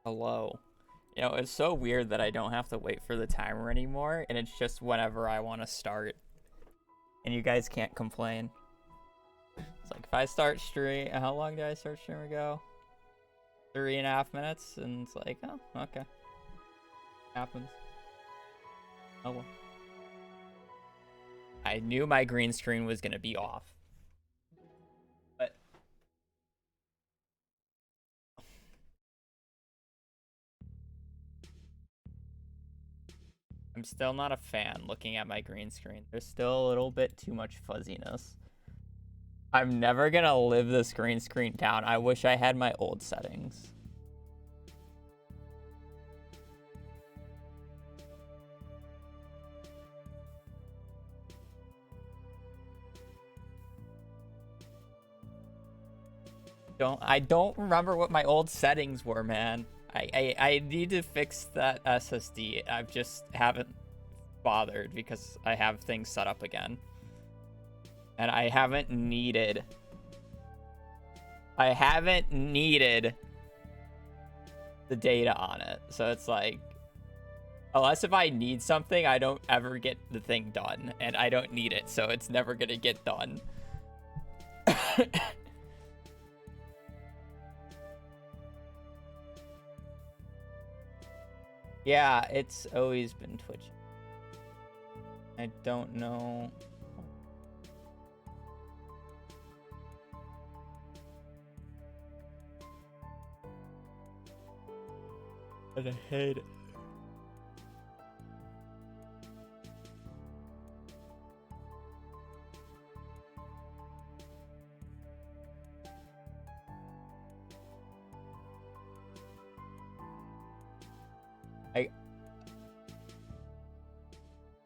Hello. You know, it's so weird that I don't have to wait for the timer anymore, and it's just whenever I want to start. And you guys can't complain. It's like if I start stream, how long did I start stream ago? 3.5 minutes, and it's like, oh, okay. Happens. Oh well. I knew my green screen was gonna be off. But I'm still not a fan looking at my green screen. There's still a little bit too much fuzziness. I'm never gonna live this green screen down. I wish I had my old settings. I don't remember what my old settings were, man. I need to fix that SSD. I just haven't bothered because I have things set up again. And I haven't needed the data on it. So it's like, unless if I need something, I don't ever get the thing done. And I don't need it, so it's never gonna get done. Yeah, it's always been twitching. I don't know. But I hate it.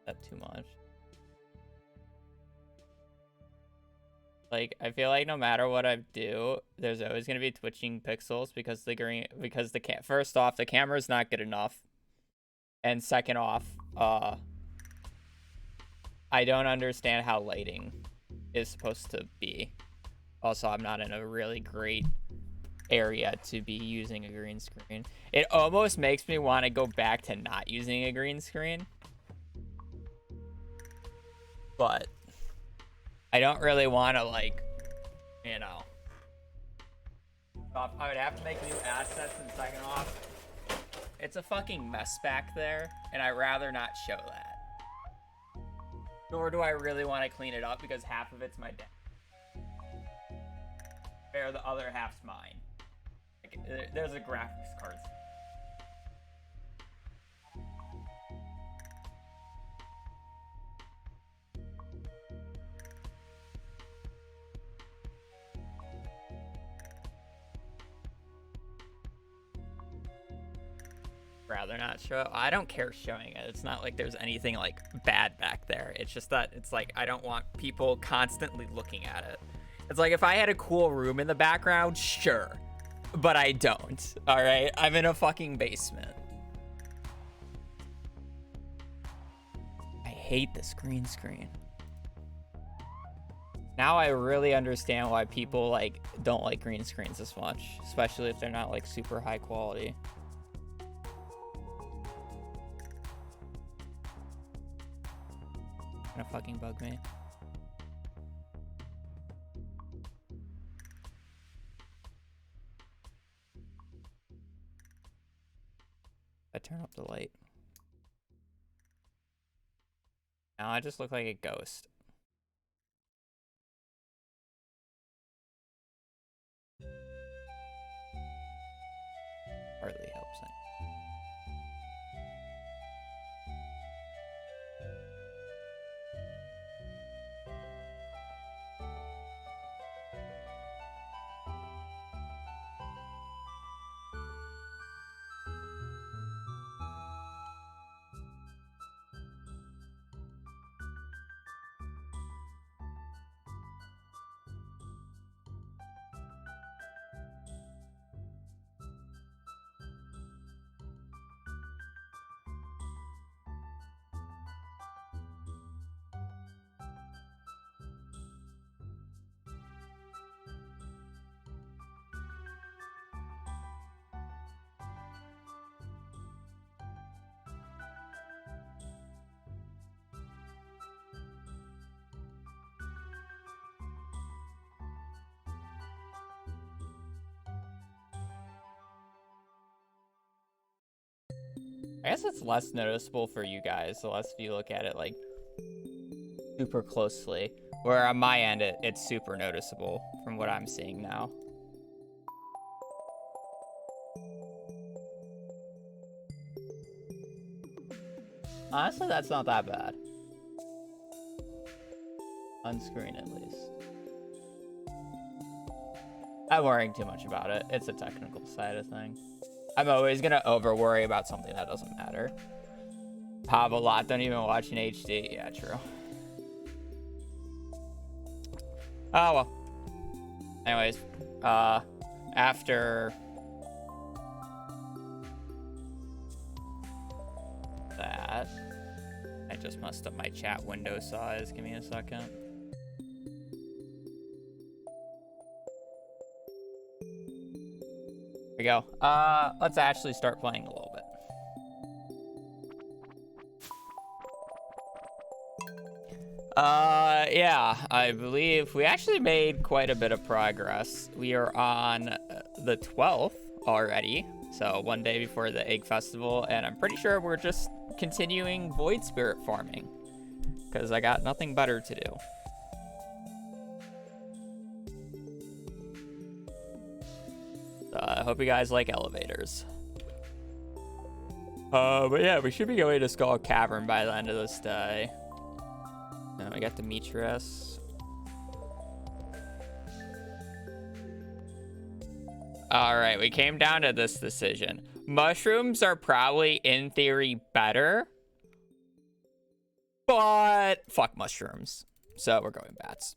That too much. Like, I feel like no matter what I do, there's always gonna be twitching pixels because first off, the camera's not good enough. And second off, I don't understand how lighting is supposed to be. Also, I'm not in a really great area to be using a green screen. It almost makes me want to go back to not using a green screen. But I don't really want to, like, you know. I would have to make new assets, and second off, it's a fucking mess back there, and I'd rather not show that. Nor do I really want to clean it up because half of it's my dad. Or the other half's mine. Like, there's a graphics card. Rather not show. I don't care showing it. It's not like there's anything like bad back there. It's just that it's like I don't want people constantly looking at it. It's like if I had a cool room in the background, sure, but I don't. All right, I'm in a fucking basement. I hate this green screen. Now I really understand why people like don't like green screens this much, especially if they're not like super high quality. Gonna fucking bug me. I turn up the light. Now I just look like a ghost. Hardly helps it. I guess it's less noticeable for you guys, unless if you look at it like super closely. Where on my end, it's super noticeable from what I'm seeing now. Honestly, that's not that bad. On screen, at least. I'm worrying too much about it. It's a technical side of things. I'm always gonna over worry about something that doesn't matter. Have a lot, don't even watch in HD. Yeah, true. Oh, well. Anyways, after that, I just messed up my chat window size. Give me a second. Here we go. Let's actually start playing a little bit. Yeah, I believe we actually made quite a bit of progress. We are on the 12th already, so one day before the Egg Festival, and I'm pretty sure we're just continuing Void Spirit farming, because I got nothing better to do. I hope you guys like elevators. But yeah, we should be going to Skull Cavern by the end of this day. And we got Demetrius. All right, we came down to this decision. Mushrooms are probably, in theory, better. But fuck mushrooms. So we're going bats.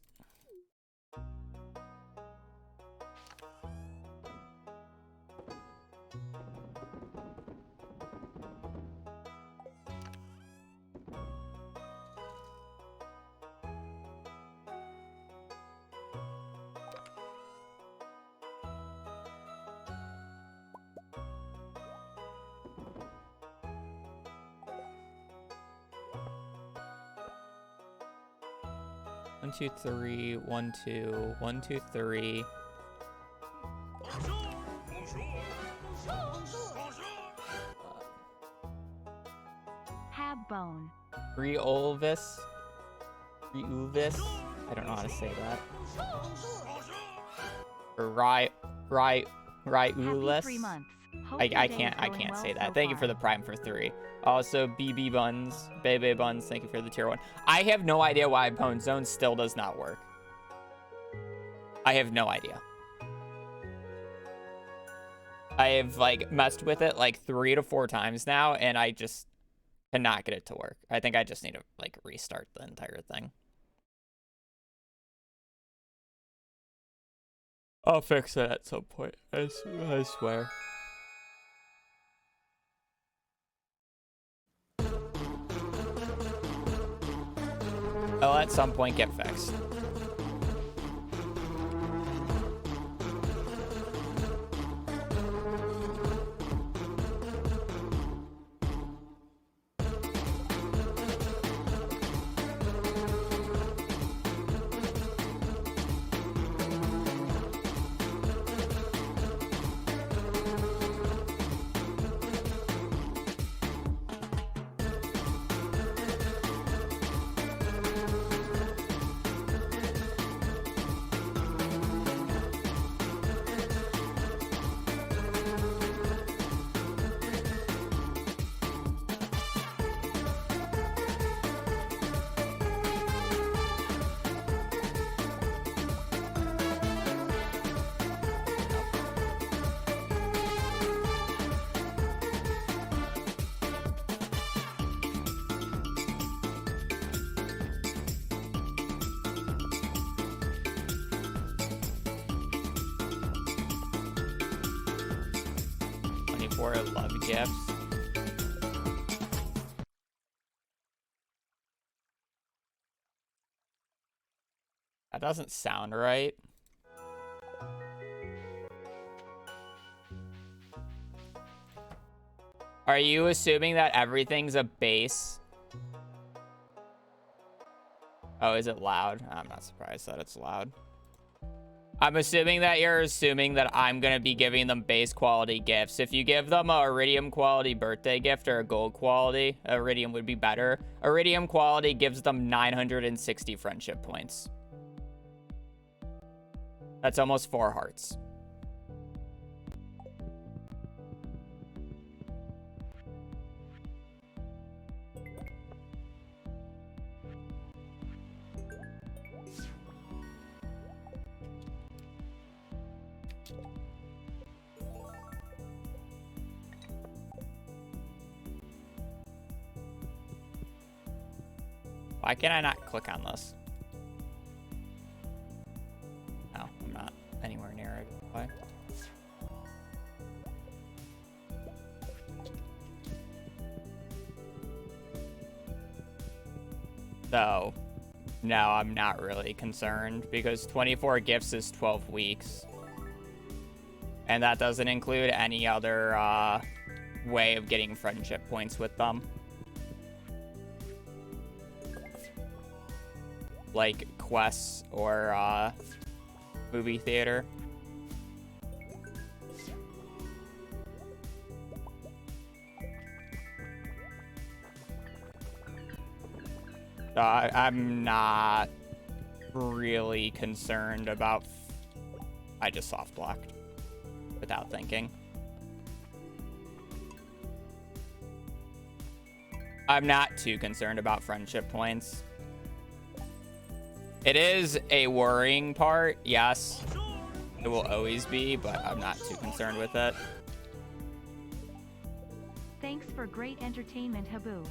One, two, three, 1, 2, 1, 2, 3. Hab bone. Reolvis. Reuvis. I don't know how to say that. Or Ryulis. 3 months. I can't say that. Thank you for the Prime for 3. Also, BB Buns, Bebe Buns, thank you for the tier 1. I have no idea why Bone Zone still does not work. I have no idea. I have, like, messed with it, like, 3 to 4 times now, and I just cannot get it to work. I think I just need to, like, restart the entire thing. I'll fix it at some point. I swear. It'll at some point get fixed. For love gifts. That doesn't sound right. Are you assuming that everything's a base? Oh, is it loud? I'm not surprised that it's loud. I'm assuming that you're assuming that I'm going to be giving them base quality gifts. If you give them a iridium quality birthday gift or a gold quality, iridium would be better. Iridium quality gives them 960 friendship points. That's almost 4 hearts. Why can I not click on this? No, I'm not anywhere near it. Why? So, no, I'm not really concerned because 24 gifts is 12 weeks. And that doesn't include any other way of getting friendship points with them. Like quests or movie theater. So I'm not really concerned about... I just soft blocked without thinking. I'm not too concerned about friendship points. It is a worrying part, yes. It will always be, but I'm not too concerned with it. Thanks for great entertainment, Habu.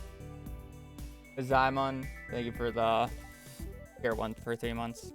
Zymon, thank you for the tier 1 for 3 months.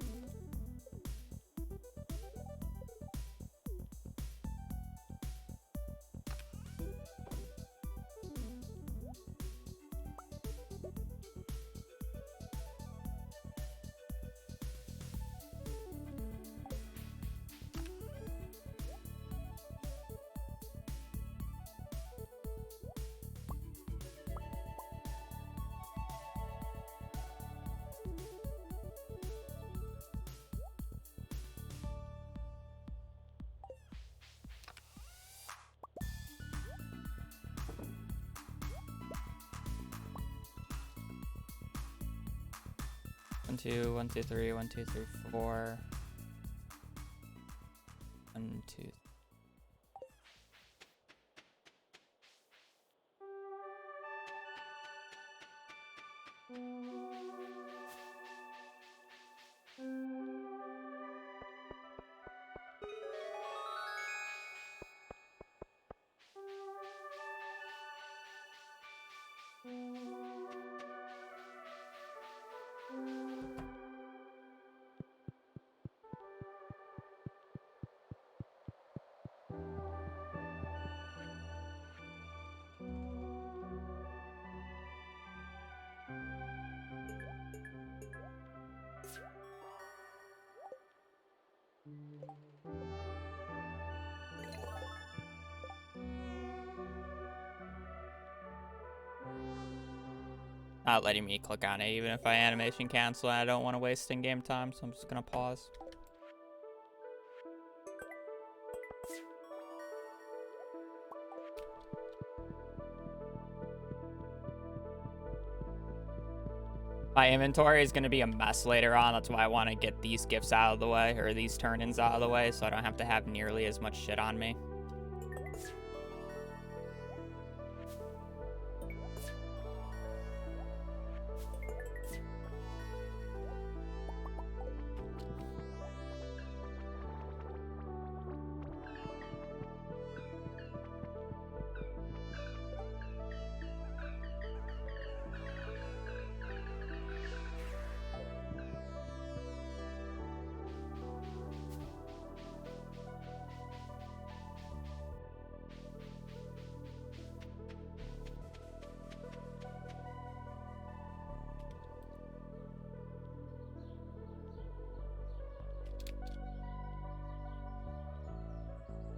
One, two, 1, 2, 3, 1, 2, 3, 4. 1, 2. Not letting me click on it, even if I animation cancel. I don't want to waste in-game time, so I'm just gonna pause. My inventory is going to be a mess later on. That's why I want to get these gifts out of the way, or these turn-ins out of the way, so I don't have to have nearly as much shit on me.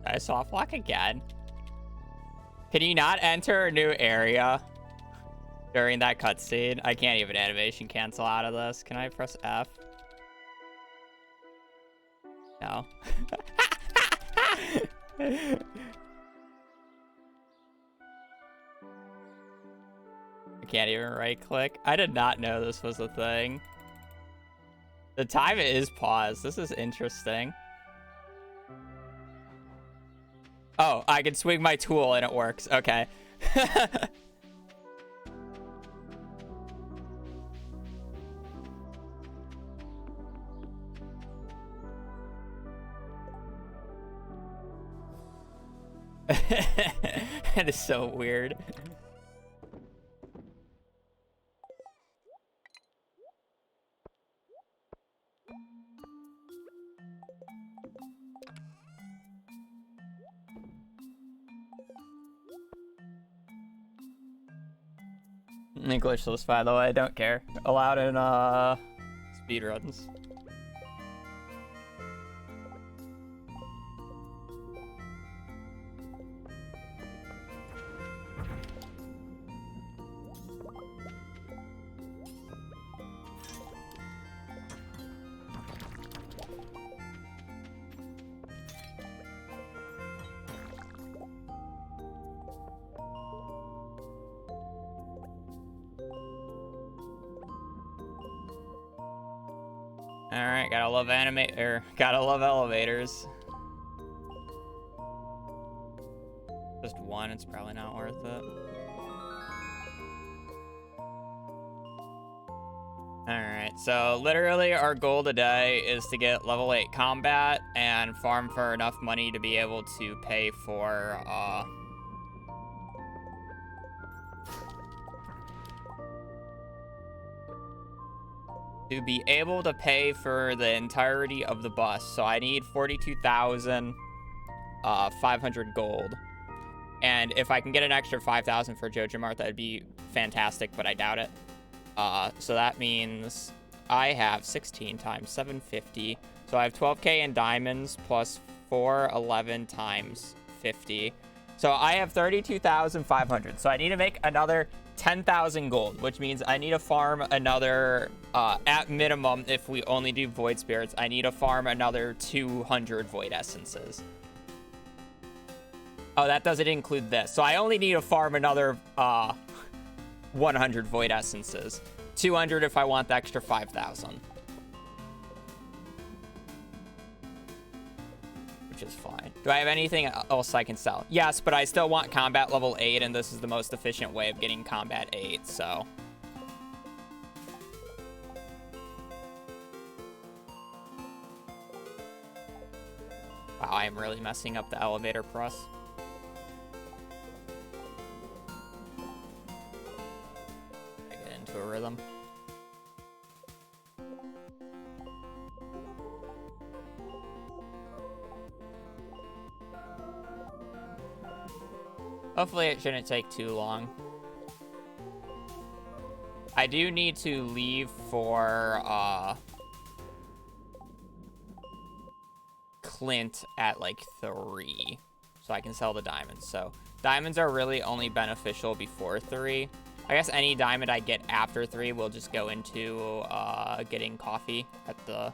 I soft lock again. Can you not enter a new area during that cutscene? I can't even animation cancel out of this. Can I press F? No. I can't even right click. I did not know this was a thing. The time is paused. This is interesting. Oh, I can swing my tool and it works. Okay. That is so weird. Englishless, by the way, I don't care. Allowed in speedruns. Alright, gotta love elevators. Just one, it's probably not worth it. Alright, so literally our goal today is to get level 8 combat and farm for enough money to be able to pay for, the entirety of the bus. So I need 42,500 gold. And if I can get an extra 5,000 for Jojo Mart, that'd be fantastic, but I doubt it. So that means I have 16 times 750. So I have 12k in diamonds plus 411 times 50. So I have 32,500. So I need to make another 10,000 gold, which means I need to farm another, at minimum, if we only do void spirits, I need to farm another 200 void essences. Oh, that doesn't include this. So I only need to farm another 100 void essences. 200 if I want the extra 5,000. Which is fine. Do I have anything else I can sell? Yes, but I still want combat level 8, and this is the most efficient way of getting combat 8, so. Wow, I am really messing up the elevator press. I get into a rhythm. Hopefully it shouldn't take too long. I do need to leave for Clint at like 3 so I can sell the diamonds. So diamonds are really only beneficial before 3. I guess any diamond I get after 3 will just go into getting coffee at the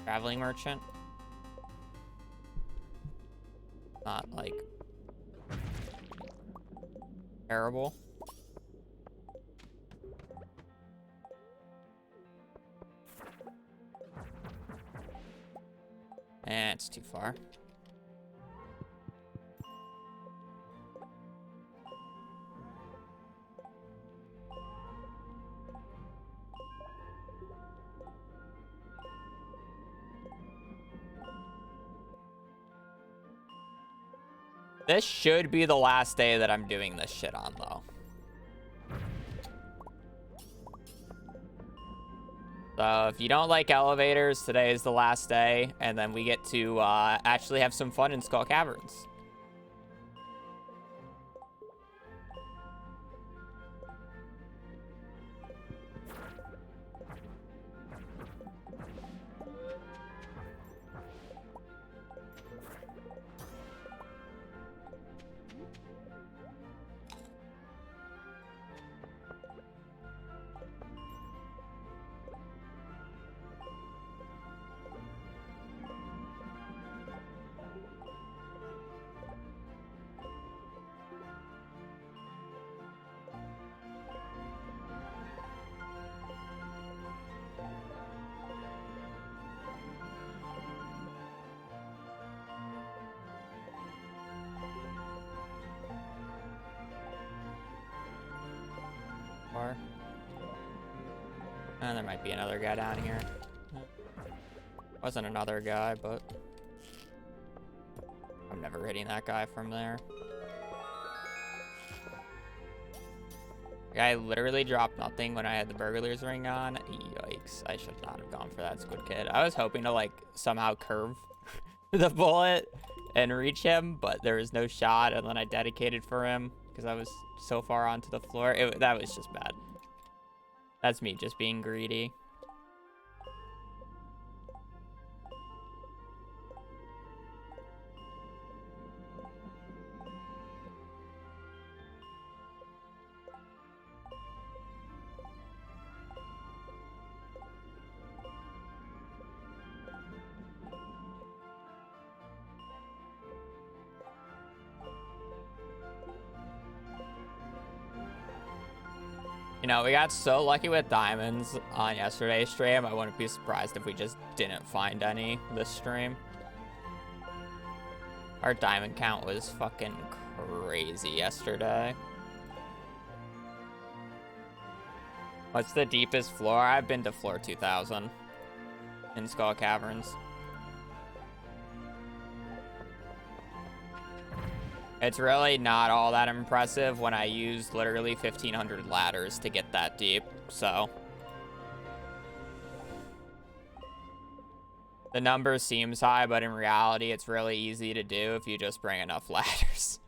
traveling merchant. Not like terrible. And it's too far. This should be the last day that I'm doing this shit on, though. So if you don't like elevators, today is the last day, and then we get to actually have some fun in Skull Caverns. And there might be another guy down here. Wasn't another guy, but I'm never hitting that guy from there. I literally dropped nothing when I had the burglar's ring on. Yikes, I should not have gone for that squid kid. I was hoping to like somehow curve the bullet and reach him, but there was no shot, and then I dedicated for him because I was so far onto the floor. That was just bad. That's me just being greedy. You know, we got so lucky with diamonds on yesterday's stream. I wouldn't be surprised if we just didn't find any this stream. Our diamond count was fucking crazy yesterday. What's the deepest floor? I've been to floor 2000 in Skull Caverns. It's really not all that impressive when I used literally 1,500 ladders to get that deep, so. The number seems high, but in reality, it's really easy to do if you just bring enough ladders.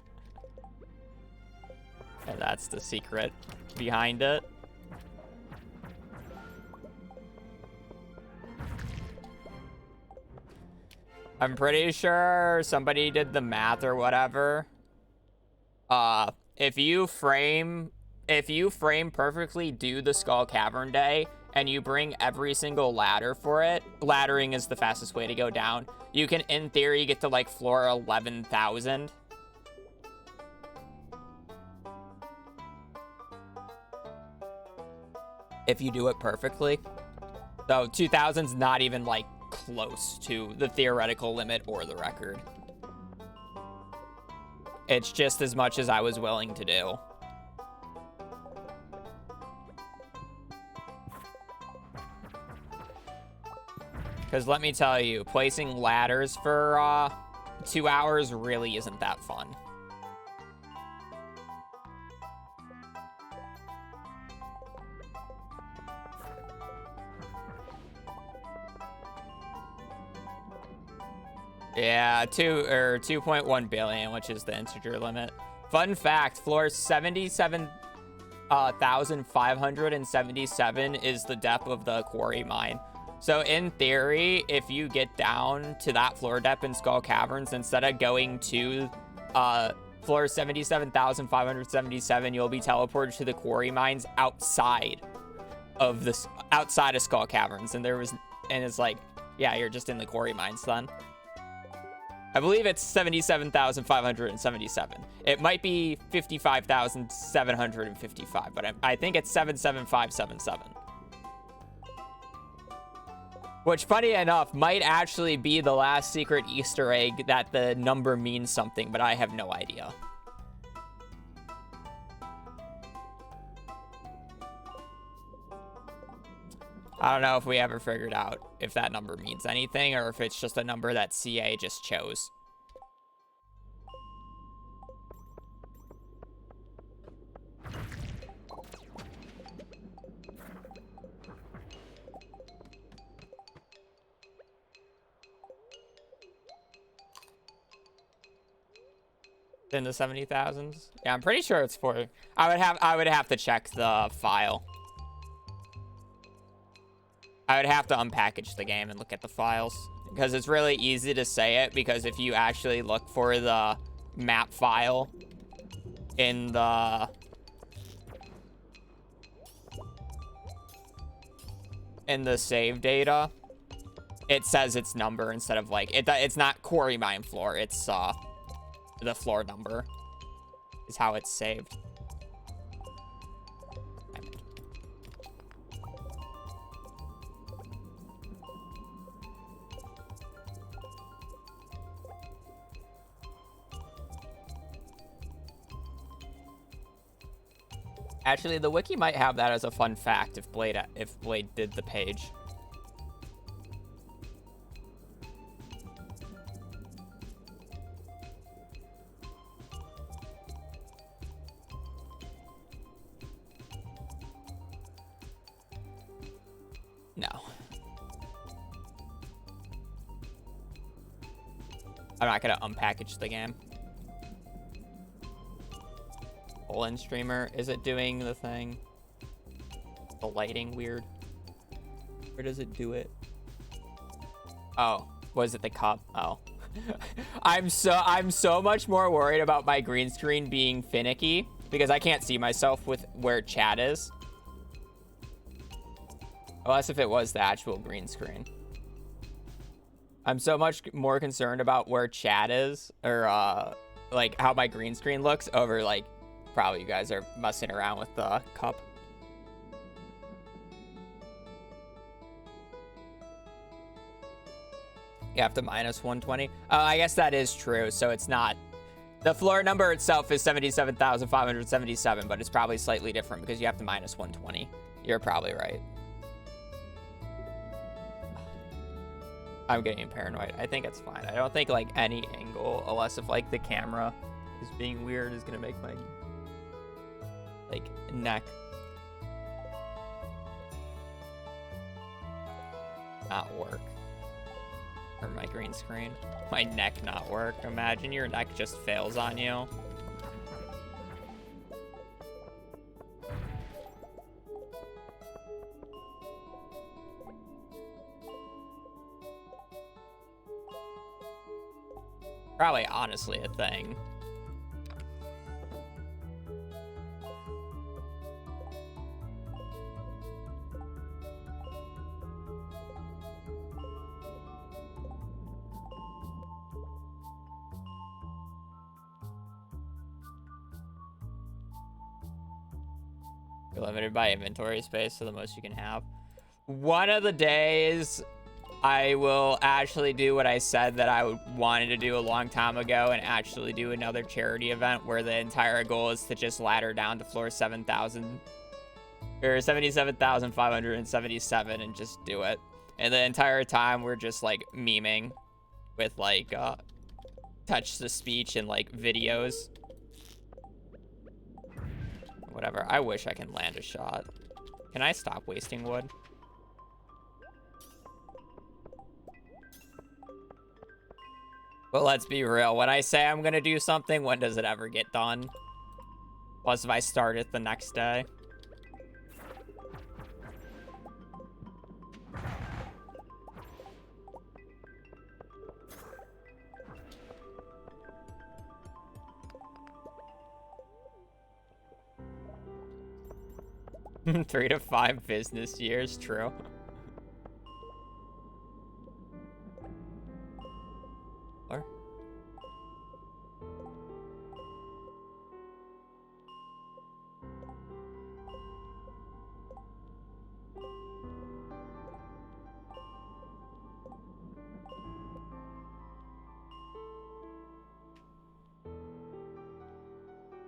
And that's the secret behind it. I'm pretty sure somebody did the math or whatever. If you frame perfectly do the Skull Cavern day and you bring every single ladder for it, laddering is the fastest way to go down. You can, in theory, get to like floor 11,000. If you do it perfectly. So 2,000's not even like close to the theoretical limit or the record. It's just as much as I was willing to do. Because let me tell you, placing ladders for 2 hours really isn't that fun. Yeah, 2.1 billion, which is the integer limit. Fun fact, floor 77,577 is the depth of the quarry mine. So in theory, if you get down to that floor depth in Skull Caverns, instead of going to floor 77,577, you'll be teleported to the quarry mines outside of Skull Caverns. And it's like, yeah, you're just in the quarry mines then. I believe it's 77,577. It might be 55,755, but I think it's 77577. Which, funny enough, might actually be the last secret Easter egg that the number means something, but I have no idea. I don't know if we ever figured out if that number means anything or if it's just a number that CA just chose. In the 70,000s? Yeah, I'm pretty sure it's for. I would have to check the file. I would have to unpackage the game and look at the files, because it's really easy to say it, because if you actually look for the map file in the save data, it says its number instead of like it's not quarry mine floor, it's the floor number is how it's saved. Actually, the wiki might have that as a fun fact if Blade did the page. No. I'm not gonna unpackage the game. Olin streamer, is it doing the thing? The lighting weird. Where does it do it? Oh, was it the cup? Oh. I'm so much more worried about my green screen being finicky because I can't see myself with where chat is. Unless if it was the actual green screen. I'm so much more concerned about where chat is or like how my green screen looks over like probably you guys are messing around with the cup. You have to minus 120. I guess that is true. So it's not. The floor number itself is 77,577, but it's probably slightly different because you have to minus 120. You're probably right. I'm getting paranoid. I think it's fine. I don't think like any angle, unless if like the camera is being weird, is gonna make my like neck not work. Or my green screen. My neck not work. Imagine your neck just fails on you. Probably honestly a thing. You're limited by inventory space, so the most you can have. One of the days, I will actually do what I said that I wanted to do a long time ago and actually do another charity event where the entire goal is to just ladder down to floor 7,000 or 77,577 and just do it. And the entire time we're just like memeing with like touch to speech and like videos. Whatever. I wish I can land a shot. Can I stop wasting wood? But let's be real. When I say I'm going to do something, when does it ever get done? Plus, if I start it the next day. Three to 5 business years, true. Or?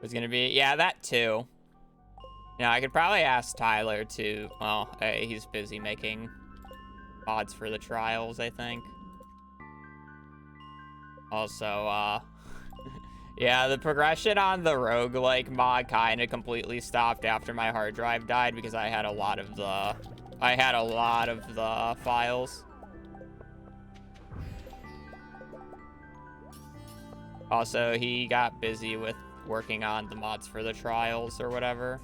It's gonna be, yeah, that too. Yeah, I could probably ask Tyler to, well, he's busy making mods for the trials, I think. Also, yeah, the progression on the roguelike mod kind of completely stopped after my hard drive died because I had a lot of the files. Also, he got busy with working on the mods for the trials or whatever.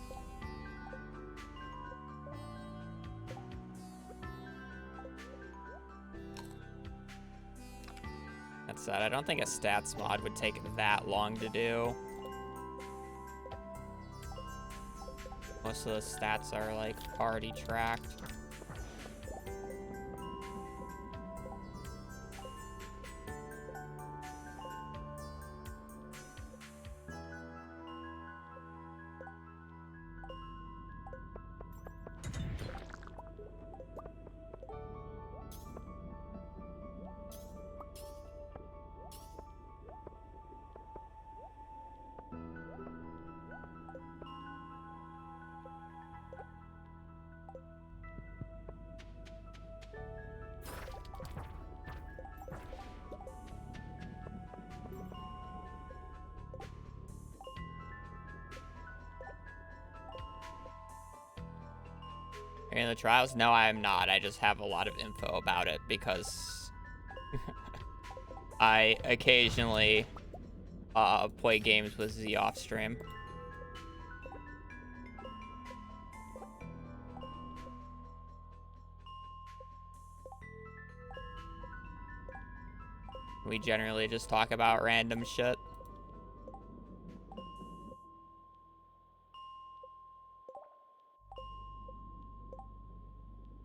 That said, I don't think a stats mod would take that long to do. Most of the stats are like already tracked. In the trials? No, I am not. I just have a lot of info about it because I occasionally play games with Z off stream. We generally just talk about random shit.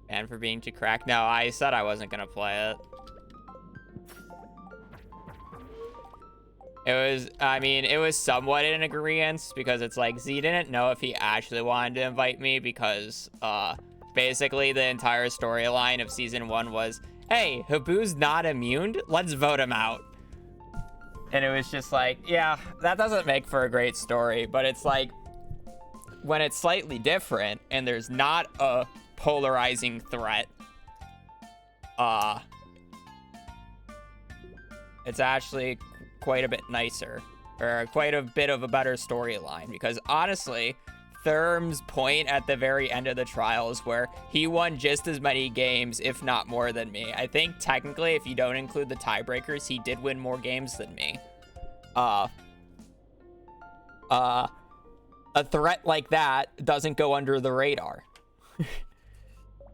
And for being too cracked. No, I said I wasn't gonna play it. It was, I mean, it was somewhat in agreement because it's like Z didn't know if he actually wanted to invite me because basically the entire storyline of season 1 was, hey, Habu's not immune, let's vote him out. And it was just like, yeah, that doesn't make for a great story, but it's like, when it's slightly different and there's not a polarizing threat, it's actually quite a bit nicer, or quite a bit of a better storyline, because honestly, Therm's point at the very end of the trials where he won just as many games, if not more than me. I think technically, if you don't include the tiebreakers, he did win more games than me. A threat like that doesn't go under the radar.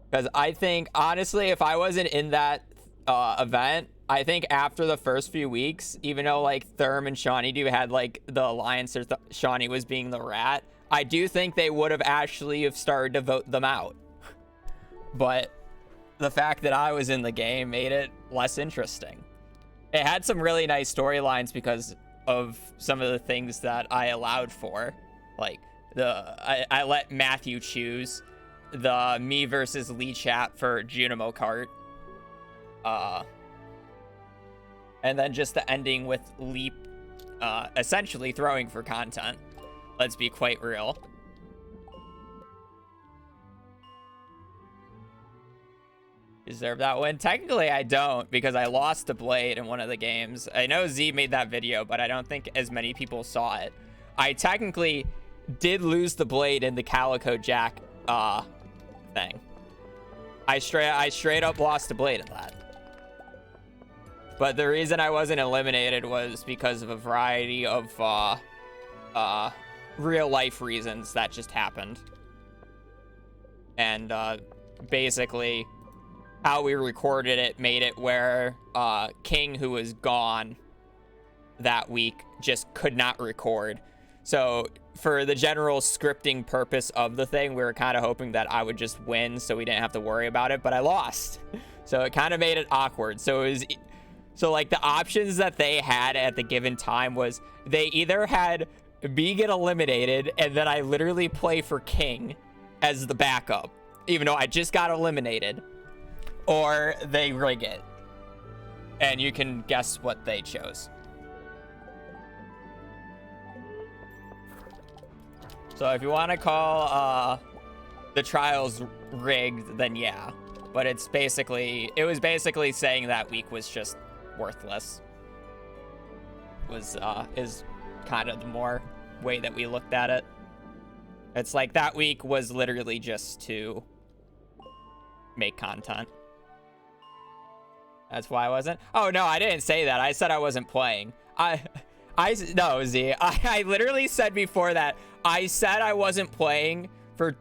Because I think, honestly, if I wasn't in that event, I think after the first few weeks, even though, like, Therm and Shawnee do had, like, the alliance, or Shawnee was being the rat, I do think they would have actually have started to vote them out. But the fact that I was in the game made it less interesting. It had some really nice storylines because of some of the things that I allowed for. Like, I let Matthew choose the me versus Lee chat for Junimo Kart. And then just the ending with Leap essentially throwing for content. Let's be quite real. Deserve that win? Technically, I don't, because I lost to Blade in one of the games. I know Z made that video, but I don't think as many people saw it. I technically did lose the Blade in the Calico Jack thing. I straight up lost to Blade in that. But the reason I wasn't eliminated was because of a variety of real life reasons that just happened. And basically how we recorded it made it where King, who was gone that week, just could not record. So for the general scripting purpose of the thing, we were kind of hoping that I would just win so we didn't have to worry about it, but I lost. So it kind of made it awkward. So it was, so like the options that they had at the given time was they either had me get eliminated and then I literally play for King as the backup, even though I just got eliminated, or they rig it. And you can guess what they chose. So if you want to call the trials rigged, then yeah. But it's basically, it was basically saying that week was just worthless. Is kind of the more way that we looked at it. It's like that week was literally just to make content. That's why I wasn't. Oh no, I didn't say that. I said I wasn't playing. No, Z. I literally said before that I said I wasn't playing for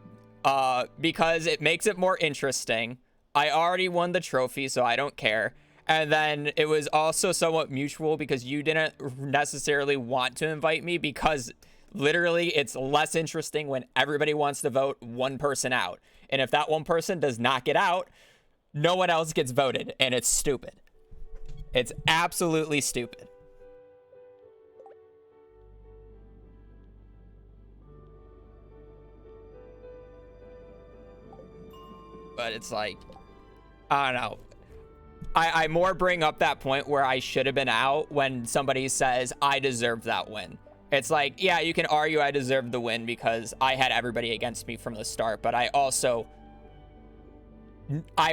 because it makes it more interesting. I already won the trophy, so I don't care. And then it was also somewhat mutual because you didn't necessarily want to invite me because literally it's less interesting when everybody wants to vote one person out. And if that one person does not get out, no one else gets voted, and it's stupid. It's absolutely stupid. But it's like, I don't know. I more bring up that point where I should have been out when somebody says I deserve that win. It's like, yeah, you can argue I deserved the win because I had everybody against me from the start, but I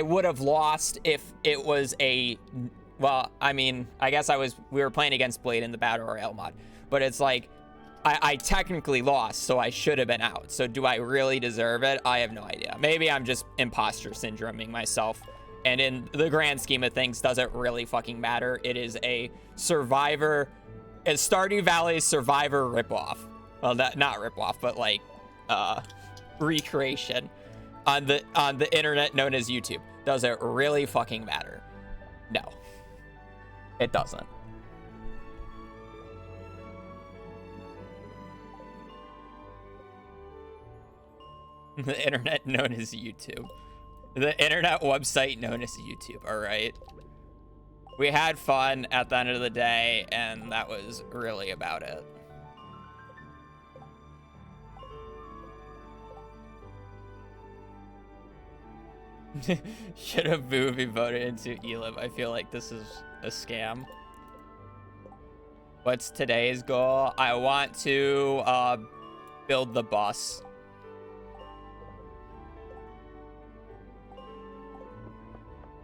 would have lost if it was a, well, I mean, I guess we were playing against Blade in the Battle Royale mod, but it's like, I technically lost, so I should have been out. So do I really deserve it? I have no idea. Maybe I'm just imposter syndroming myself. And in the grand scheme of things, doesn't really fucking matter. It is a Stardew Valley Survivor ripoff. Well, not ripoff, but like recreation on the internet known as YouTube. Does it really fucking matter? No, it doesn't. The internet known as YouTube. The internet website known as YouTube, all right? We had fun at the end of the day, and that was really about it. Should have be voted into Elib. I feel like this is a scam. What's today's goal? I want to build the bus.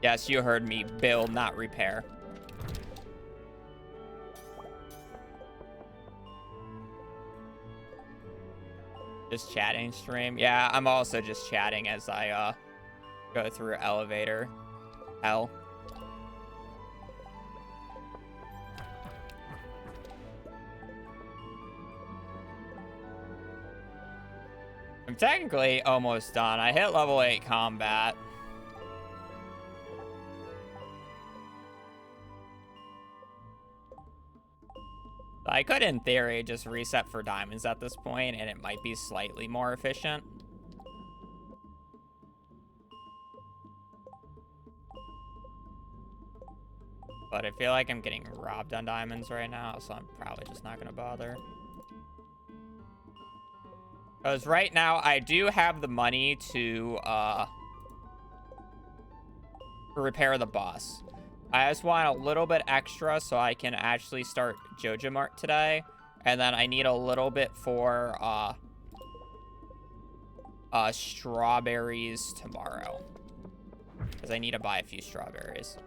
Yes, you heard me. Build, not repair. Just chatting stream. Yeah, I'm also just chatting as I go through elevator hell. I'm technically almost done. I hit level 8 combat. I could, in theory, just reset for diamonds at this point, and it might be slightly more efficient. But I feel like I'm getting robbed on diamonds right now, so I'm probably just not going to bother. Because right now, I do have the money to repair the bus. I just want a little bit extra so I can actually start Jojo Mart today. And then I need a little bit for strawberries tomorrow. Because I need to buy a few strawberries.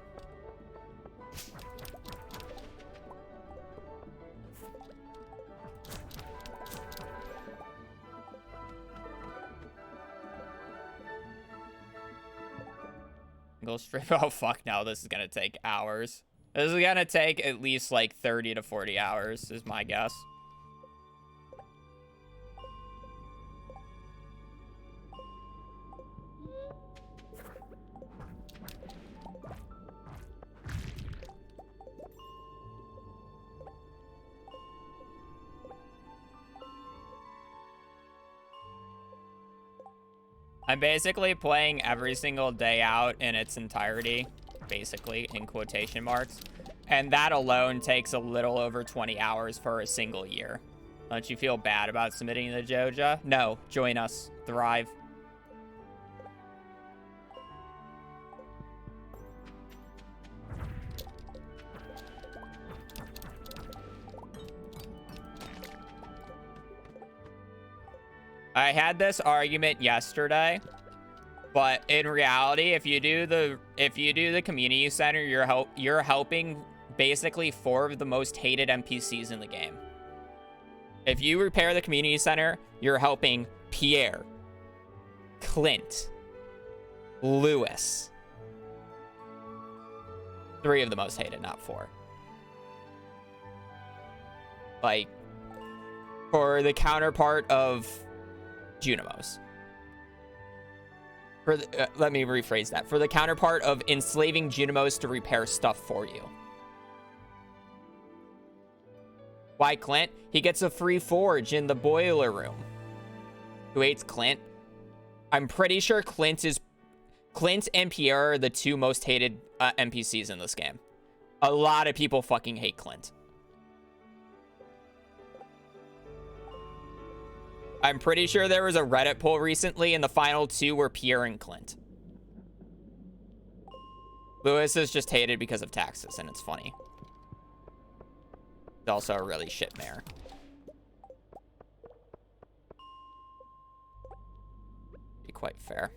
Go straight. Oh, fuck no. This is going to take hours. This is going to take at least like 30 to 40 hours is my guess. I'm basically playing every single day out in its entirety, basically, in quotation marks. And that alone takes a little over 20 hours for a single year. Don't you feel bad about submitting the Joja? No, join us. Thrive. I had this argument yesterday, but in reality, if you do the community center, you're helping basically 4 of the most hated NPCs in the game. If you repair the community center, you're helping Pierre, Clint, Lewis. 3 of the most hated, not 4. Like, for the counterpart of Junimos. Let me rephrase that. For the counterpart of enslaving Junimos to repair stuff for you. Why Clint? He gets a free forge in the boiler room. Who hates Clint? I'm pretty sure Clint and Pierre are the 2 most hated NPCs in this game. A lot of people fucking hate Clint. I'm pretty sure there was a Reddit poll recently, and the final 2 were Pierre and Clint. Lewis is just hated because of taxes, and it's funny. He's also a really shit mayor. Be quite fair.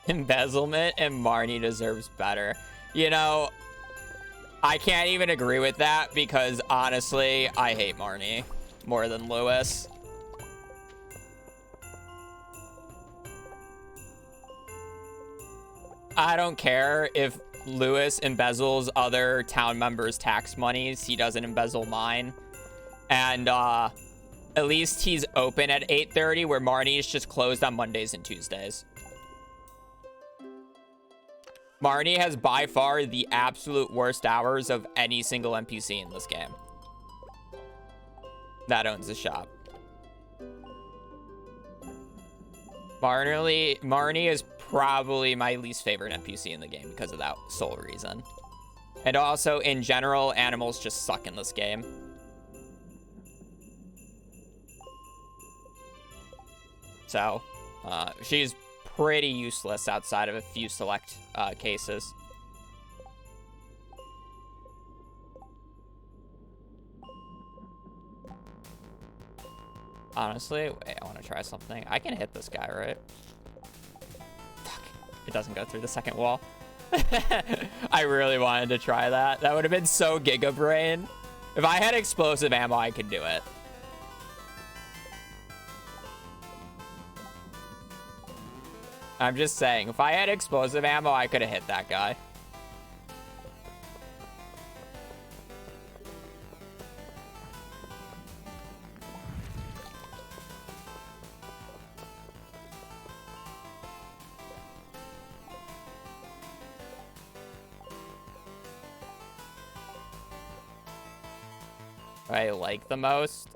Embezzlement and Marnie deserves better. You know, I can't even agree with that because honestly, I hate Marnie more than Lewis. I don't care if Lewis embezzles other town members' tax monies. He doesn't embezzle mine. And at least he's open at 8:30, where Marnie is just closed on Mondays and Tuesdays. Marnie has by far the absolute worst hours of any single NPC in this game that owns the shop. Marnie is probably my least favorite NPC in the game because of that sole reason. And also, in general, animals just suck in this game. So, she's pretty useless outside of a few select cases. Honestly, wait, I want to try something. I can hit this guy, right? Fuck. It doesn't go through the second wall. I really wanted to try that. That would have been so Giga Brain. If I had explosive ammo, I could do it. I'm just saying, if I had explosive ammo, I could have hit that guy. I like the most?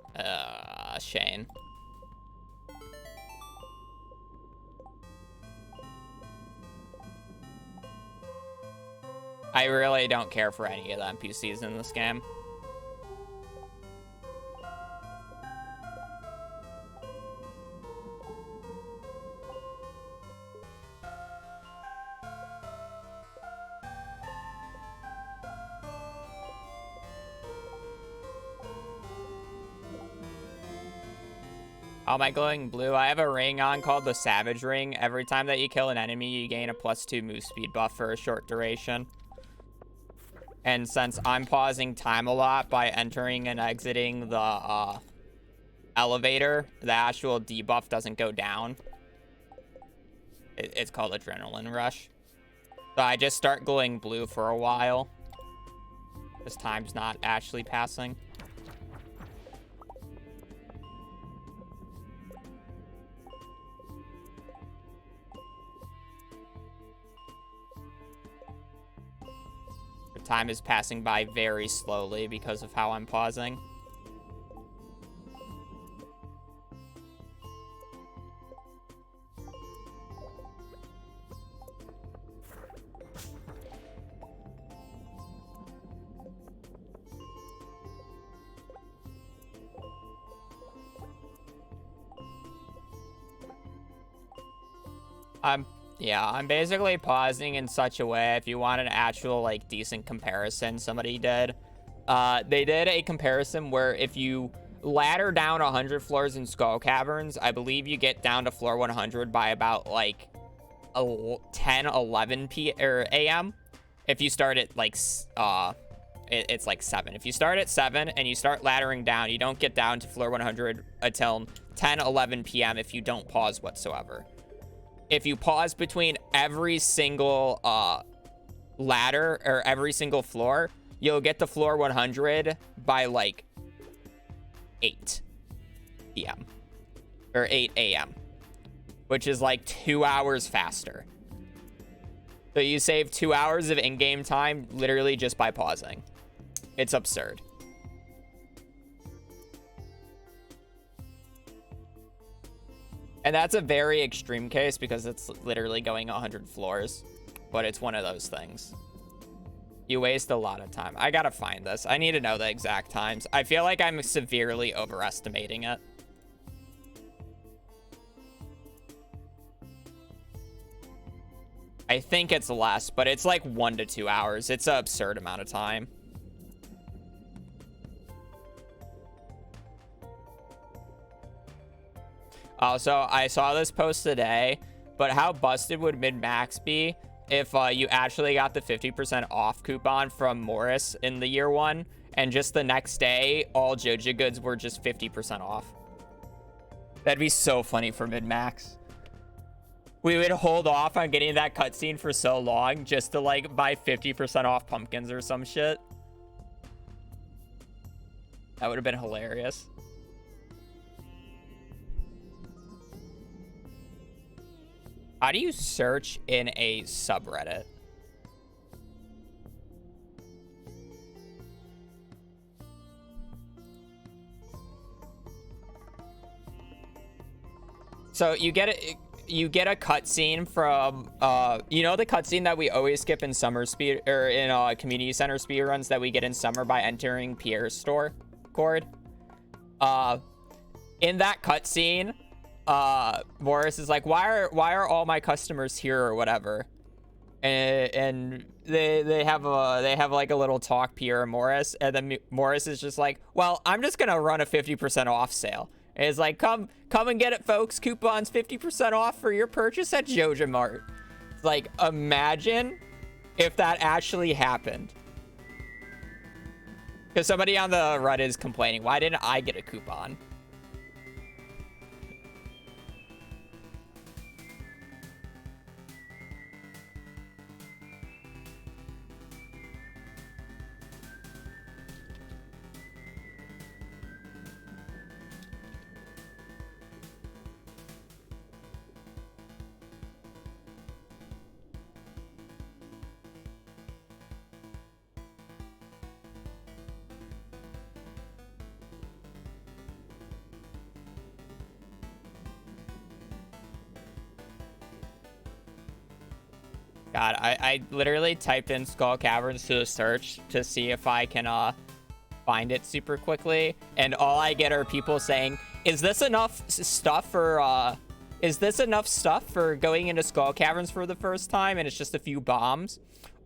Shane. I really don't care for any of the NPCs in this game. How am I glowing blue? I have a ring on called the Savage Ring. Every time that you kill an enemy, you gain a +2 move speed buff for a short duration. And since I'm pausing time a lot by entering and exiting the elevator, the actual debuff doesn't go down. It's called Adrenaline Rush. So I just start glowing blue for a while. This time's not actually passing. Time is passing by very slowly because of how I'm pausing. Yeah, I'm basically pausing in such a way, if you want an actual, like, decent comparison somebody did. They did a comparison where if you ladder down 100 floors in Skull Caverns, I believe you get down to floor 100 by about, like, 10, 11 a.m. If you start at, like, it's like 7. If you start at 7 and you start laddering down, you don't get down to floor 100 until 10, 11 p.m. if you don't pause whatsoever. If you pause between every single ladder or every single floor, you'll get to floor 100 by like 8 p.m. or 8 a.m., which is like 2 hours faster. So you save 2 hours of in-game time literally just by pausing. It's absurd. And that's a very extreme case because it's literally going 100 floors. But it's one of those things. You waste a lot of time. I gotta find this. I need to know the exact times. I feel like I'm severely overestimating it. I think it's less, but it's like 1 to 2 hours. It's an absurd amount of time. Also, I saw this post today. but how busted would min-max be if you actually got the 50% off coupon from Morris in the year 1, and just the next day, all Joja goods were just 50% off? That'd be so funny for min-max. We would hold off on getting that cutscene for so long just to, like, buy 50% off pumpkins or some shit. That would have been hilarious. How do you search in a subreddit? So you get a cutscene from you know, the cutscene that we always skip in summer speed, or in community center speedruns that we get in summer by entering Pierre's store chord. In that cutscene, Morris is like, why are all my customers here or whatever, and they have like a little talk, Pierre and Morris, and then Morris is just like, well, I'm just gonna run a 50% off sale. And it's like, come and get it, folks. Coupons 50% off for your purchase at Joja Mart. Like, imagine if that actually happened. Because somebody on the Reddit is complaining, why didn't I get a coupon? God, I literally typed in Skull Caverns to the search to see if I can find it super quickly, and all I get are people saying, is this enough stuff for going into Skull Caverns for the first time? And it's just a few bombs.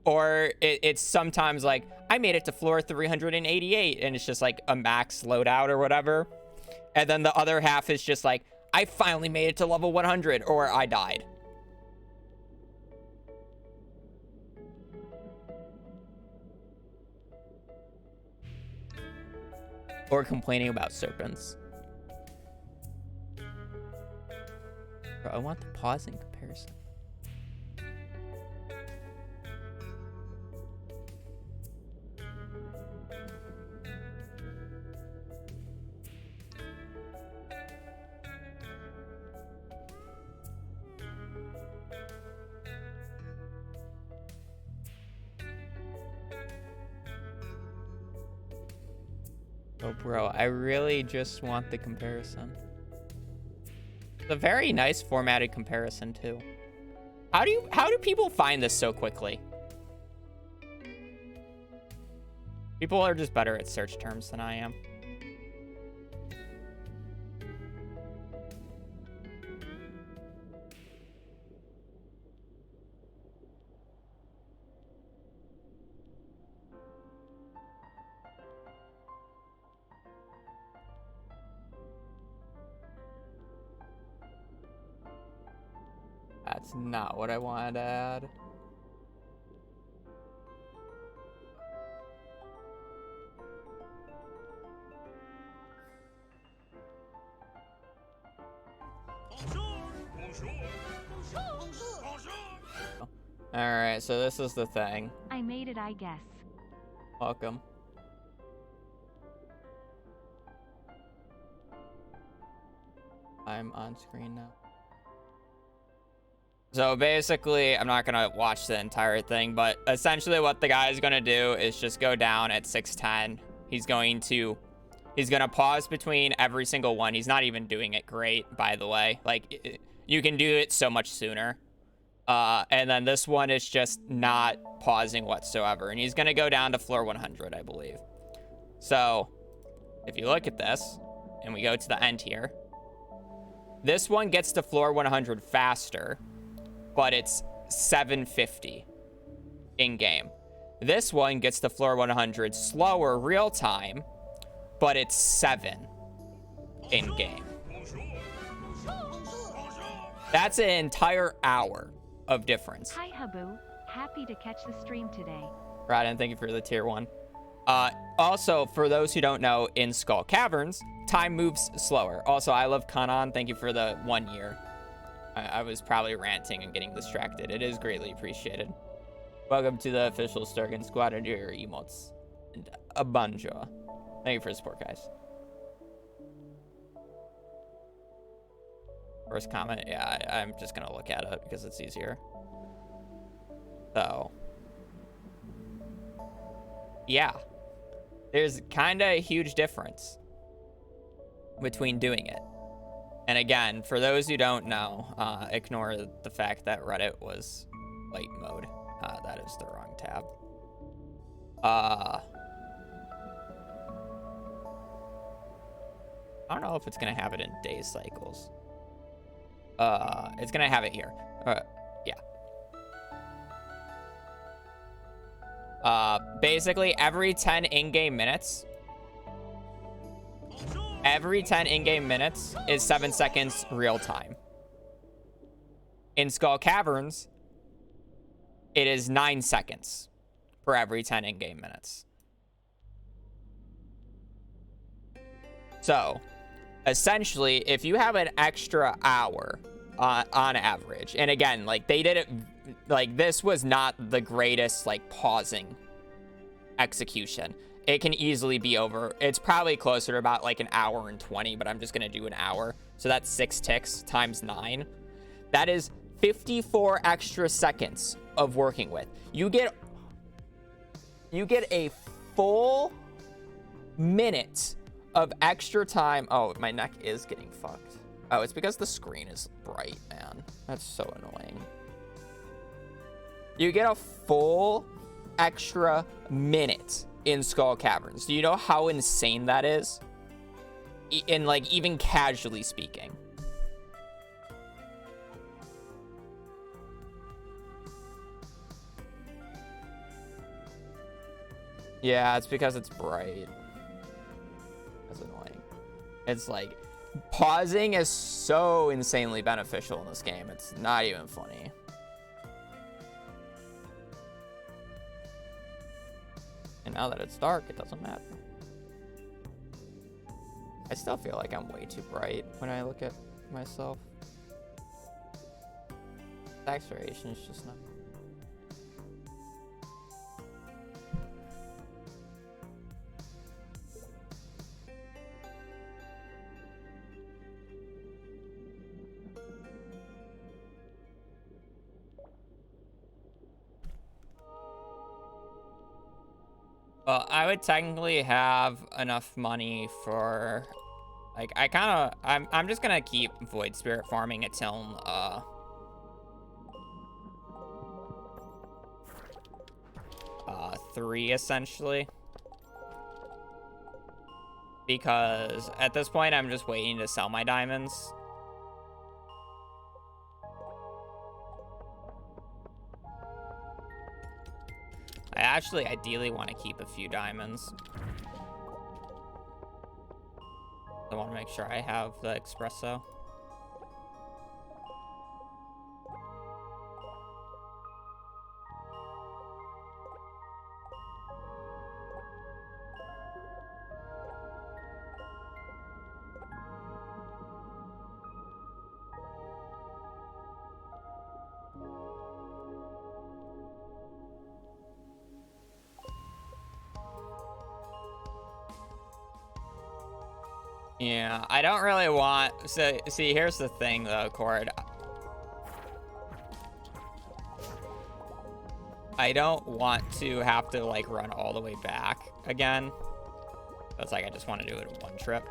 Or it's sometimes like, I made it to floor 388, and it's just like a max loadout or whatever. And then the other half is just like, I finally made it to level 100, or I died. Or complaining about serpents. Bro, I want the pausing comparison. Oh, bro, I really just want the comparison. It's a very nice formatted comparison, too. How do people find this so quickly? People are just better at search terms than I am. That's not what I wanted to add. Alright, so this is the thing. I made it, I guess. Welcome. I'm on screen now. So basically, I'm not gonna watch the entire thing, but essentially what the guy is gonna do is just go down at 610. He's gonna pause between every single one. He's not even doing it great, by the way. Like, you can do it so much sooner. And then this one is just not pausing whatsoever. And he's gonna go down to floor 100, I believe. So, if you look at this, and we go to the end here, this one gets to floor 100 faster, but it's 750 in-game. This one gets to floor 100 slower real time, but it's 7 in-game. That's an entire hour of difference. Hi, Habu. Happy to catch the stream today. Right, and thank you for the tier 1. Also, for those who don't know, in Skull Caverns, time moves slower. Also, I love Kanan. Thank you for the 1 year. I was probably ranting and getting distracted. It is greatly appreciated. Welcome to the official Sturgeon Squad and your emotes. And a bonjour. Thank you for the support, guys. First comment, yeah, I'm just gonna look at it because it's easier. So, yeah, there's kind of a huge difference between doing it. And again, for those who don't know, ignore the fact that Reddit was light mode. That is the wrong tab. I don't know if it's gonna have it in day cycles. It's gonna have it here. Yeah. Basically every 10 in-game minutes, is 7 seconds real time. In Skull Caverns, it is 9 seconds for every 10 in-game minutes. So, essentially, if you have an extra hour on average, and again, like, they did it, like, this was not the greatest, like, pausing execution. It can easily be over. It's probably closer to about, like, an hour and 20, but I'm just going to do an hour. So that's 6 ticks times 9. That is 54 extra seconds of working with. You get a full minute of extra time. Oh, my neck is getting fucked. Oh, it's because the screen is bright, man. That's so annoying. You get a full extra minute in Skull Caverns. Do you know how insane that is? In, like, even casually speaking. Yeah, it's because it's bright. That's annoying. It's like, pausing is so insanely beneficial in this game. It's not even funny. And now that it's dark, it doesn't matter. I still feel like I'm way too bright when I look at myself. Saturation is just not... Well, I would technically have enough money for, like, I'm just gonna keep Void Spirit farming until, 3, essentially. Because at this point, I'm just waiting to sell my diamonds. I actually ideally want to keep a few diamonds. I want to make sure I have the espresso. Yeah, I don't really want... So, see, here's the thing, though, Cord. I don't want to have to, like, run all the way back again. That's like, I just want to do it in one trip.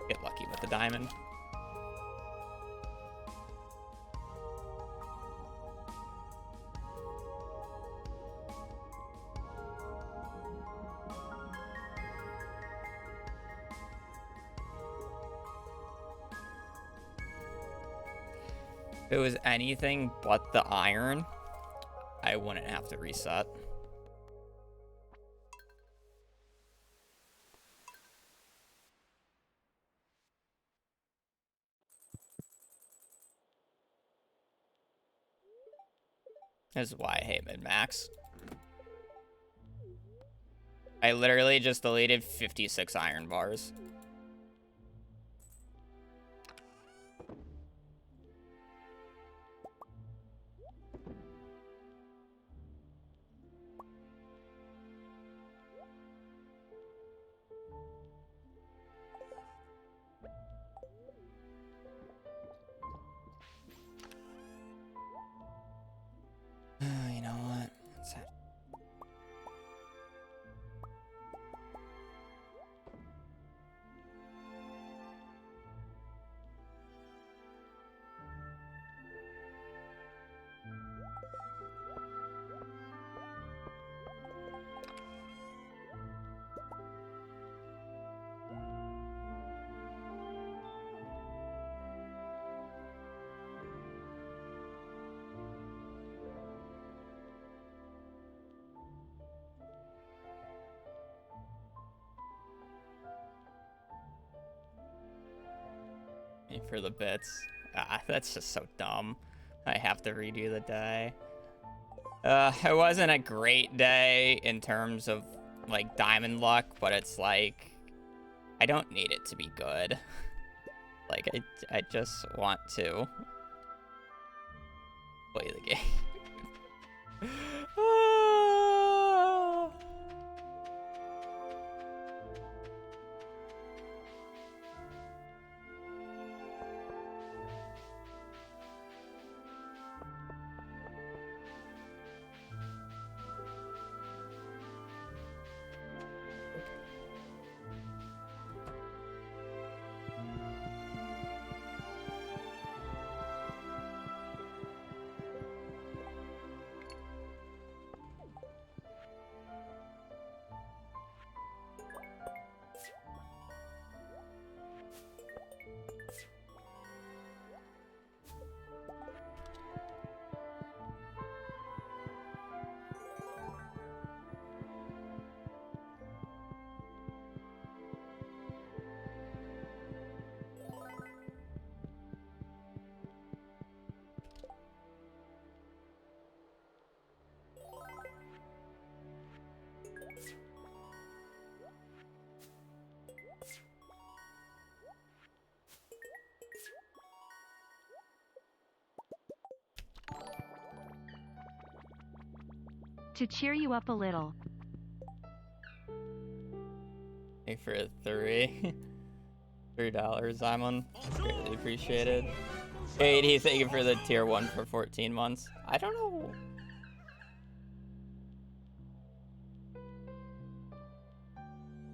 Get lucky with the diamond. If it was anything but the iron, I wouldn't have to reset. This is why I hate min-max. I literally just deleted 56 iron bars. You know what? What's that? For the bits. Ah, that's just so dumb. I have to redo the day. It wasn't a great day in terms of, like, diamond luck, but it's like, I don't need it to be good. Like, I just want to play the game. To cheer you up a little. Thank you for $3, Simon. Greatly appreciated. 80, thank you for the tier 1 for 14 months. I don't know.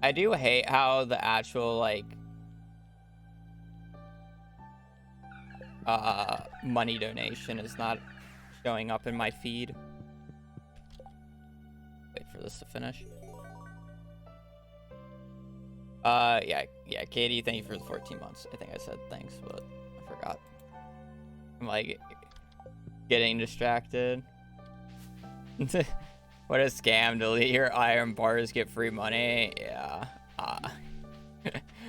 I do hate how the actual, like, money donation is not showing up in my feed. Wait for this to finish. Yeah, Katie, thank you for the 14 months. I think I said thanks, but I forgot. I'm, like, getting distracted. What a scam. Delete your iron bars, get free money. Yeah.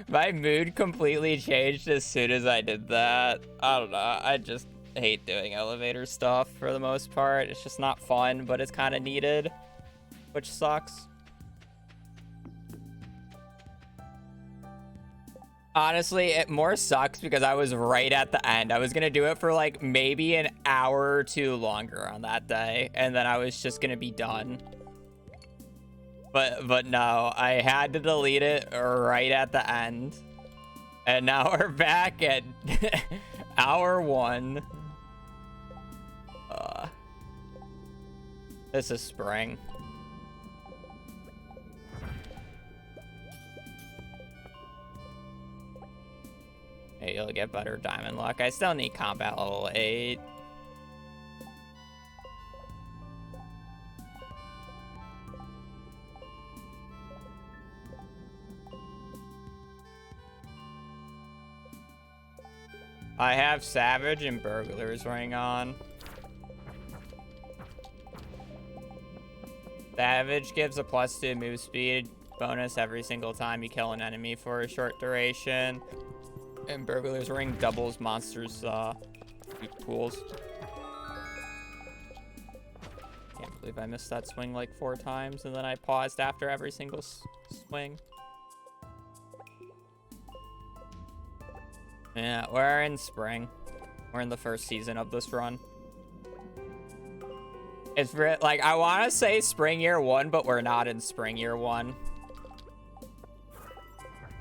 My mood completely changed as soon as I did that. I don't know. I just hate doing elevator stuff for the most part. It's just not fun, but it's kind of needed, which sucks. Honestly, it more sucks because I was right at the end. I was going to do it for like maybe an hour or two longer on that day, and then I was just going to be done. But no, I had to delete it right at the end. And now we're back at hour 1. This is spring. Hey, you'll get better diamond luck. I still need combat level 8. I have Savage and Burglars Ring on. Savage gives a +2 move speed bonus every single time you kill an enemy for a short duration. And Burglar's Ring doubles monsters' pools. believe I missed that swing like 4 times, and then I paused after every single swing. Yeah, we're in spring. We're in the first season of this run. It's like, I want to say spring year 1, but we're not in spring year 1.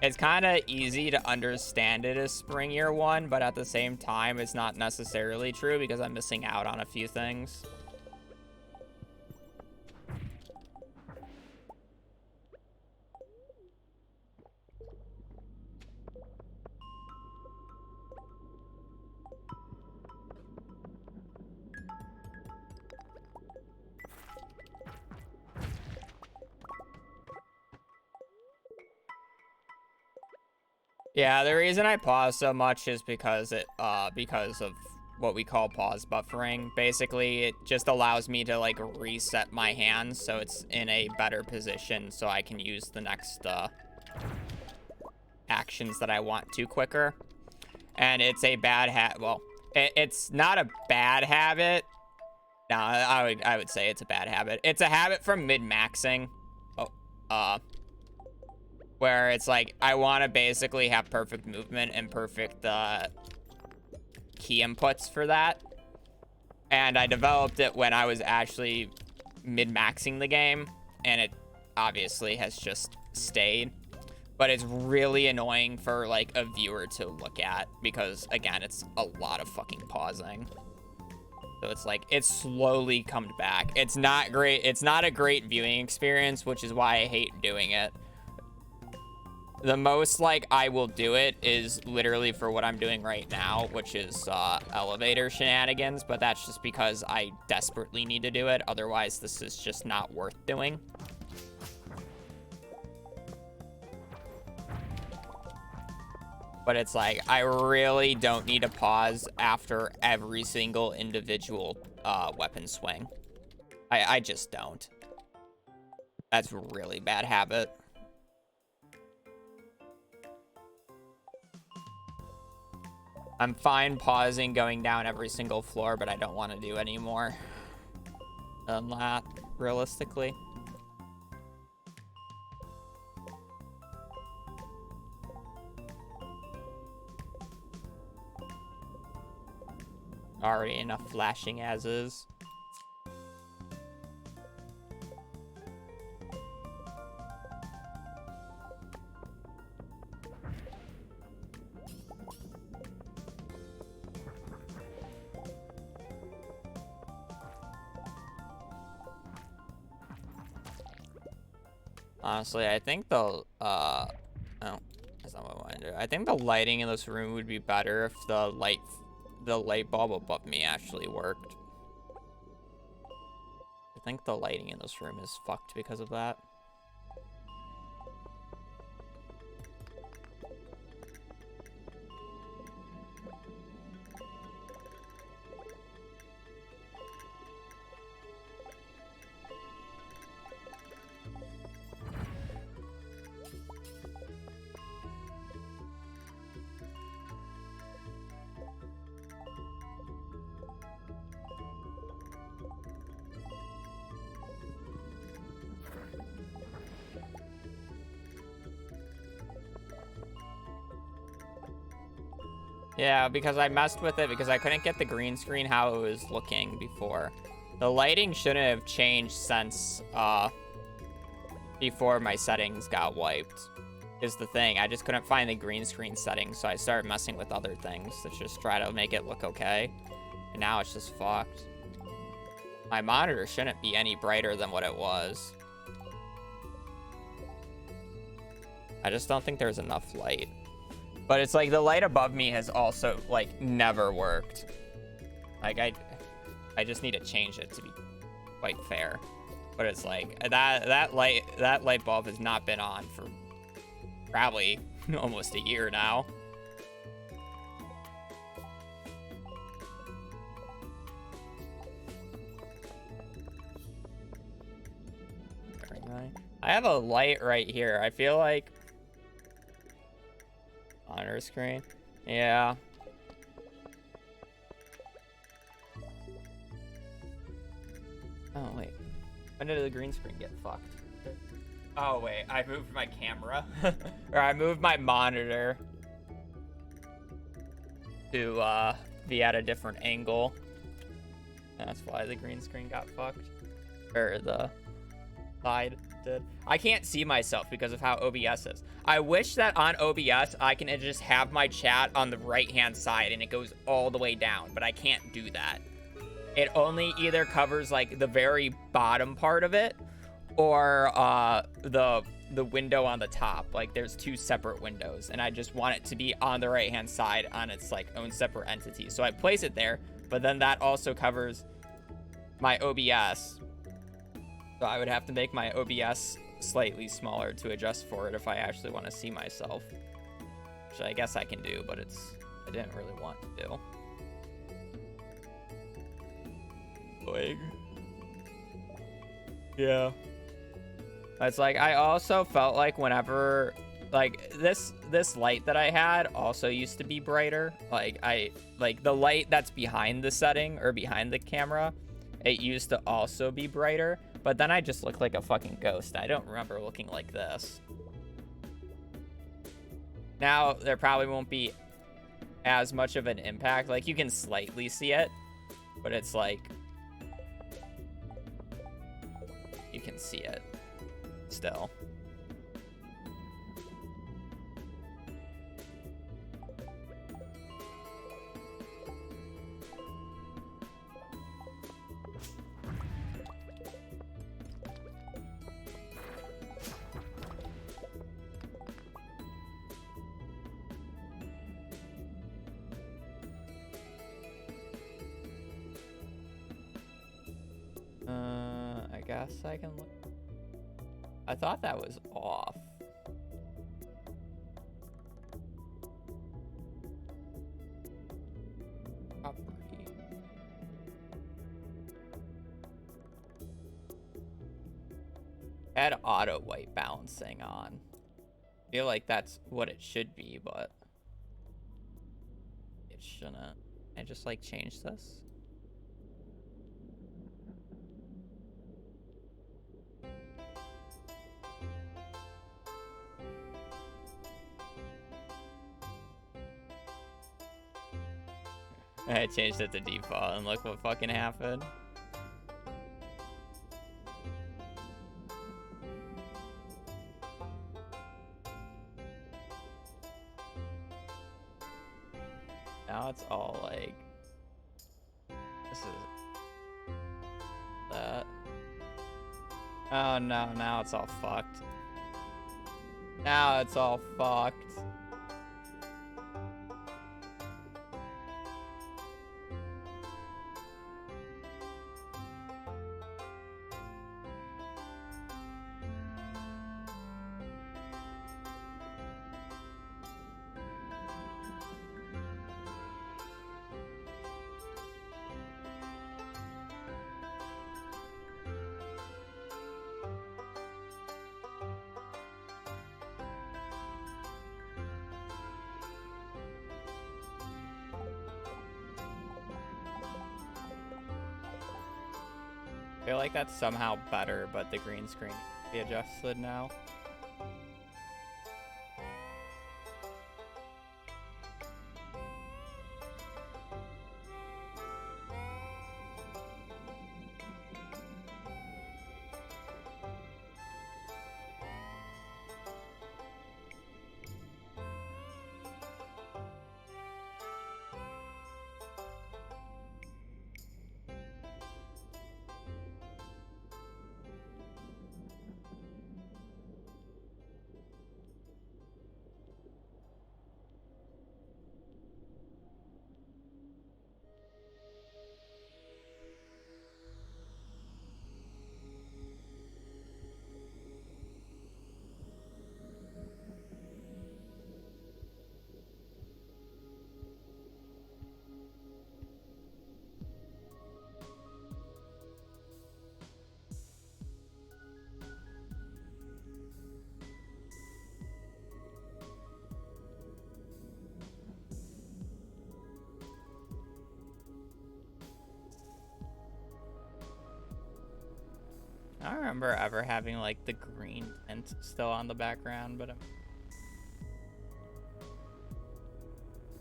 It's kind of easy to understand it as spring year 1, but at the same time, it's not necessarily true because I'm missing out on a few things. Yeah, the reason I pause so much is because of what we call pause buffering. Basically, it just allows me to like reset my hands so it's in a better position so I can use the next actions that I want to quicker. And it's a bad well, it's not a bad habit. No, I would say it's a bad habit. It's a habit from min-maxing. Where it's like, I want to basically have perfect movement and perfect key inputs for that. And I developed it when I was actually min-maxing the game, and it obviously has just stayed. But it's really annoying for like a viewer to look at because, again, it's a lot of fucking pausing. So it's like, it's slowly come back. It's not great. It's not a great viewing experience, which is why I hate doing it. The most like I will do it is literally for what I'm doing right now, which is elevator shenanigans, but that's just because I desperately need to do it. Otherwise, this is just not worth doing. But it's like, I really don't need to pause after every single individual weapon swing. I just don't. That's a really bad habit. I'm fine pausing going down every single floor, but I don't want to do any more than that, realistically. Already enough flashing as is. Honestly, I think no, that's not what I want to do. I think the lighting in this room would be better if the light bulb above me actually worked. I think the lighting in this room is fucked because of that. Yeah, because I messed with it because I couldn't get the green screen how it was looking before. The lighting shouldn't have changed since before my settings got wiped, is the thing. I just couldn't find the green screen settings, so I started messing with other things to just try to make it look okay. And now it's just fucked. My monitor shouldn't be any brighter than what it was. I just don't think there's enough light. But it's like the light above me has also like never worked. Like I just need to change it to be quite fair. But it's like that light bulb has not been on for probably almost a year now. I have a light right here. I feel like monitor screen. Yeah. Oh, wait. When did the green screen get fucked? Oh wait, I moved my camera. Or I moved my monitor to be at a different angle. That's why the green screen got fucked. Or the side did. I can't see myself because of how OBS is. I wish that on OBS I can just have my chat on the right hand side and it goes all the way down, but I can't do that. It only either covers like the very bottom part of it or the window on the top. Like there's two separate windows and I just want it to be on the right hand side on its like own separate entity. So I place it there, but then that also covers my OBS. So I would have to make my OBS slightly smaller to adjust for it if I actually want to see myself. Which I guess I can do, but I didn't really want to do. Like, yeah. It's like, I also felt like whenever, like, this light that I had also used to be brighter. Like, the light that's behind the setting, or behind the camera, it used to also be brighter. But then I just looked like a fucking ghost. I don't remember looking like this. Now, there probably won't be as much of an impact. Like, you can slightly see it, but it's like, you can see it still. I guess I can look. I thought that was off. Property. Add auto white balancing on. I feel like that's what it should be, but it shouldn't. I just like change this. I changed it to default and look what fucking happened. Now it's all like, this is that. Oh no, now it's all fucked. Now it's all fucked. I feel like that's somehow better, but the green screen can be adjusted now. I don't remember ever having like the green tint still on the background, but I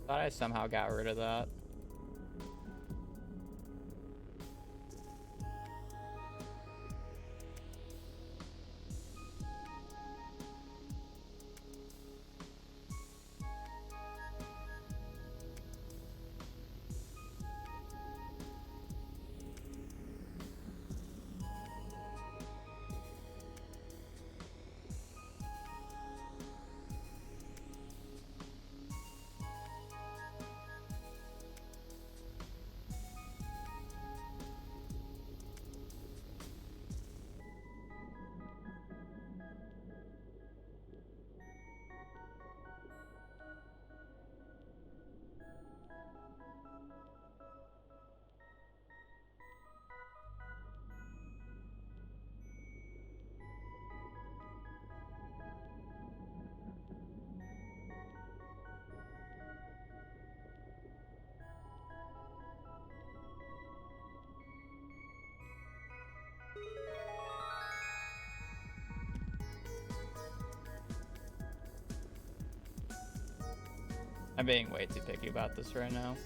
thought I somehow got rid of that. I'm being way too picky about this right now.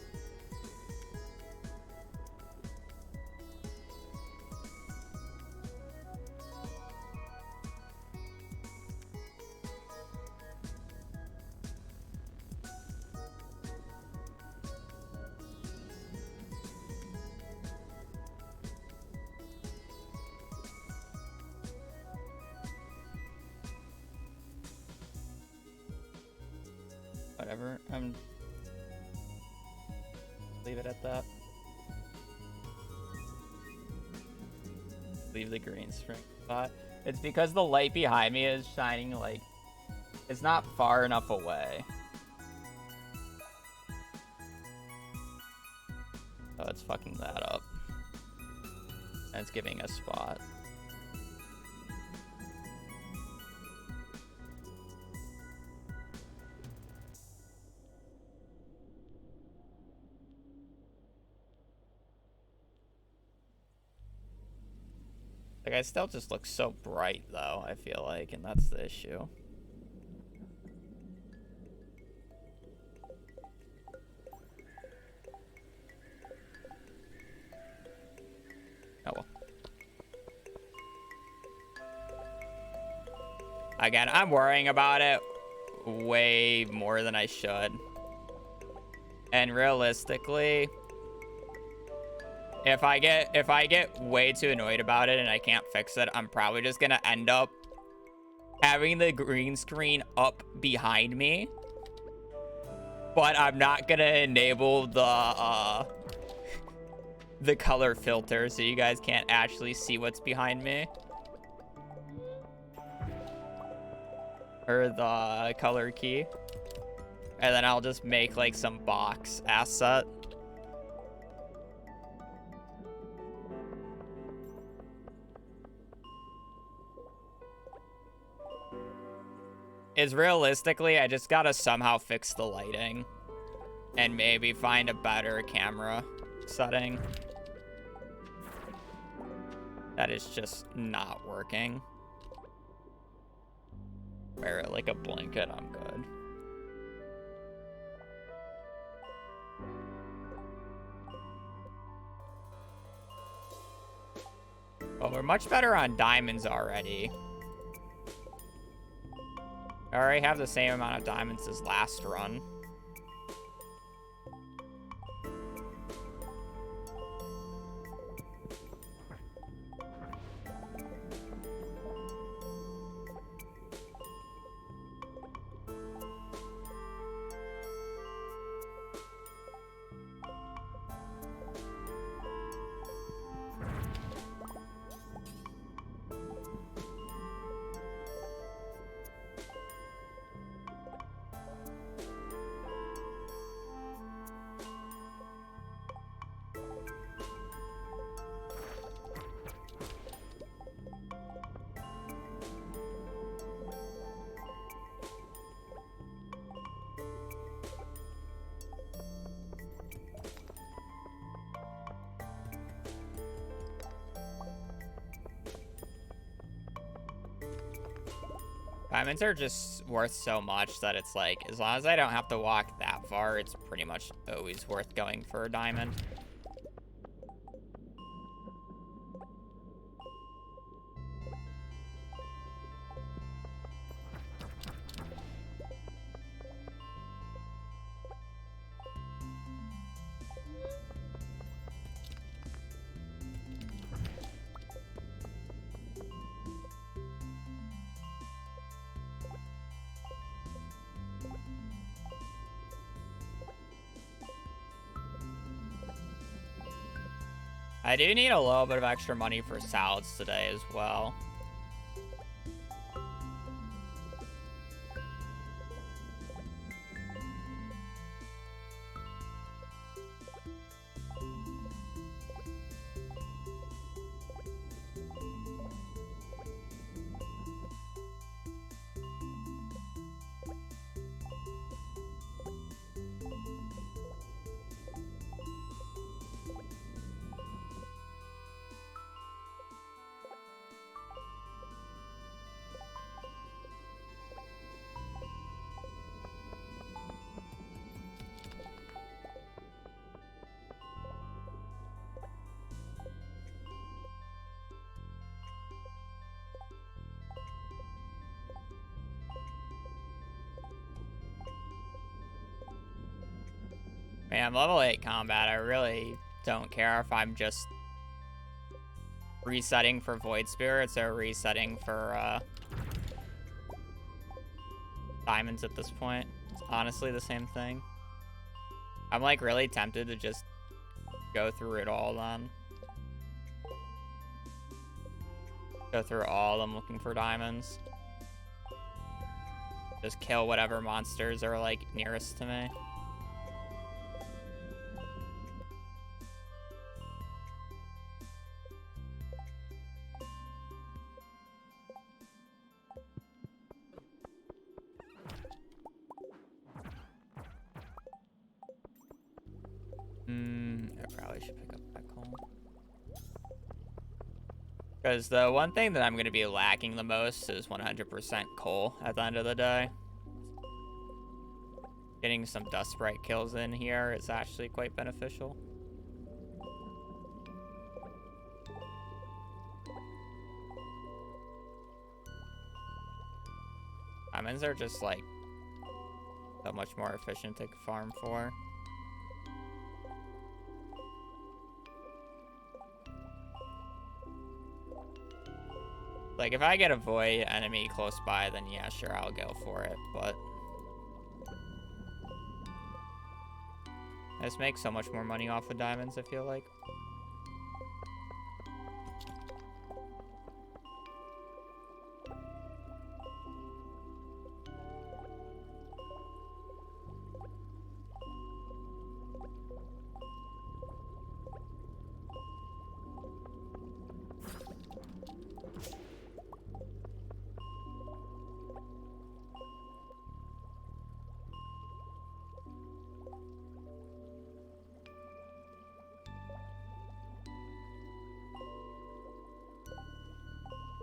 Whatever, leave it at that. Leave the green screen spot. It's because the light behind me is shining like it's not far enough away. So it's fucking that up. And it's giving a spot. Like, I still just look so bright, though, I feel like, and that's the issue. Oh, well. Again, I'm worrying about it way more than I should. And realistically, if I get way too annoyed about it and I can't fix it, I'm probably just gonna end up having the green screen up behind me. But I'm not gonna enable the color filter so you guys can't actually see what's behind me. Or the color key. And then I'll just make like some box asset. Is realistically, I just gotta somehow fix the lighting and maybe find a better camera setting. That is just not working. Wear it like a blanket, I'm good. Well, we're much better on diamonds already. I already have the same amount of diamonds as last run. Diamonds are just worth so much that it's like, as long as I don't have to walk that far, it's pretty much always worth going for a diamond. I do need a little bit of extra money for salads today as well. Man, level 8 combat, I really don't care if I'm just resetting for Void Spirits or resetting for diamonds at this point. It's honestly the same thing. I'm like really tempted to just go through it all then. Go through all of them looking for diamonds. Just kill whatever monsters are like nearest to me. I probably should pick up that coal. Because the one thing that I'm going to be lacking the most is 100% coal at the end of the day. Getting some dust sprite kills in here is actually quite beneficial. Diamonds are just like so much more efficient to farm for. Like, if I get a void enemy close by, then yeah, sure, I'll go for it, but I just make so much more money off of diamonds, I feel like.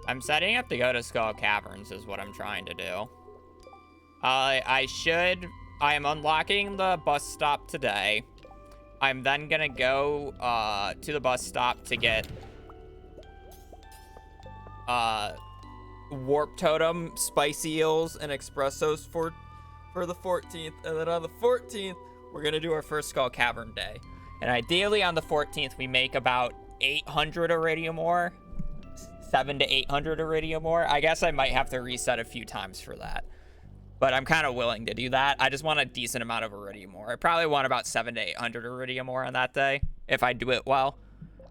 I'm setting up to go to Skull Caverns is what I'm trying to do. I am unlocking the bus stop today. I'm then gonna go to the bus stop to get Warp Totem, Spicy Eels, and Espressos for the 14th. And then on the 14th, we're gonna do our first Skull Cavern day. And ideally on the 14th, we make about 800 iridium ore. 700 to 800 iridium ore. I guess I might have to reset a few times for that. But I'm kind of willing to do that. I just want a decent amount of iridium ore. I probably want about 700 to 800 iridium ore on that day, if I do it well.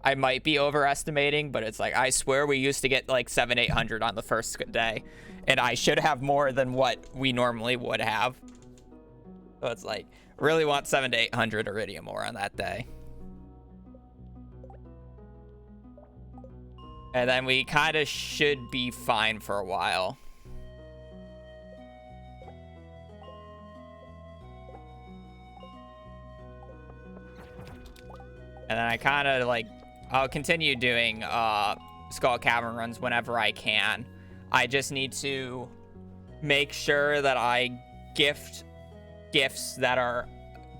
I might be overestimating, but it's like, I swear we used to get like 800 on the first day. And I should have more than what we normally would have. So it's like, really want 700 to 800 iridium ore on that day. And then we kind of should be fine for a while. And then I kind of like, I'll continue doing Skull Cavern runs whenever I can. I just need to make sure that I gift gifts that are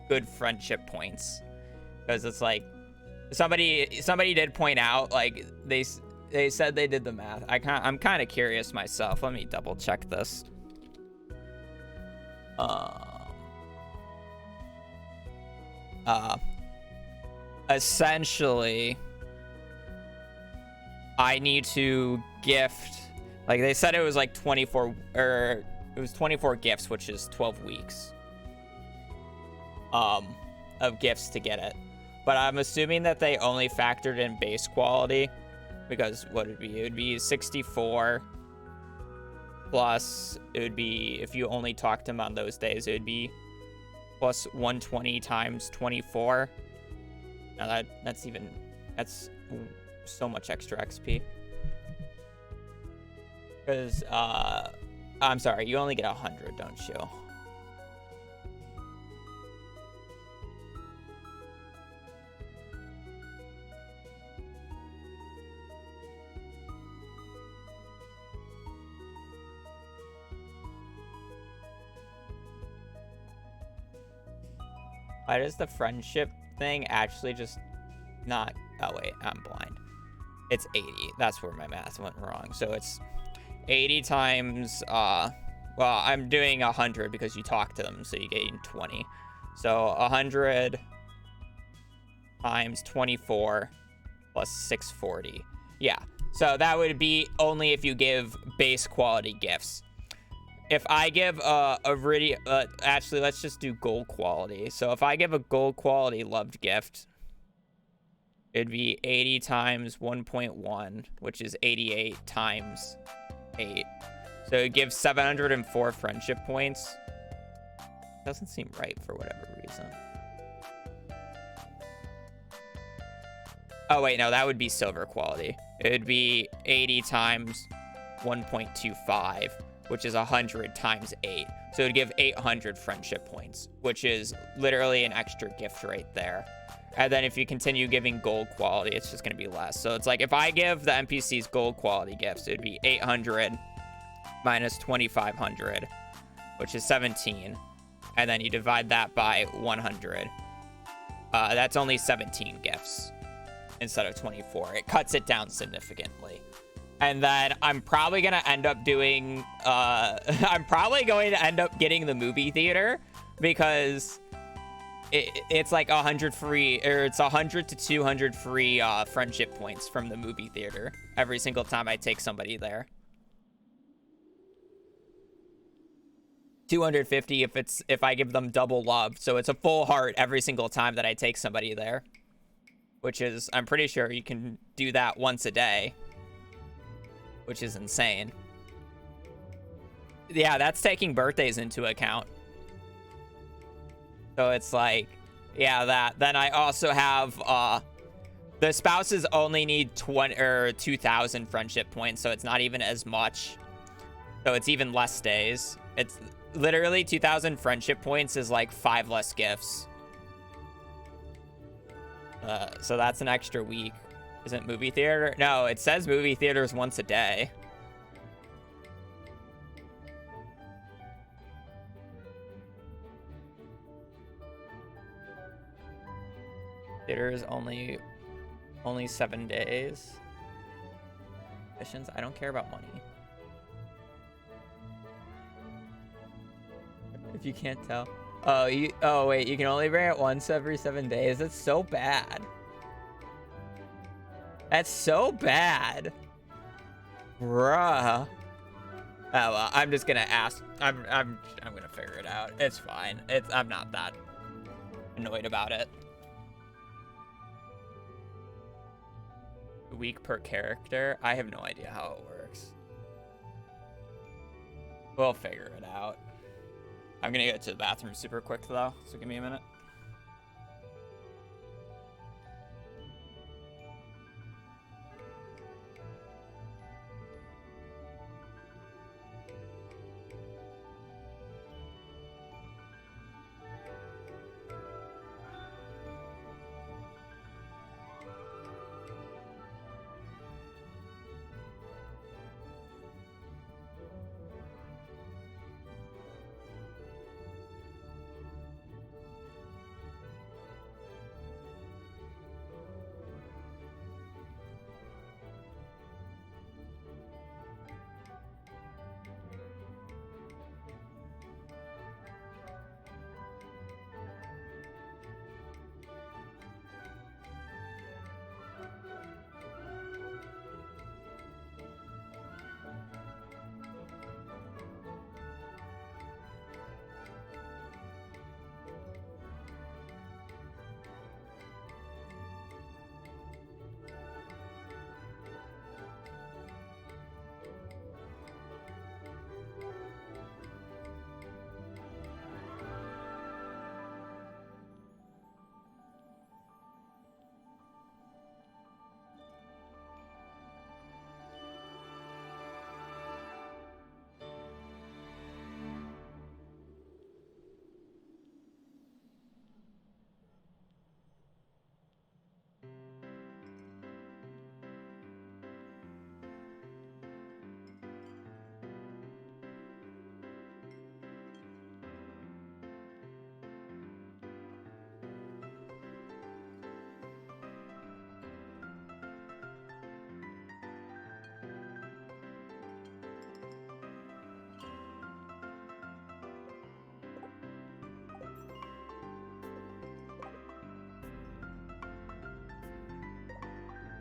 good friendship points, because it's like somebody did point out, like they said they did the math. I'm kind of curious myself. Let me double check this. Essentially, I need to gift, like they said it was like 24, or it was 24 gifts, which is 12 weeks of gifts to get it. But I'm assuming that they only factored in base quality, because what would it be? It would be 64 plus, it would be, if you only talked to him on those days, it would be plus 120 times 24. Now that's so much extra XP. Because, I'm sorry, you only get 100, don't you? Why does the friendship thing actually just not... Oh, wait, I'm blind. It's 80. That's where my math went wrong. So it's 80 times... well, I'm doing 100 because you talk to them, so you gain 20. So 100 times 24 plus 640. Yeah, so that would be only if you give base quality gifts. If I give actually, let's just do gold quality. So if I give a gold quality loved gift, it'd be 80 times 1.1, which is 88 times 8. So it gives 704 friendship points. Doesn't seem right for whatever reason. Oh, wait, no, that would be silver quality. It would be 80 times 1.25. Which is 100 times 8. So it would give 800 friendship points, which is literally an extra gift right there. And then if you continue giving gold quality, it's just going to be less. So it's like if I give the NPCs gold quality gifts, it would be 800 minus 2,500, which is 17. And then you divide that by 100. That's only 17 gifts instead of 24. It cuts it down significantly. And then I'm probably going to end up doing, I'm probably going to end up getting the movie theater, because it's like 100 free, or it's 100 to 200 free friendship points from the movie theater every single time I take somebody there. 250 if I give them double love. So it's a full heart every single time that I take somebody there, which is, I'm pretty sure you can do that once a day. Which is insane. Yeah, that's taking birthdays into account. So it's like, yeah, that. Then I also have, the spouses only need 2,000 friendship points, so it's not even as much. So it's even less days. It's literally 2,000 friendship points is like 5 less gifts. So that's an extra week. Isn't movie theater? No, it says movie theaters once a day. Theater is only 7 days. Missions, I don't care about money. If you can't tell. Oh wait, you can only bring it once every 7 days. That's so bad. That's so bad. Bruh. Oh well, I'm just gonna ask. I'm gonna figure it out. It's fine. I'm not that annoyed about it. A week per character? I have no idea how it works. We'll figure it out. I'm gonna get to the bathroom super quick though, so give me a minute.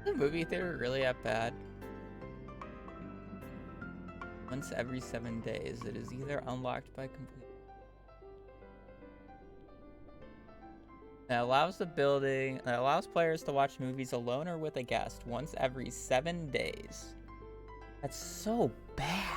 The movie theater really that bad? Once every 7 days, it is either unlocked by complete. It allows players to watch movies alone or with a guest once every 7 days. That's so bad.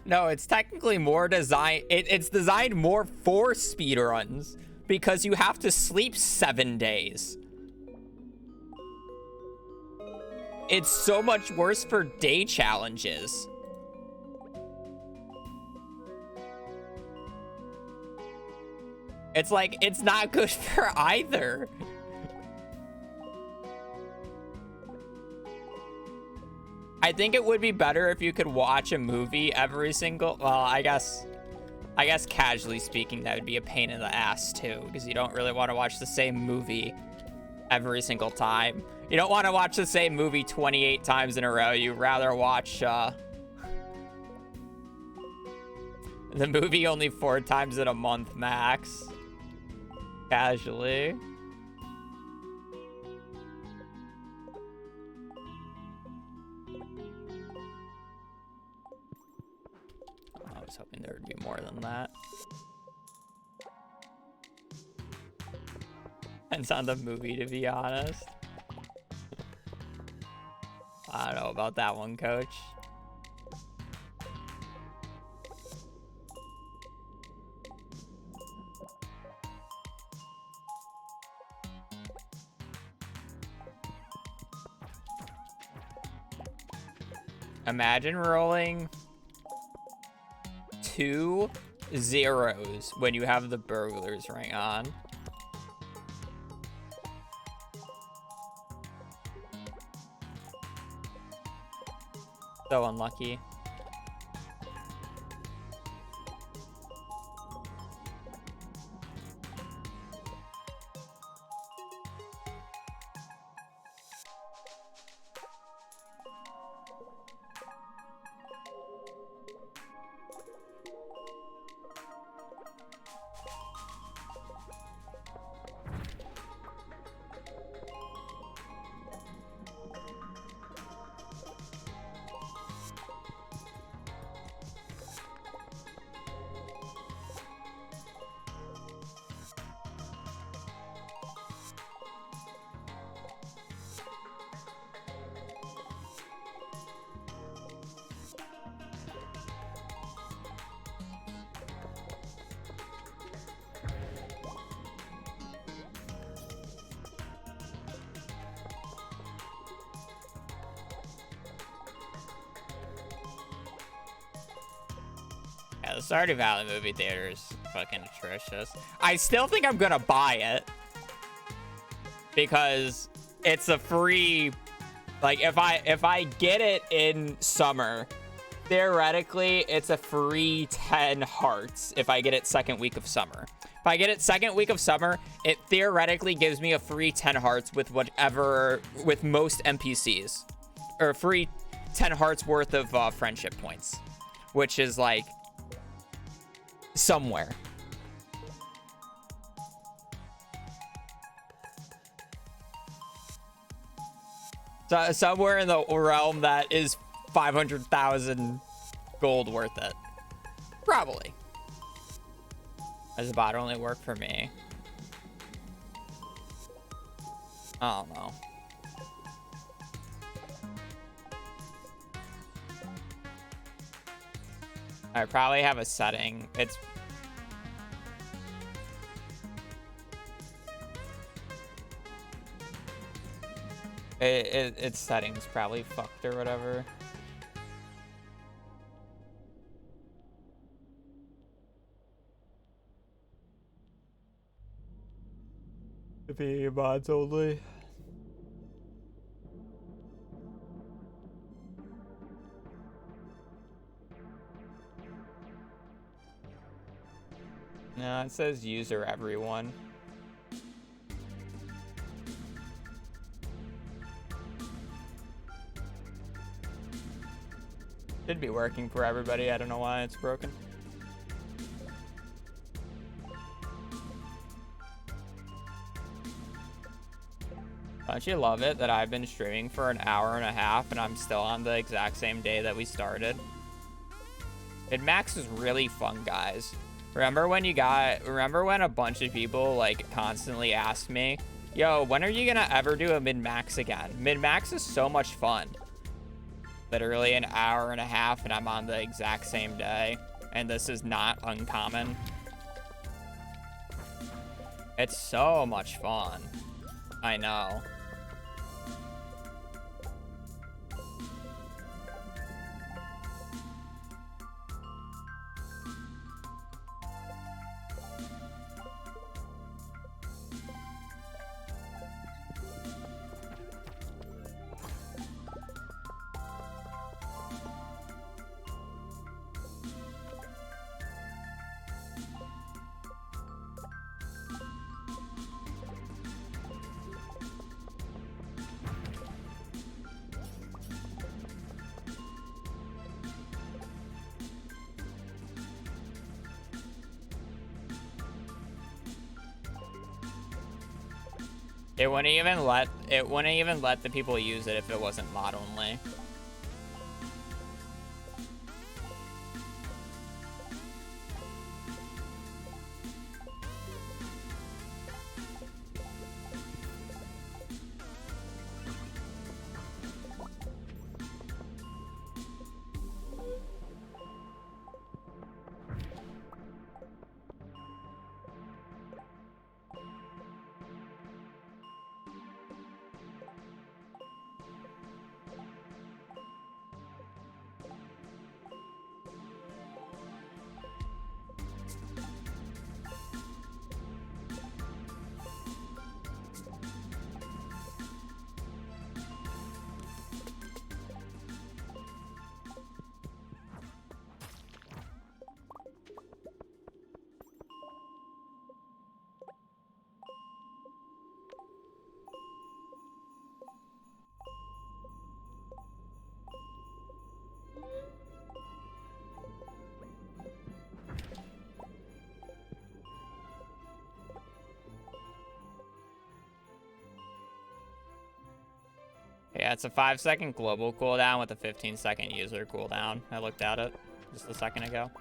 No, it's technically more designed. It's designed more for speedruns because you have to sleep 7 days. It's so much worse for day challenges. It's like, it's not good for either. I think it would be better if you could watch a movie every single, well, I guess casually speaking, that would be a pain in the ass too, because you don't really want to watch the same movie every single time. You don't want to watch the same movie 28 times in a row. You'd rather watch the movie only 4 times in a month max. Casually. I was hoping there would be more than that. Depends on the movie, to be honest. I don't know about that one, coach. Imagine rolling 2 zeros when you have the burglars ring on. So unlucky. Yeah, the Stardew Valley movie theater is fucking atrocious. I still think I'm gonna buy it because it's a free, like, if I get it in summer, theoretically it's a free 10 hearts if I get it second week of summer. If I get it second week of summer, it theoretically gives me a free 10 hearts with whatever, with most NPCs, or a free 10 hearts worth of friendship points, which is like somewhere. So somewhere in the realm that is 500,000 gold worth it. Probably. Does the bot only work for me? I don't know. I probably have a setting. Its settings probably fucked or whatever. Be bots only. No, it says user everyone. Should be working for everybody. I don't know why it's broken. Don't you love it that I've been streaming for an hour and a half and I'm still on the exact same day that we started? Mid-max is really fun, guys. Remember when a bunch of people like constantly asked me, yo, when are you gonna ever do a mid-max again? Mid-max is so much fun. Literally an hour and a half and I'm on the exact same day. And this is not uncommon. It's so much fun. I know. It wouldn't even let the people use it if it wasn't mod only. Yeah, it's a 5-second global cooldown with a 15-second user cooldown. I looked at it just a second ago.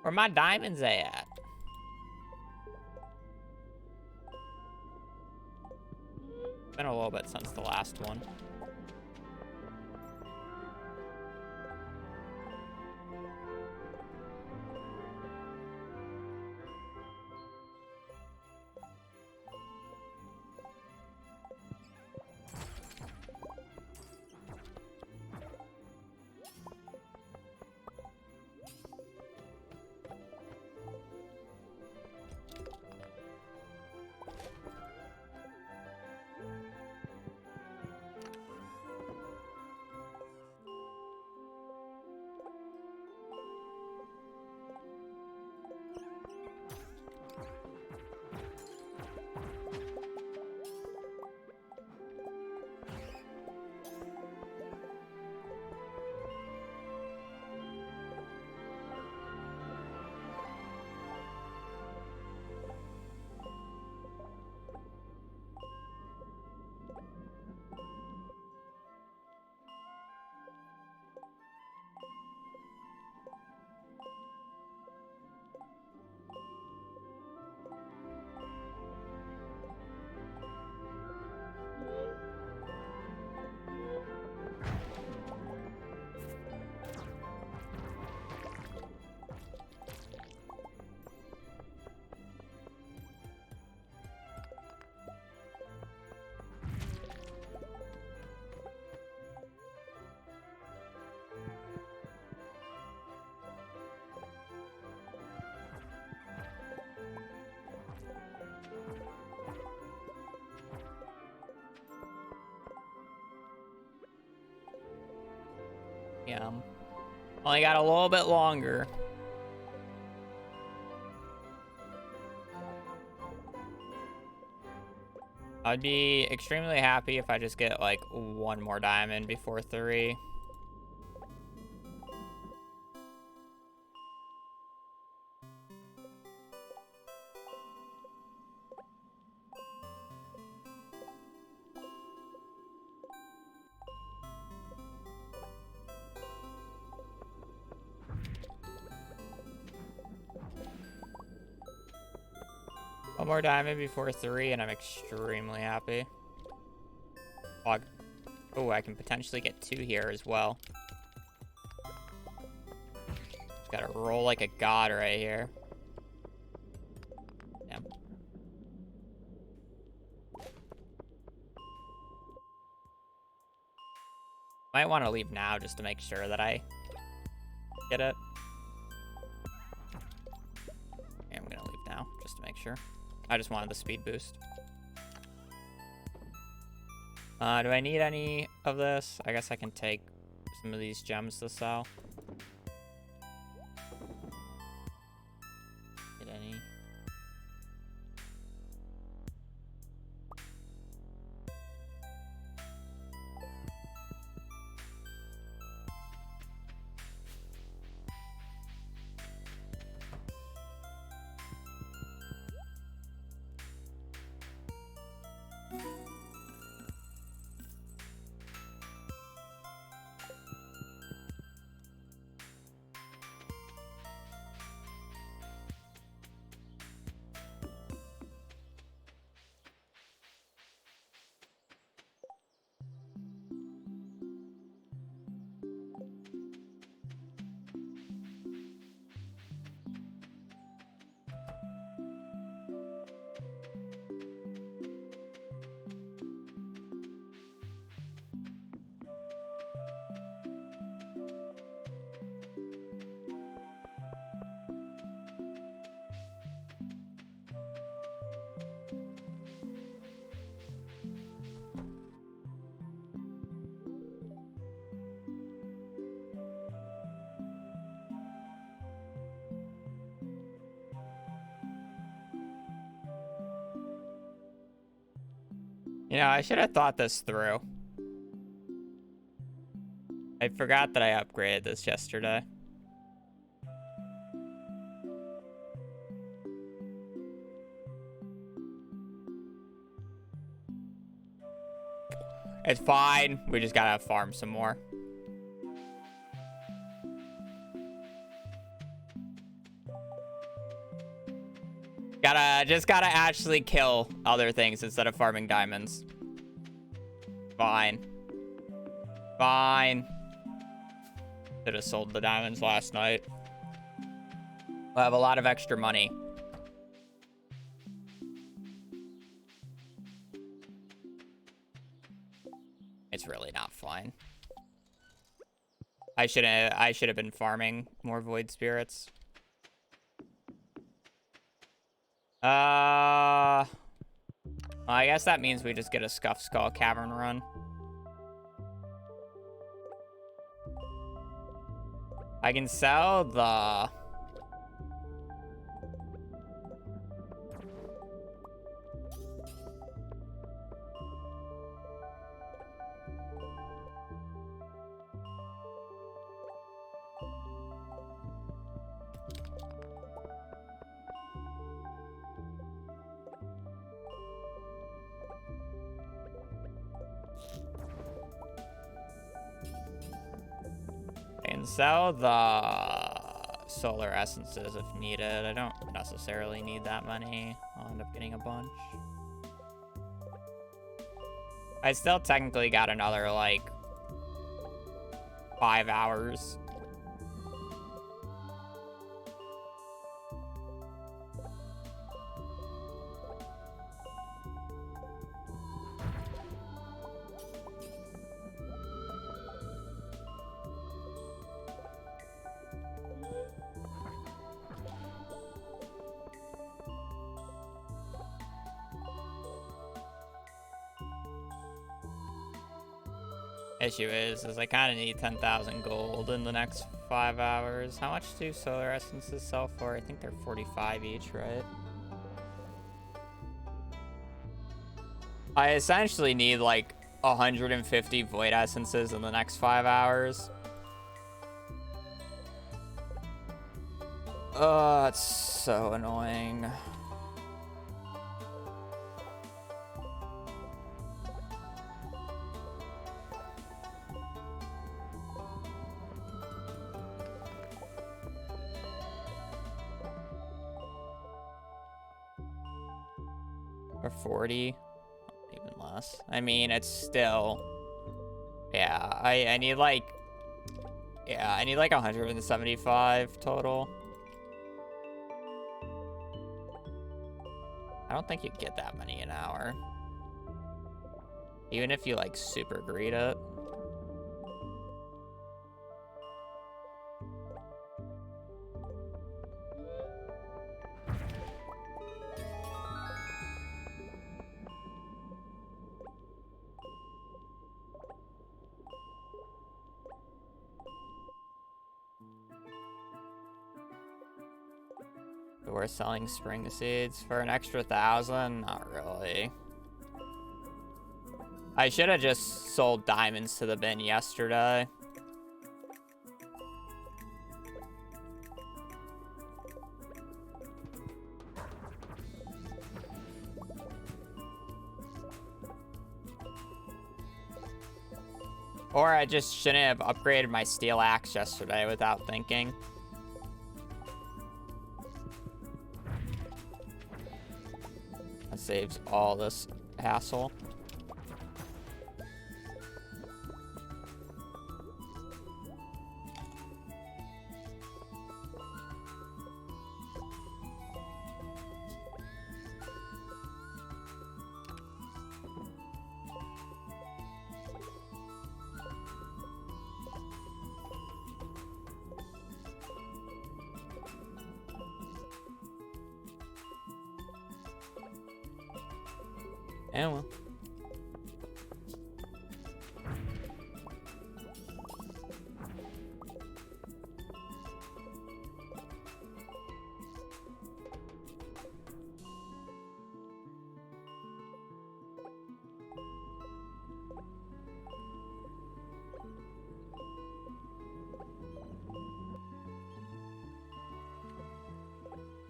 Where my diamonds at? Been a little bit since the last one. p.m. Only got a little bit longer. I'd be extremely happy if I just get like one more diamond before 3. One more diamond before 3, and I'm extremely happy. Oh, I can potentially get 2 here as well. Just gotta roll like a god right here. Yeah. Might want to leave now just to make sure that I get it. Yeah, I'm gonna leave now just to make sure. I just wanted the speed boost. Do I need any of this? I guess I can take some of these gems to sell. Get any? You know, I should have thought this through. I forgot that I upgraded this yesterday. It's fine. We just gotta farm some more. Just gotta actually kill other things instead of farming diamonds. Fine. Fine. Should have sold the diamonds last night. We'll have a lot of extra money. It's really not fine. I should have been farming more void spirits. I guess that means we just get a Scuff Skull Cavern run. I can sell the... And sell the solar essences if needed. I don't necessarily need that many. I'll end up getting a bunch. I still technically got another, like, 5 hours. Issue is I kind of need 10,000 gold in the next 5 hours. How much do solar essences sell for? I think they're 45 each, right? I essentially need like 150 void essences in the next 5 hours. Oh, it's so annoying. Or 40, even less. I mean, it's still, yeah, I need like, yeah, I need like 175 total. I don't think you get that many an hour. Even if you like super greed it. We're selling spring seeds for an extra 1,000? Not really. I should have just sold diamonds to the bin yesterday. Or I just shouldn't have upgraded my steel axe yesterday without thinking. That saves all this hassle. And well.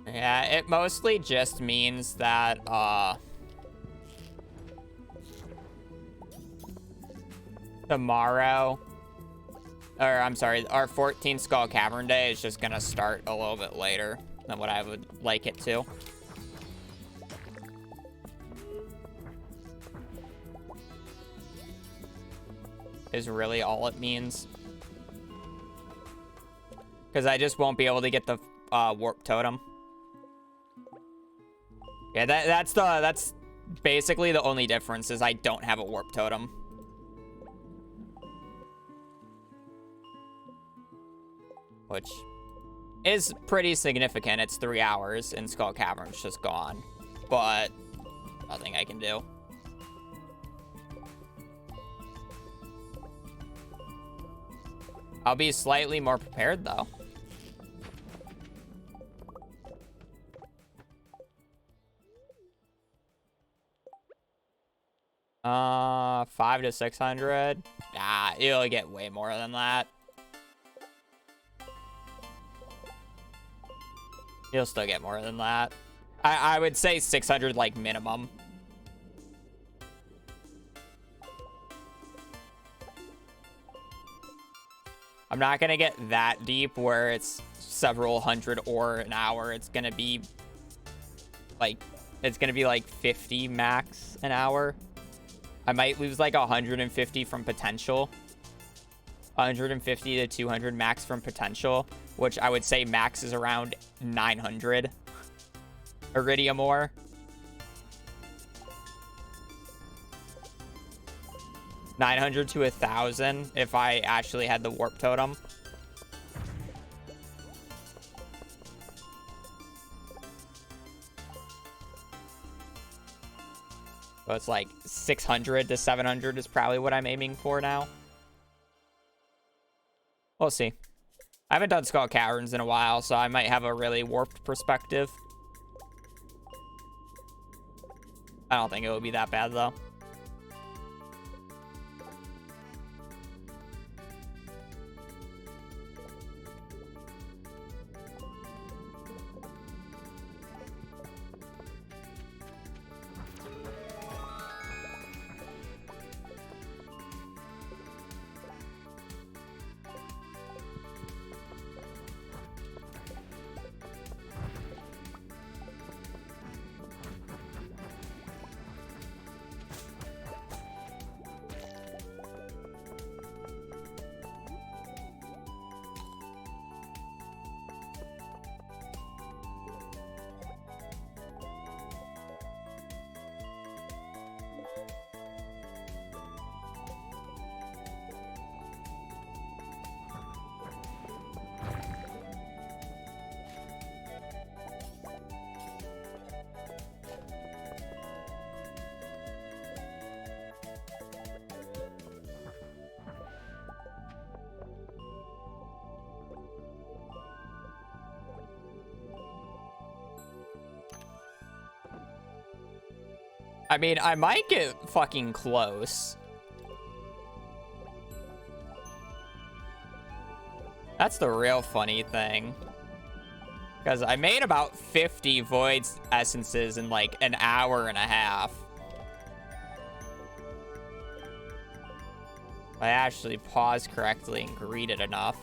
Yeah, it mostly just means that, tomorrow, or I'm sorry, our 14 Skull Cavern Day is just gonna start a little bit later than what I would like it to. Is really all it means. Because I just won't be able to get the warp totem. Yeah, that's basically the only difference is I don't have a warp totem. Which is pretty significant. It's 3 hours and Skull Cavern's just gone. But nothing I can do. I'll be slightly more prepared though. Uh, 500 to 600. Nah, you'll get way more than that. You'll still get more than that. I would say 600 like minimum. I'm not gonna get that deep where it's several hundred ore an hour. It's gonna be like 50 max an hour. I might lose like 150 from potential. 150 to 200 max from potential, which I would say max is around 900 iridium ore. $900 to 1,000 if I actually had the warp totem. So it's like 600 to 700 is probably what I'm aiming for now. We'll see. I haven't done Skull Caverns in a while, so I might have a really warped perspective. I don't think it would be that bad, though. I mean, I might get fucking close. That's the real funny thing. Because I made about 50 Void Essences in like an hour and a half. I actually paused correctly and greeted enough.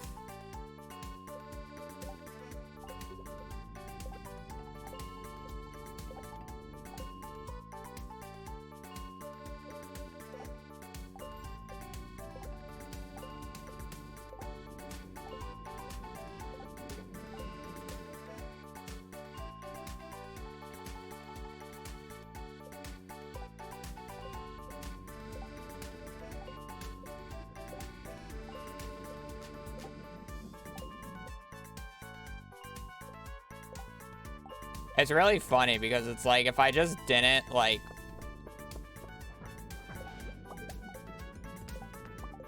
It's really funny because it's like if I just didn't like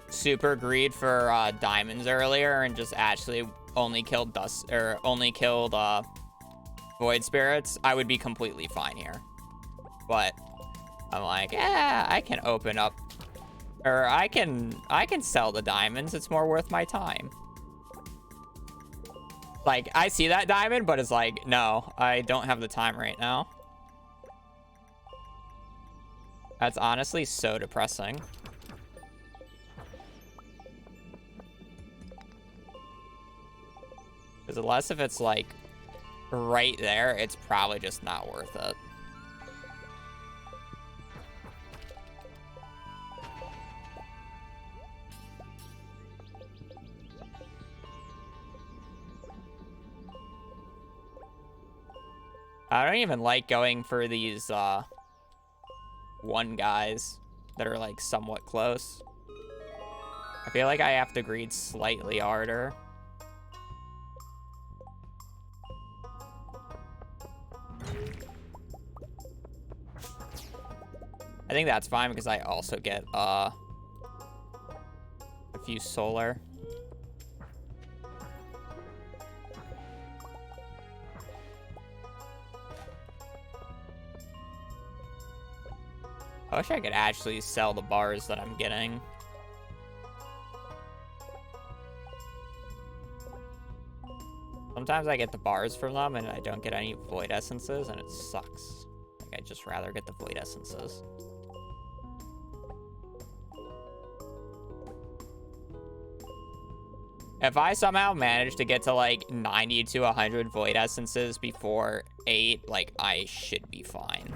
super greed for diamonds earlier and just actually only killed void spirits, I would be completely fine here. But I'm like, yeah, I can open up, or I can sell the diamonds. It's more worth my time. Like, I see that diamond, but it's like, no, I don't have the time right now. That's honestly so depressing. Because unless if it's, like, right there, it's probably just not worth it. I don't even like going for these one guys that are like somewhat close. I feel like I have to greed slightly harder. I think that's fine because I also get a few solar. I wish I could actually sell the bars that I'm getting. Sometimes I get the bars from them and I don't get any void essences and it sucks. Like, I'd just rather get the void essences. If I somehow manage to get to like 90 to 100 void essences before 8, like I should be fine.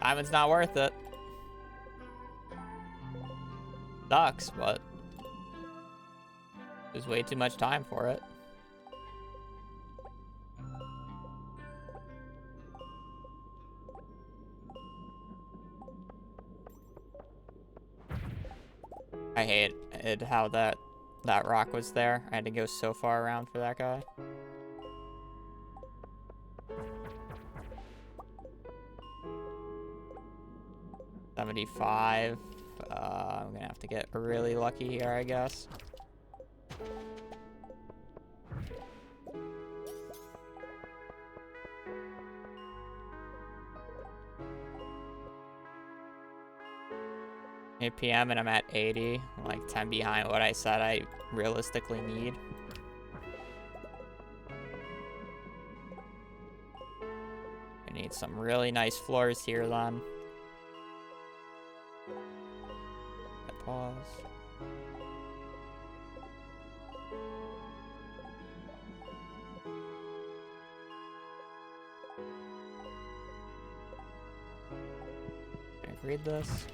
Diamond's not worth it. Sucks, but there's way too much time for it. I hated how that rock was there. I had to go so far around for that guy. $75. I'm gonna have to get really lucky here, I guess. PM and I'm at 80. I'm like 10 behind what I said I realistically need. I need some really nice floors here then. Pause. Can I read this?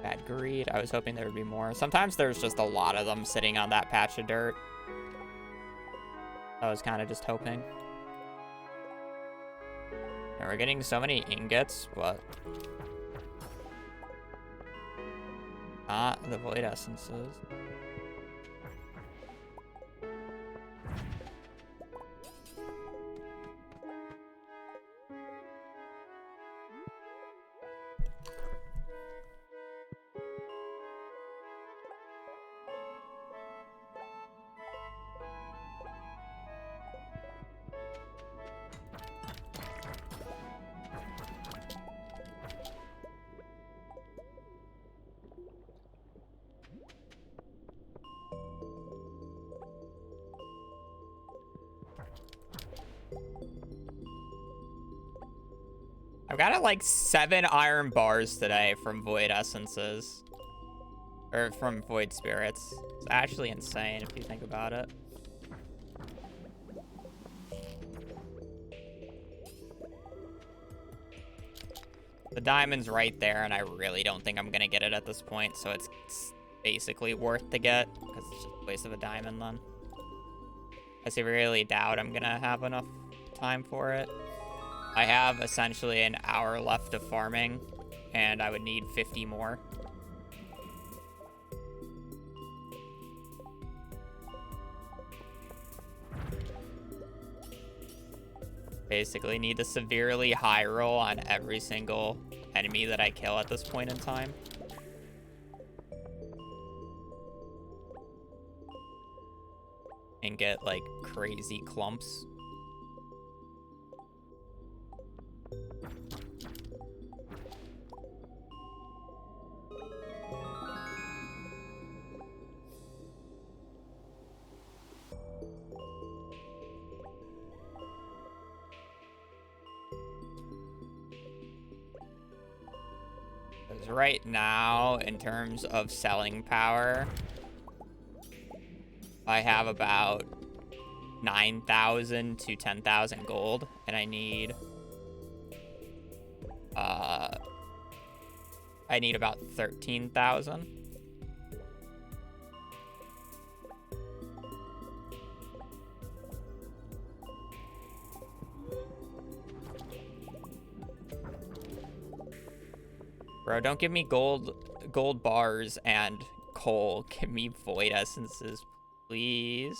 Bad greed. I was hoping there would be more. Sometimes there's just a lot of them sitting on that patch of dirt. I was kind of just hoping. And we're getting so many ingots, but not the void essences. I've got like 7 iron bars today from void essences. Or from void spirits. It's actually insane if you think about it. The diamond's right there, and I really don't think I'm gonna get it at this point, so it's basically worth to get, because it's just a waste of a diamond then. I really doubt I'm gonna have enough time for it. I have essentially an hour left of farming, and I would need 50 more. Basically need to severely high roll on every single enemy that I kill at this point in time. And get like crazy clumps. Right now, in terms of selling power, I have about 9,000 to 10,000 gold, and I need about 13,000. Bro, don't give me gold bars and coal. Give me void essences, please.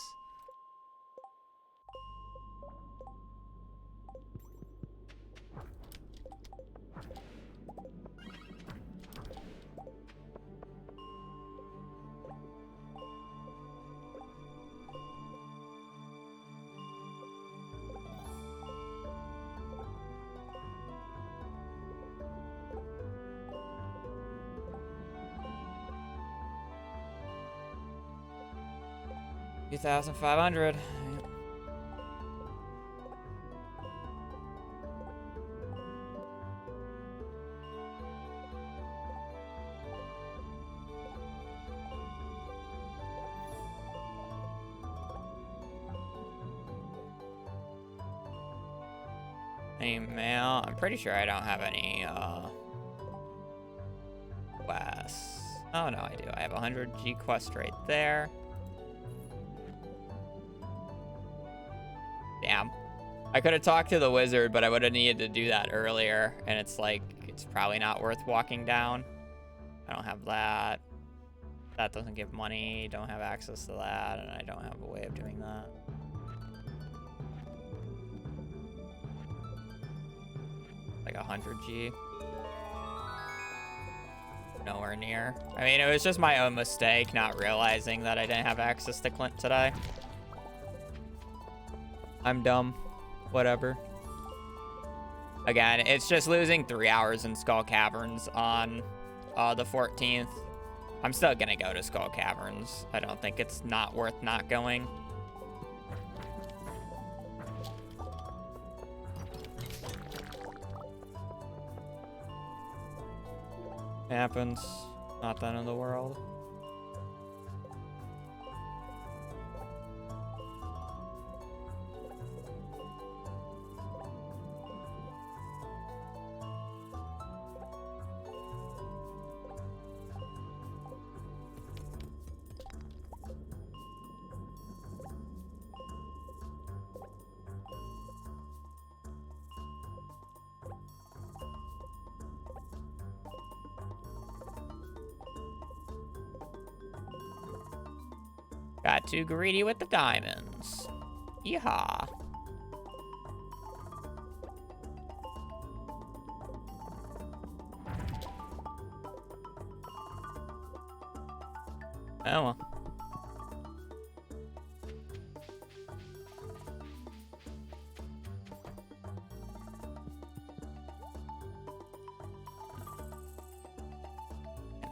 $2,500. Any mail? I'm pretty sure I don't have any Oh, no, I do. I have 100 G quest right there. Damn. I could have talked to the wizard, but I would have needed to do that earlier. And it's like, it's probably not worth walking down. I don't have that. That doesn't give money. Don't have access to that. And I don't have a way of doing that. Like 100 G. Nowhere near. I mean, it was just my own mistake not realizing that I didn't have access to Clint today. I'm dumb. Whatever. Again, it's just losing 3 hours in Skull Caverns on the 14th. I'm still gonna go to Skull Caverns. I don't think it's not worth not going. Happens. Not the end of the world. Got too greedy with the diamonds. Yeehaw. Oh well.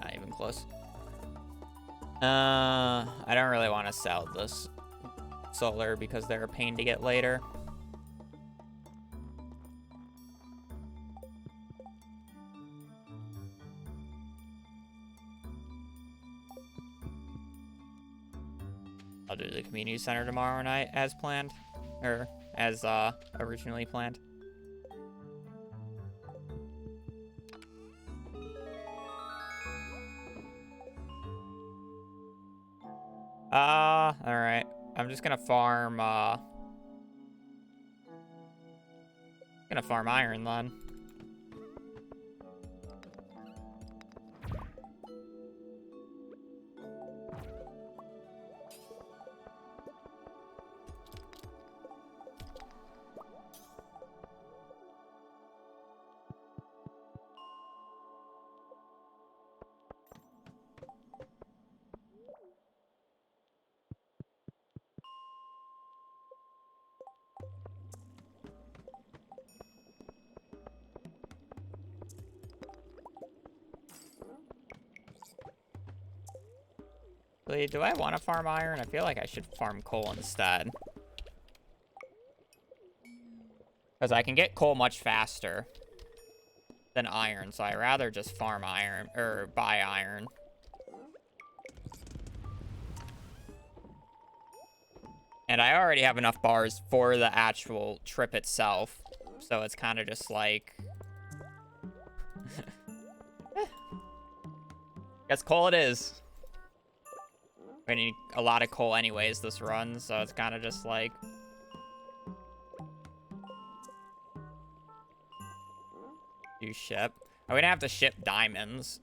Not even close. I don't really want to sell this solar because they're a pain to get later. I'll do the community center tomorrow night as planned, or as originally planned. All right. I'm just gonna farm, iron then. Do I want to farm iron? I feel like I should farm coal instead. Because I can get coal much faster than iron, so I'd rather just farm iron, or buy iron. And I already have enough bars for the actual trip itself, so it's kind of just like... Guess coal it is. I need a lot of coal anyways this run, so it's kind of just like... Do ship. I'm gonna have to ship diamonds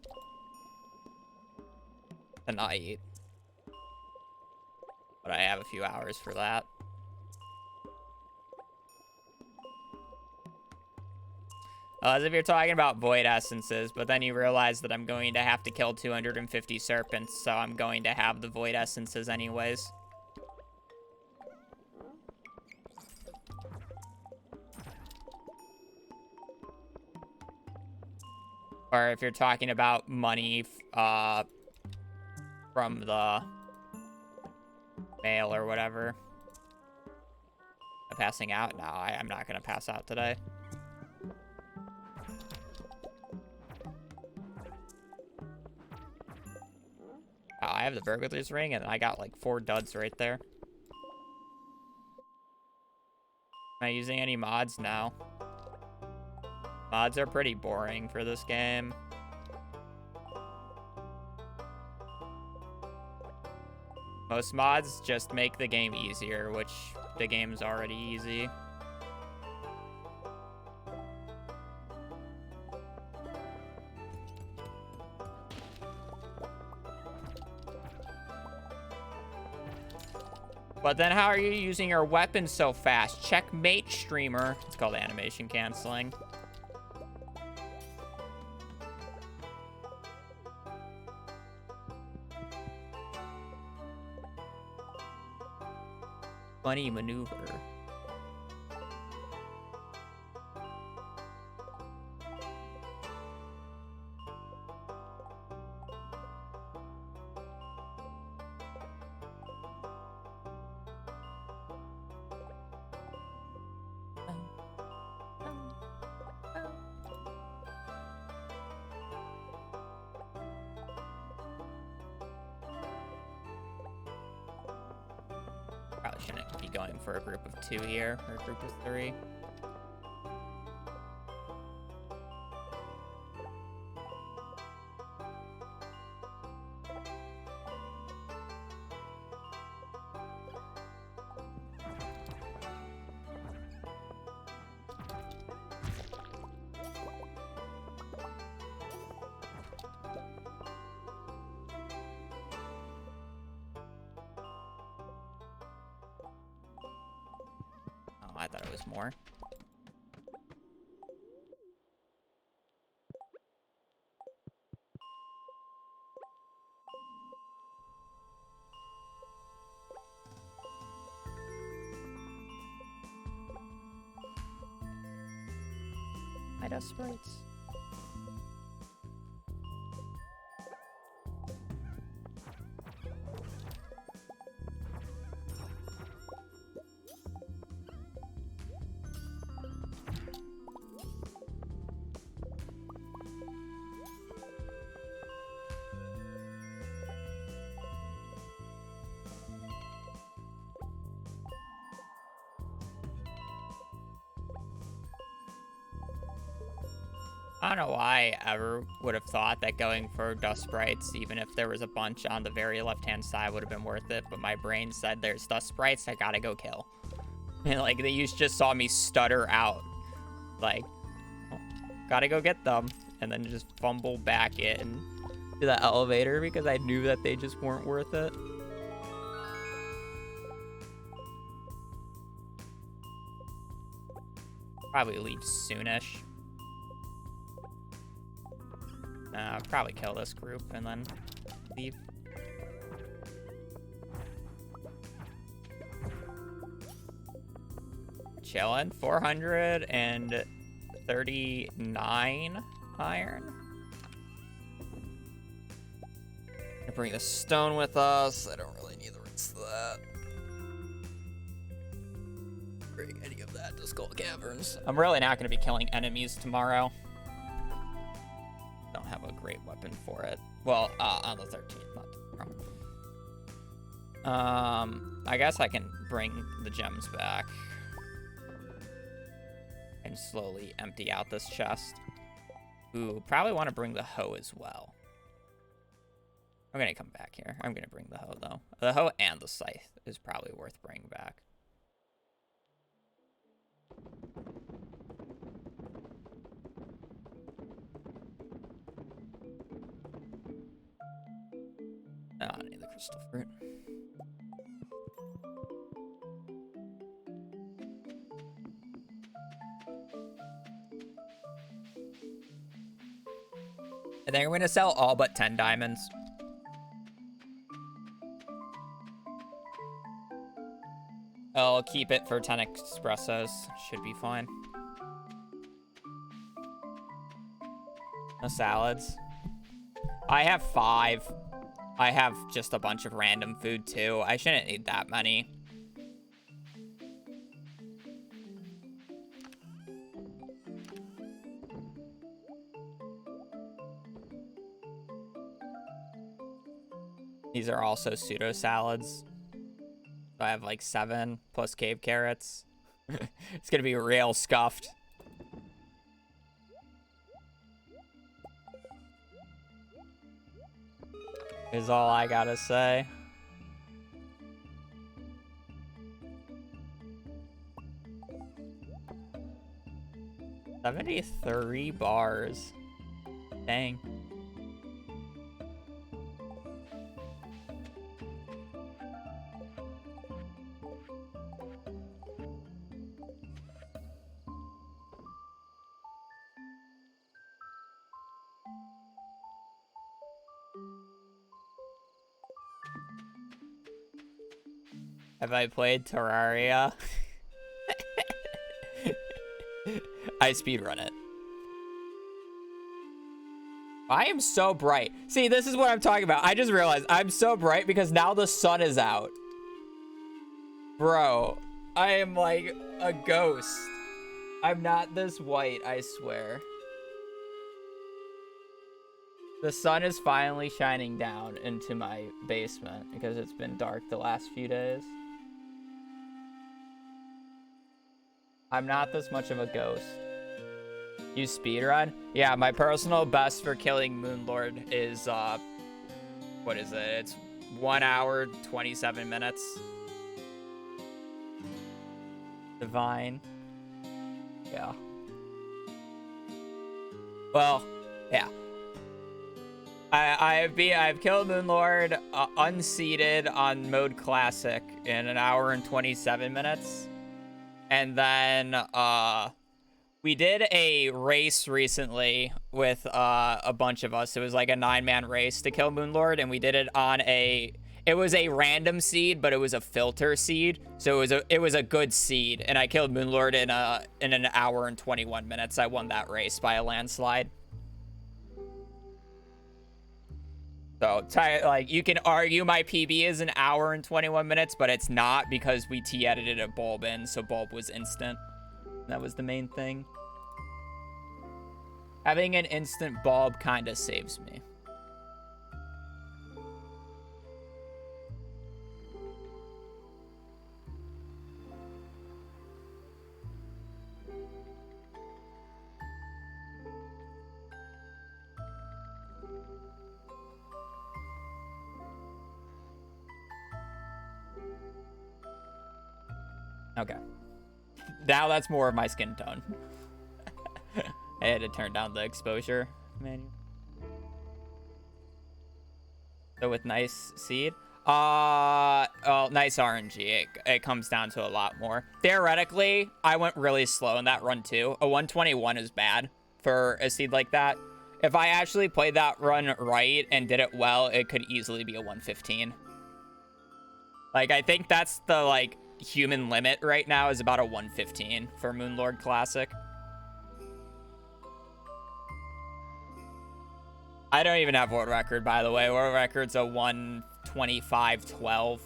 tonight. But I have a few hours for that. As if you're talking about void essences, but then you realize that I'm going to have to kill 250 serpents, so I'm going to have the void essences anyways. Or if you're talking about money from the mail or whatever. I'm passing out? No, I'm not going to pass out today. Oh, I have the burglar's ring, and I got like 4 duds right there. Am I using any mods? No. Mods are pretty boring for this game. Most mods just make the game easier, which the game's already easy. But then how are you using your weapon so fast? Checkmate, streamer. It's called animation canceling. Funny maneuver. Probably shouldn't be going for a group of 2 here, or a group of 3. Oh, I thought it was more. I dust sprites. I don't know why I ever would have thought that going for dust sprites, even if there was a bunch on the very left-hand side, would have been worth it. But my brain said there's dust sprites I gotta go kill. And like they just saw me stutter out. Like, oh, gotta go get them. And then just fumble back in to the elevator because I knew that they just weren't worth it. Probably leave soonish. Probably kill this group and then leave. Chillin'. 439 iron. Gonna bring the stone with us. I don't really need the rest of that. Bring any of that to Skull Caverns. I'm really not gonna be killing enemies tomorrow. Don't have a great weapon for it. Well, on the 13th, not tomorrow. I guess I can bring the gems back and slowly empty out this chest. Ooh, probably want to bring the hoe as well. I'm gonna come back here. I'm gonna bring the hoe though. The hoe and the scythe is probably worth bringing back. Oh, I need the crystal fruit. I think I'm gonna sell all but 10 diamonds. I'll keep it for 10 espressos. Should be fine. No salads. I have 5. I have just a bunch of random food too. I shouldn't need that many. These are also pseudo salads. So I have like 7 plus cave carrots. It's gonna be real scuffed. Is all I gotta say. 73 bars. Dang. Have I played Terraria? I speedrun it. I am so bright. See, this is what I'm talking about. I just realized I'm so bright because now the sun is out. Bro, I am like a ghost. I'm not this white, I swear. The sun is finally shining down into my basement because it's been dark the last few days. I'm not this much of a ghost. You speedrun? Yeah, my personal best for killing Moonlord is, what is it? It's 1 hour, 27 minutes. Divine. Yeah. Well, yeah. I've killed Moonlord unseated on mode classic in 1 hour and 27 minutes. And then we did a race recently with a bunch of us. It was like a 9-man race to kill Moonlord, and we did it on it was a random seed, but it was a filter seed. So it was a good seed, and I killed Moonlord in 1 hour and 21 minutes. I won that race by a landslide. So, like, you can argue my PB is 1 hour and 21 minutes, but it's not because we T-edited a bulb in, so bulb was instant. That was the main thing. Having an instant bulb kind of saves me. Okay. Now that's more of my skin tone. I had to turn down the exposure menu. So with nice seed. Well, nice RNG. It comes down to a lot more. Theoretically, I went really slow in that run too. A 121 is bad for a seed like that. If I actually played that run right and did it well, it could easily be a 115. Like, I think that's the, like, human limit right now is about a 115 for Moonlord Classic. I don't even have world record, by the way. World record's a 125.12.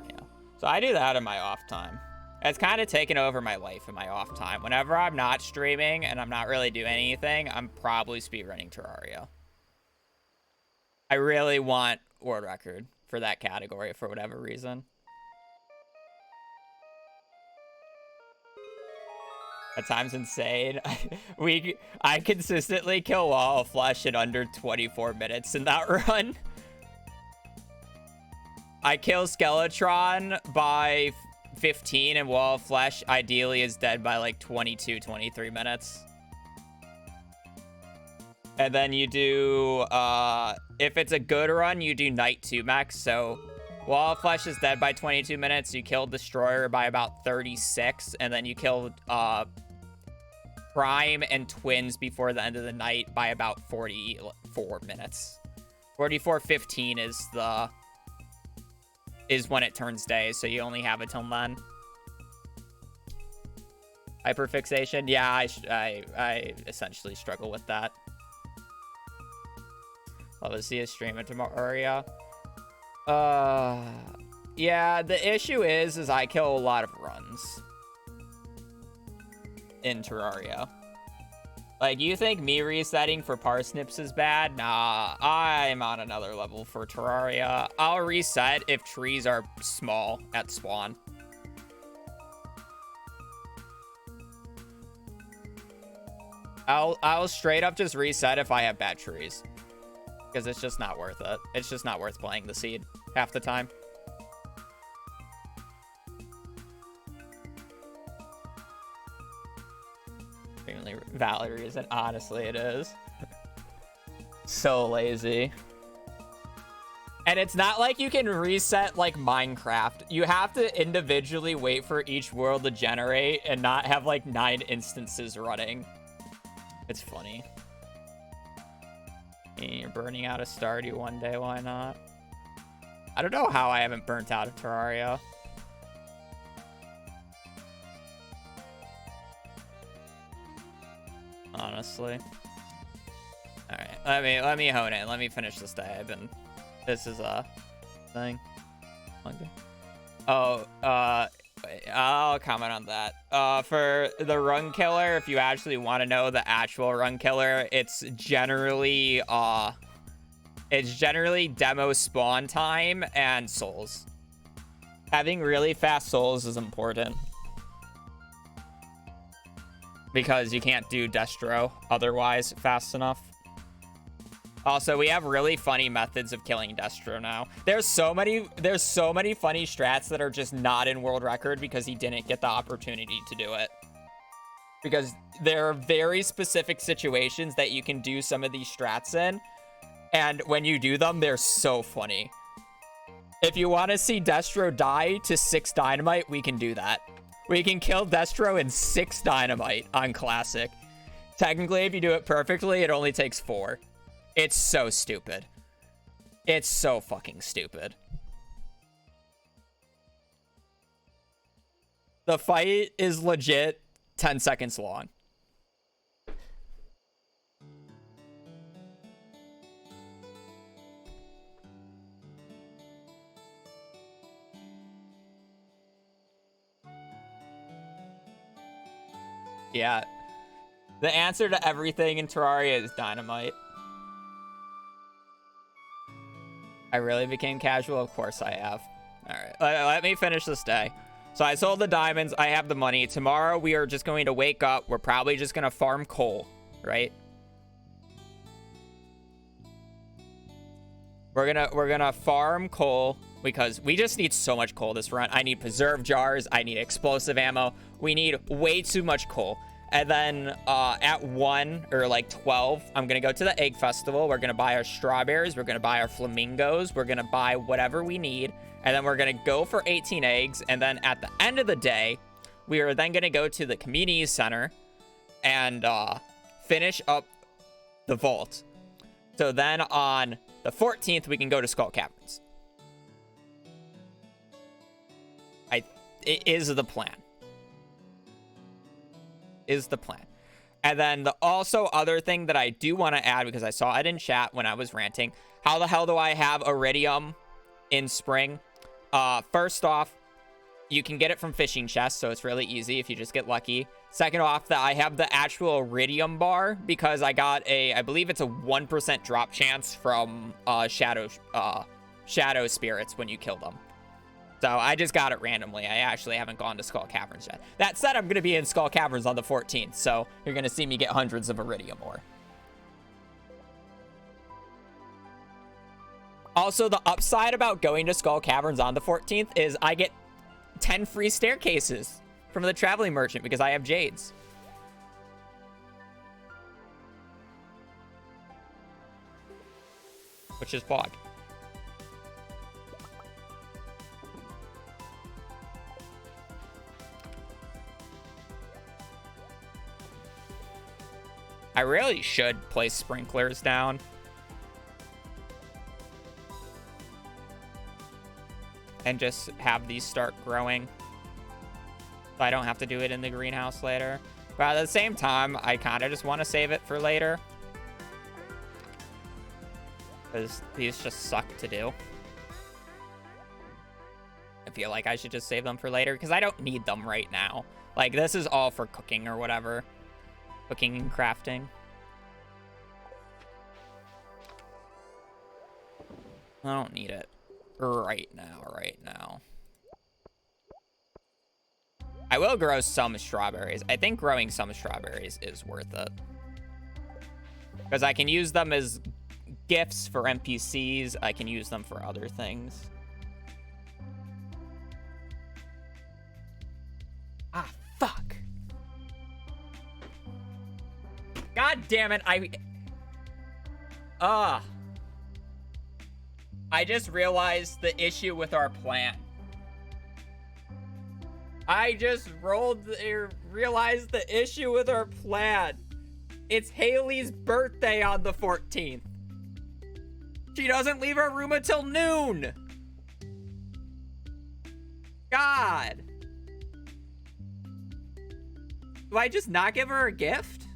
Yeah. So I do that in my off time. It's kind of taken over my life in my off time. Whenever I'm not streaming and I'm not really doing anything, I'm probably speedrunning Terraria. I really want world record for that category for whatever reason. That time's insane. I consistently kill Wall of Flesh in under 24 minutes in that run. I kill Skeletron by 15, and Wall of Flesh ideally is dead by like 22, 23 minutes. And then you do, if it's a good run, you do Night 2 max. So Wall of Flesh is dead by 22 minutes. You kill Destroyer by about 36. And then you kill Prime and Twins before the end of the night by about 44 minutes. 44:15 is when it turns day, so you only have it till then. Hyperfixation? Yeah, I essentially struggle with that. Love to see a stream of Terraria. Yeah, the issue is I kill a lot of runs in Terraria. Like, you think me resetting for parsnips is bad? Nah, I'm on another level for Terraria. I'll reset if trees are small at spawn. I'll straight up just reset if I have bad trees. Because it's just not worth it. It's just not worth playing the seed half the time. Extremely valid reason. Honestly, it is. So lazy. And it's not like you can reset like Minecraft. You have to individually wait for each world to generate and not have like 9 instances running. It's funny. And you're burning out of Stardew one day, why not? I don't know how I haven't burnt out of Terraria. Honestly. Alright, let me hone it. Let me finish this day. This is a thing. Okay. Oh, I'll comment on that. For the run killer, if you actually want to know the actual run killer, it's generally demo spawn time and souls. Having really fast souls is important because you can't do Destro otherwise fast enough. Also, we have really funny methods of killing Destro now. There's so many funny strats that are just not in world record because he didn't get the opportunity to do it. Because there are very specific situations that you can do some of these strats in, and when you do them, they're so funny. If you want to see Destro die to 6 dynamite, we can do that. We can kill Destro in 6 dynamite on classic. Technically, if you do it perfectly, it only takes 4. It's so stupid. It's so fucking stupid. The fight is legit 10 seconds long. Yeah. The answer to everything in Terraria is dynamite. I really became casual? Of course I have. All right, let me finish this day. So I sold the diamonds. I have the money. Tomorrow we are just going to wake up. We're probably just going to farm coal, right? We're gonna farm coal because we just need so much coal this run. I need preserve jars. I need explosive ammo. We need way too much coal. And then at 1 or like 12, I'm going to go to the egg festival. We're going to buy our strawberries. We're going to buy our flamingos. We're going to buy whatever we need. And then we're going to go for 18 eggs. And then at the end of the day, we are then going to go to the community center and finish up the vault. So then on the 14th, we can go to Skull Caverns. It is the plan. Is the plan. And then the also other thing that I do want to add, because I saw it in chat when I was ranting, how the hell do I have iridium in spring? First off, you can get it from fishing chests, so it's really easy if you just get lucky. Second off, that I have the actual iridium bar because I got I believe it's a 1% drop chance from shadow spirits when you kill them. So I just got it randomly. I actually haven't gone to Skull Caverns yet. That said, I'm going to be in Skull Caverns on the 14th, so you're going to see me get hundreds of iridium ore. Also, the upside about going to Skull Caverns on the 14th is I get 10 free staircases from the traveling merchant because I have jades. Which is Pog. I really should place sprinklers down. And just have these start growing. So I don't have to do it in the greenhouse later. But at the same time, I kind of just want to save it for later. Because these just suck to do. I feel like I should just save them for later because I don't need them right now. Like, this is all for cooking or whatever. Cooking and crafting. I don't need it right now. I will grow some strawberries. I think growing some strawberries is worth it. Because I can use them as gifts for NPCs. I can use them for other things. Ah, fuck. God damn it. I just realized the issue with our plan. I just realized the issue with our plan. It's Haley's birthday on the 14th. She doesn't leave her room until noon. God. Do I just not give her a gift?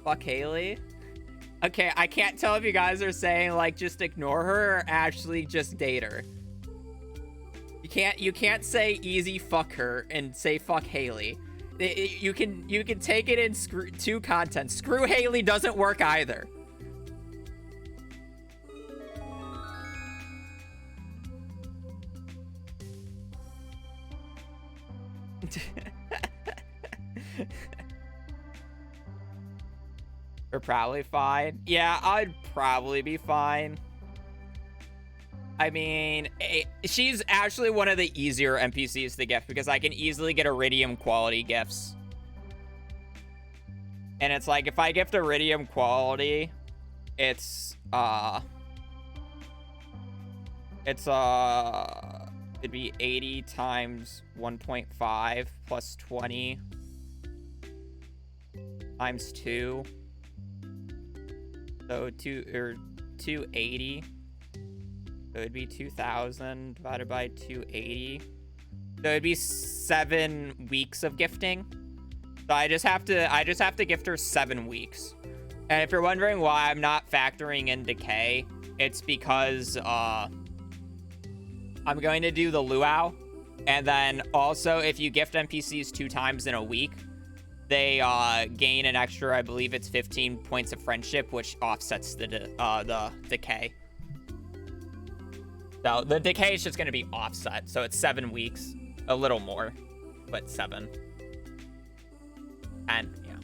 Fuck Haley. Okay, I can't tell if you guys are saying like just ignore her or actually just date her. You can't say easy fuck her and say fuck Haley. You can take it in two contents. Screw Haley doesn't work either. We're probably fine. Yeah, I'd probably be fine. I mean, she's actually one of the easier NPCs to gift because I can easily get Iridium quality gifts. And it's like, if I gift Iridium quality, it'd be 80 times 1.5 plus 20 times 2. So 280. So it'd be 2,000 divided by 280. So it'd be 7 weeks of gifting. So I just have to gift her 7 weeks. And if you're wondering why I'm not factoring in decay, it's because I'm going to do the luau. And then also if you gift NPCs 2 times in a week, they gain an extra, I believe it's 15 points of friendship, which offsets the decay. So the decay is just going to be offset. So it's 7 weeks, a little more, but 7. And yeah,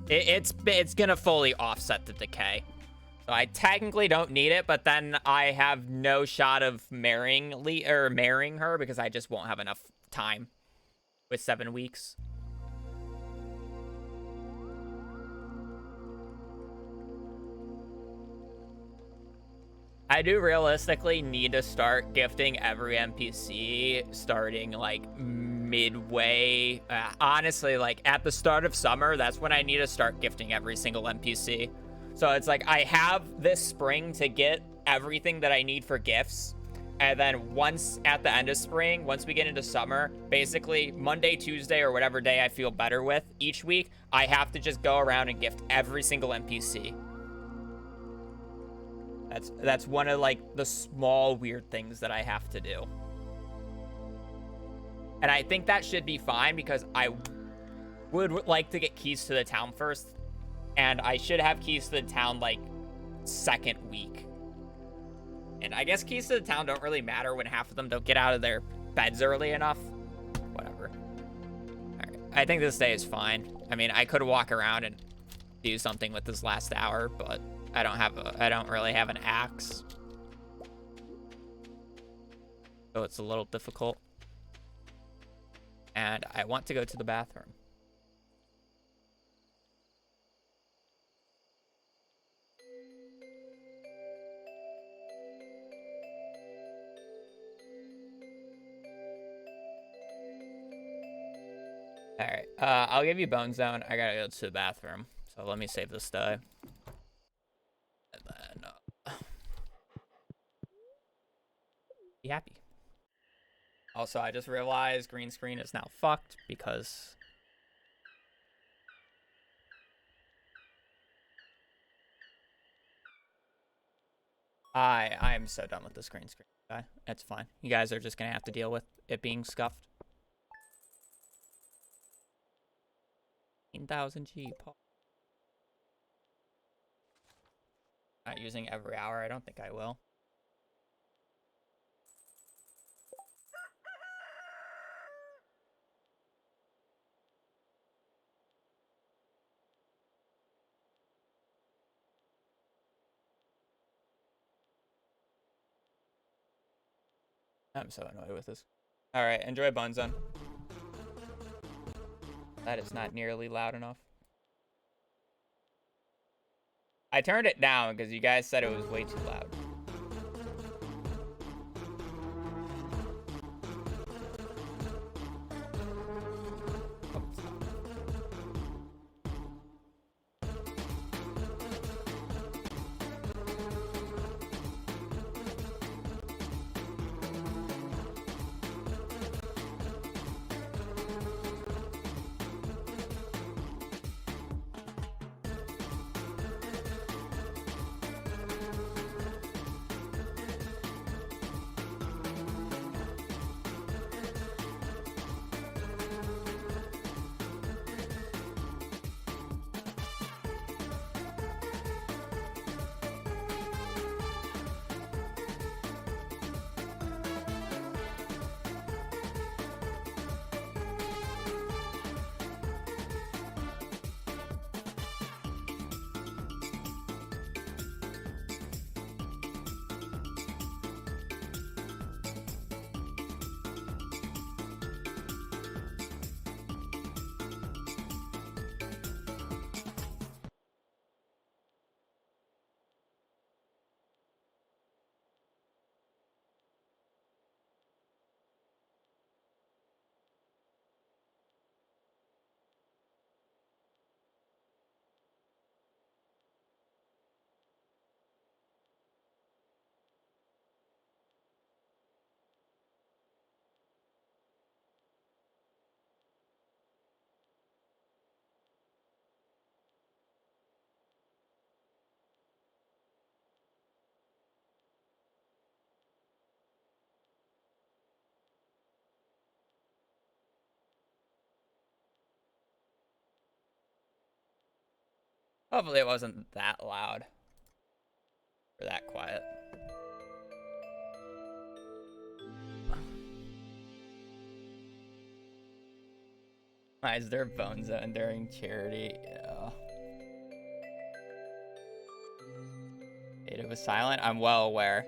it's going to fully offset the decay. So I technically don't need it, but then I have no shot of marrying her because I just won't have enough time with 7 weeks. I do realistically need to start gifting every NPC starting like midway. Honestly, like at the start of summer, that's when I need to start gifting every single NPC. So it's like I have this spring to get everything that I need for gifts. And then once at the end of spring, once we get into summer, basically Monday, Tuesday, or whatever day I feel better with each week, I have to just go around and gift every single NPC. That's one of like the small weird things that I have to do. And I think that should be fine because I would like to get keys to the town first. And I should have keys to the town like 2nd week. And I guess keys to the town don't really matter when half of them don't get out of their beds early enough. Whatever. All right. I think this day is fine. I mean, I could walk around and do something with this last hour, but I don't really have an axe. So it's a little difficult. And I want to go to the bathroom. All right, I'll give you Bone Zone. I gotta go to the bathroom. So let me save this die. And then, be happy. Also, I just realized green screen is now fucked because I'm so done with this green screen guy. It's fine. You guys are just gonna have to deal with it being scuffed. 18,000 G. Not using every hour. I don't think I will. I'm so annoyed with this. All right, enjoy Bone Zone. That is not nearly loud enough. I turned it down because you guys said it was way too loud. Hopefully it wasn't that loud or that quiet. Why is there Bone Zone during charity? Yeah. It was silent. I'm well aware.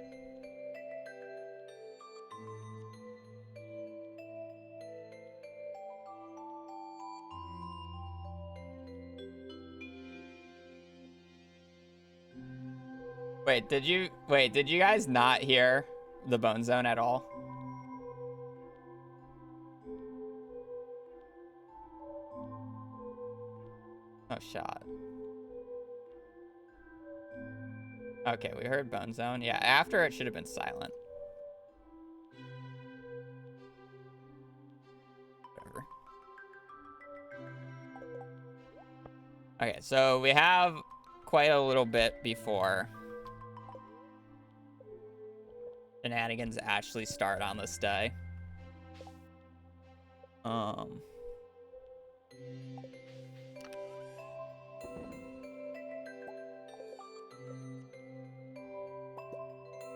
Wait, did you guys not hear the Bone Zone at all? Oh, shot. Okay, we heard Bone Zone. Yeah, after it should have been silent. Whatever. Okay, so we have quite a little bit before shenanigans actually start on this day.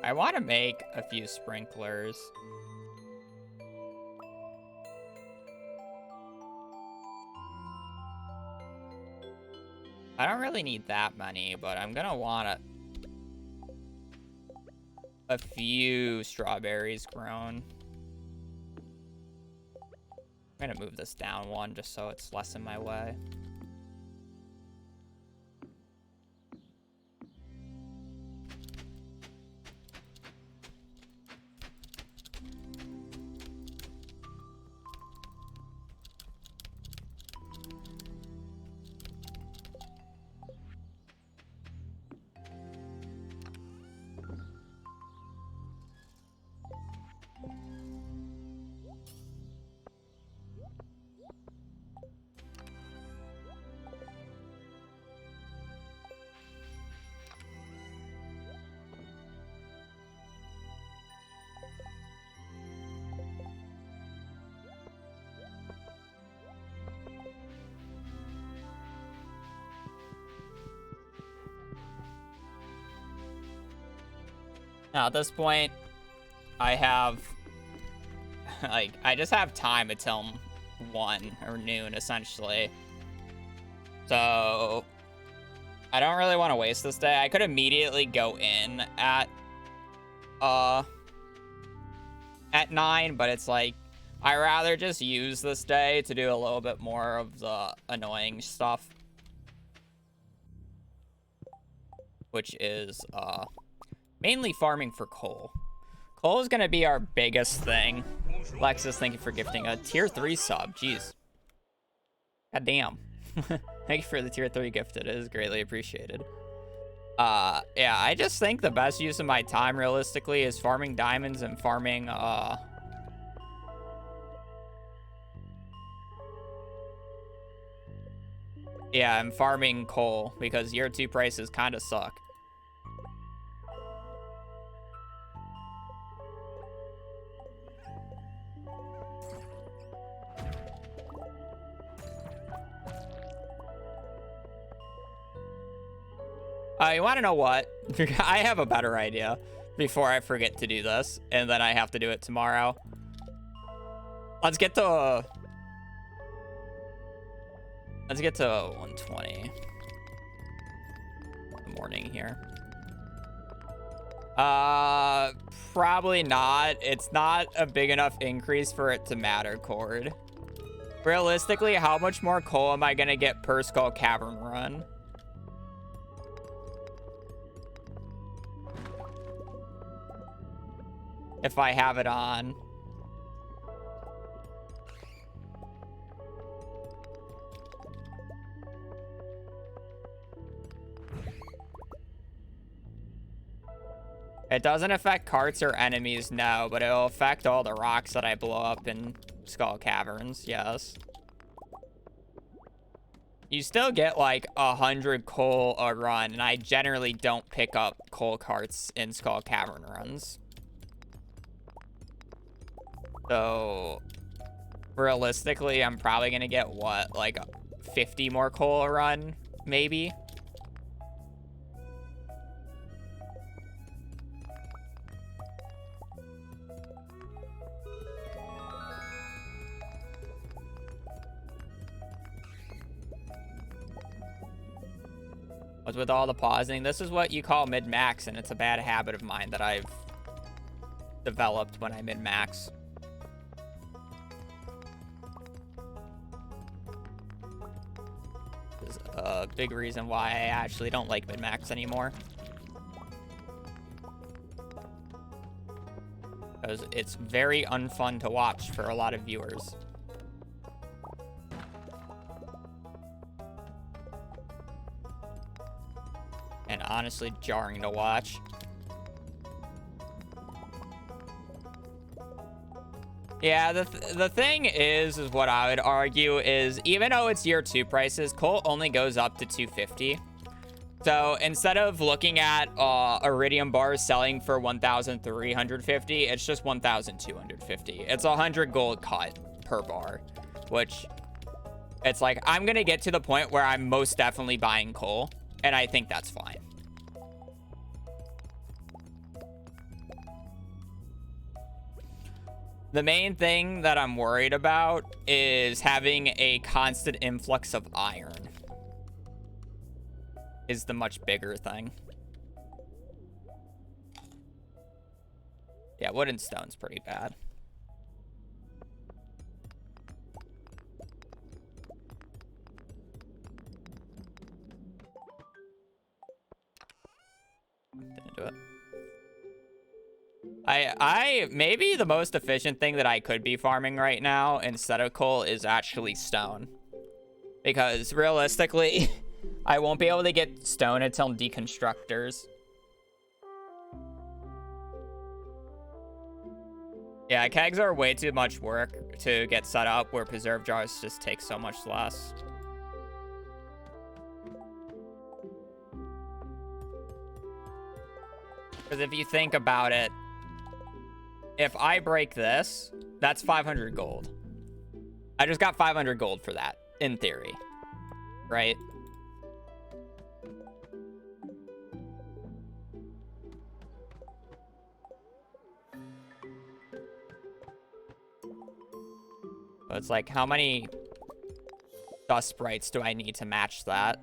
I want to make a few sprinklers. I don't really need that many, but I'm gonna want a few strawberries grown. I'm gonna move this down one just so it's less in my way. Now at this point, I have, like, I just have time until 1 or noon, essentially. So, I don't really want to waste this day. I could immediately go in at, at 9, but it's like, I rather just use this day to do a little bit more of the annoying stuff. Which is mainly farming for coal. Coal is going to be our biggest thing. Lexus, thank you for gifting a tier 3 sub. Jeez. God damn. Thank you for the tier 3 gifted. It is greatly appreciated. Yeah, I just think the best use of my time realistically is farming diamonds and farming yeah, I'm farming coal because year 2 prices kind of suck. You want to know what? I have a better idea before I forget to do this, and then I have to do it tomorrow. Let's get to 120 in the morning here. Probably not. It's not a big enough increase for it to matter, Cord. Realistically, how much more coal am I gonna get per Skull Cavern run? If I have it on. It doesn't affect carts or enemies, no, but it'll affect all the rocks that I blow up in Skull Caverns, yes. You still get like 100 coal a run, and I generally don't pick up coal carts in Skull Cavern runs. So, realistically, I'm probably gonna get, what, like 50 more coal a run, maybe? What's with all the pausing? This is what you call mid-max, and it's a bad habit of mine that I've developed when I mid-max. This is a big reason why I actually don't like mid-max anymore. Because it's very unfun to watch for a lot of viewers. And honestly jarring to watch. Yeah, the thing is what I would argue is, even though it's year 2 prices, coal only goes up to 250. So instead of looking at iridium bars selling for 1,350, it's just 1,250. It's 100 gold cut per bar, which it's like, I'm gonna get to the point where I'm most definitely buying coal, and I think that's fine. The main thing that I'm worried about is having a constant influx of iron. Is the much bigger thing. Yeah, wood and stone's pretty bad. Didn't do it. Maybe the most efficient thing that I could be farming right now instead of coal is actually stone. Because realistically, I won't be able to get stone until deconstructors. Yeah, kegs are way too much work to get set up, where preserve jars just take so much less. Because if you think about it, if I break this, that's 500 gold. I just got 500 gold for that, in theory. Right? So it's like, how many dust sprites do I need to match that?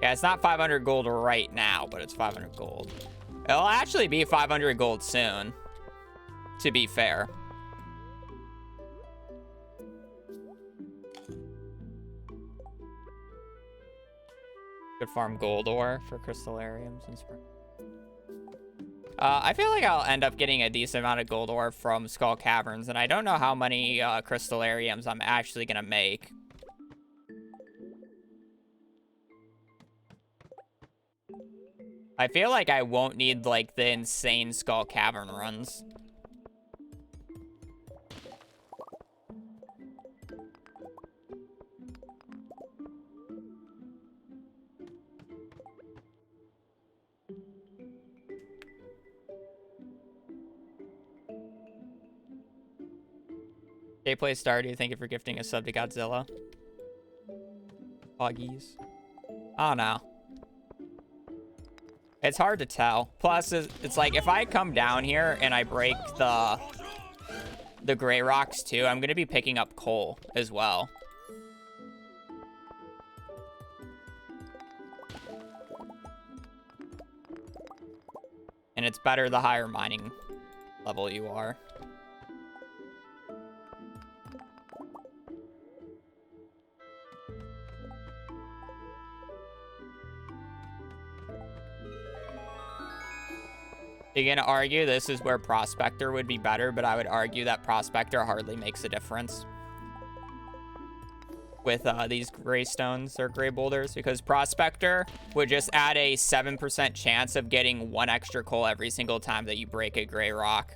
Yeah, it's not 500 gold right now, but it's 500 gold. It'll actually be 500 gold soon, to be fair. Could farm gold ore for crystallariums and spring. I feel like I'll end up getting a decent amount of gold ore from Skull Caverns, and I don't know how many crystallariums I'm actually gonna make. I feel like I won't need like the insane Skull Cavern runs. Jay plays Stardew. Thank you for gifting a sub to Godzilla. Hoggies. I don't know. It's hard to tell. Plus, it's like if I come down here and I break the gray rocks too, I'm gonna be picking up coal as well. And it's better the higher mining level you are. You're gonna argue this is where Prospector would be better, but I would argue that Prospector hardly makes a difference with these gray stones or gray boulders, because Prospector would just add a 7% chance of getting 1 extra coal every single time that you break a gray rock.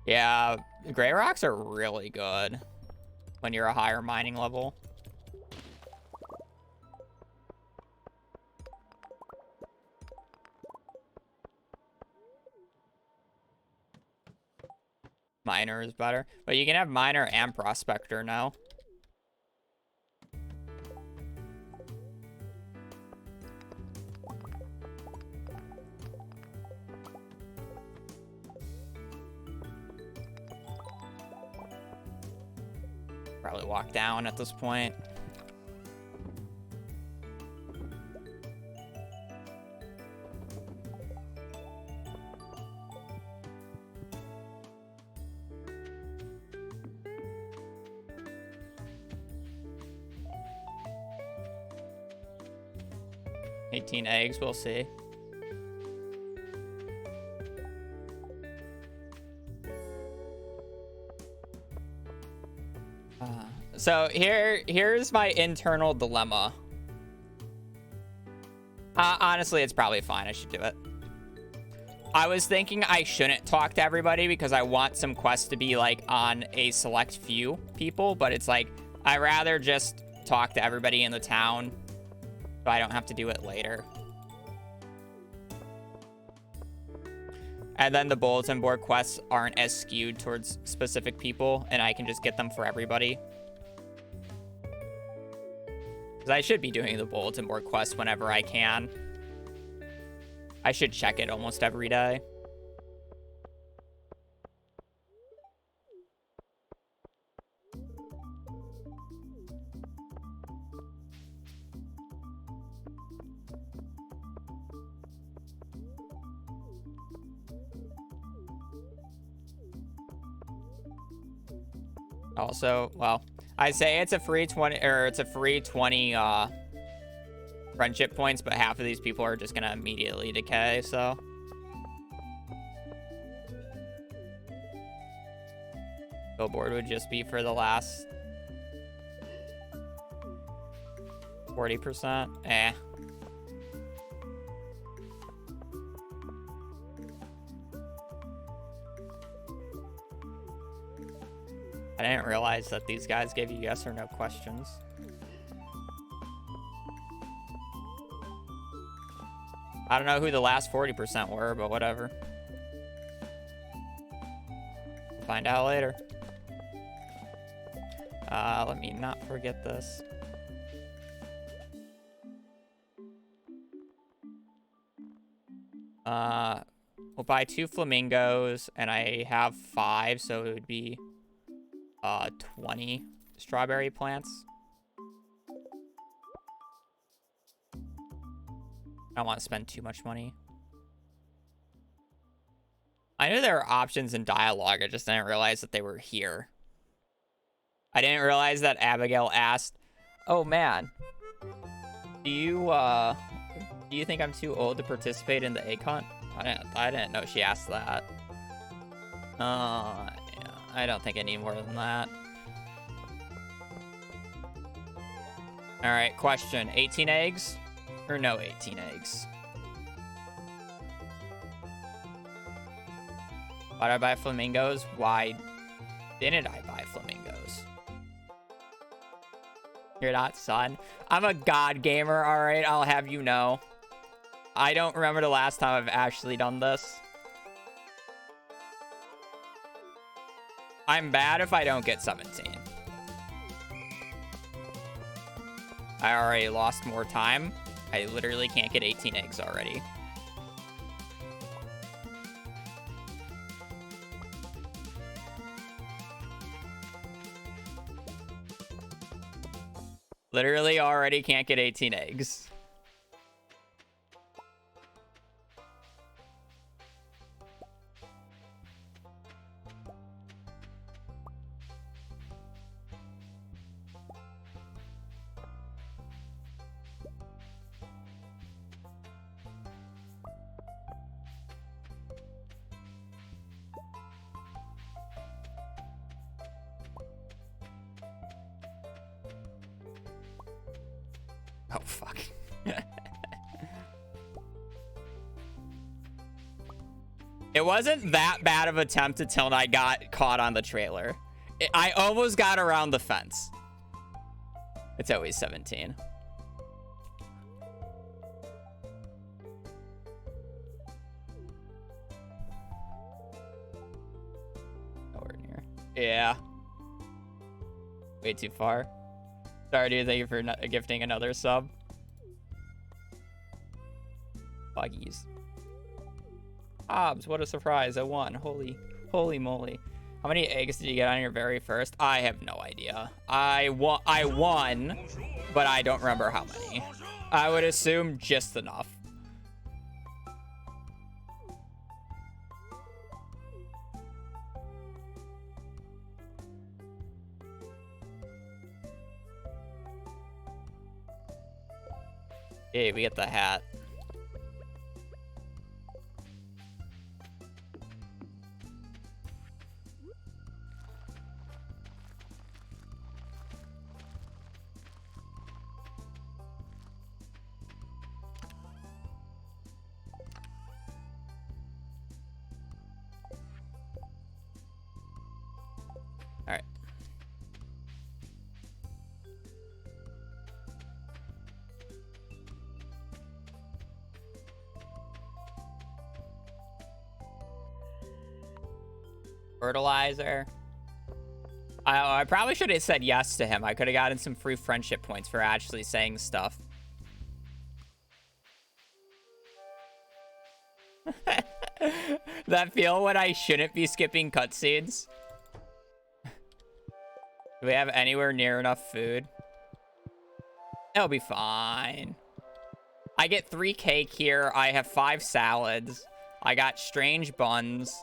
Yeah, gray rocks are really good when you're a higher mining level. Miner is better, but you can have miner and prospector now. Probably walk down at this point. $18 eggs, we'll see. So here's my internal dilemma. Honestly, it's probably fine. I should do it. I was thinking I shouldn't talk to everybody because I want some quests to be like on a select few people, but it's like I'd rather just talk to everybody in the town so I don't have to do it later. And then the bulletin board quests aren't as skewed towards specific people, and I can just get them for everybody. Because I should be doing the bulletin board quest whenever I can. I should check it almost every day. Also, well, I say it's a free 20, or it's a free 20 friendship points, but half of these people are just gonna immediately decay, so. Billboard would just be for the last 40%. Eh. I didn't realize that these guys gave you yes or no questions. I don't know who the last 40% were, but whatever. We'll find out later. Let me not forget this. We'll buy 2 flamingos, and I have 5, so it would be 20 strawberry plants. I don't want to spend too much money. I knew there were options in dialogue. I just didn't realize that they were here. I didn't realize that Abigail asked, "Oh man, do you think I'm too old to participate in the egg hunt?" I didn't know she asked that. Yeah, I don't think I need more than that. All right, question: 18 eggs or no 18 eggs? Why did I buy flamingos? Why didn't I buy flamingos? You're not, son. I'm a god gamer, all right? I'll have you know. I don't remember the last time I've actually done this. I'm bad if I don't get 17. I already lost more time. I literally can't get 18 eggs already. Literally already can't get 18 eggs. Oh, fuck. It wasn't that bad of an attempt until I got caught on the trailer. I almost got around the fence. It's always 17. Nowhere near. Yeah. Way too far. Stardew, thank you for gifting another sub. Buggies. Hobbs, what a surprise. I won. Holy moly. How many eggs did you get on your very first? I have no idea. I won, but I don't remember how many. I would assume just enough. Hey, we get the hat. All right. Fertilizer. I probably should have said yes to him. I could have gotten some free friendship points for actually saying stuff. That feel when I shouldn't be skipping cutscenes? Do we have anywhere near enough food? It'll be fine. I get 3 cake here. I have 5 salads. I got strange buns.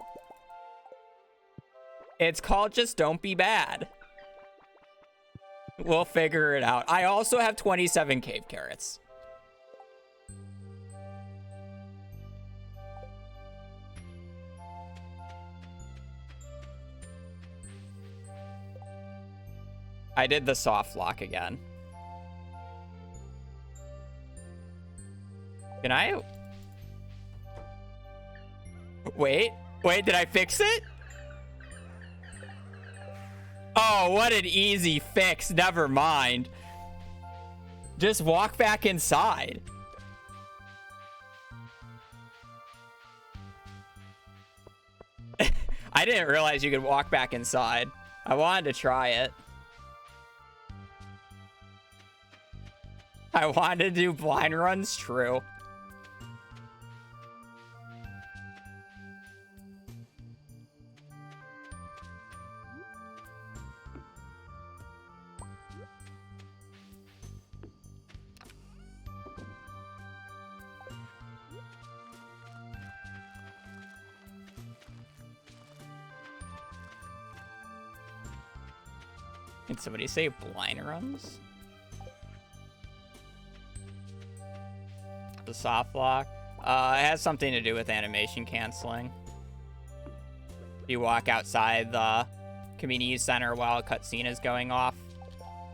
It's called Just Don't Be Bad. We'll figure it out. I also have 27 cave carrots. I did the soft lock again. Can I? Wait, did I fix it? Oh, what an easy fix. Never mind. Just walk back inside. I didn't realize you could walk back inside. I wanted to try it. I wanted to do blind runs, true. Can somebody say blind runs? The soft lock. It has something to do with animation canceling. If you walk outside the community center while a cutscene is going off,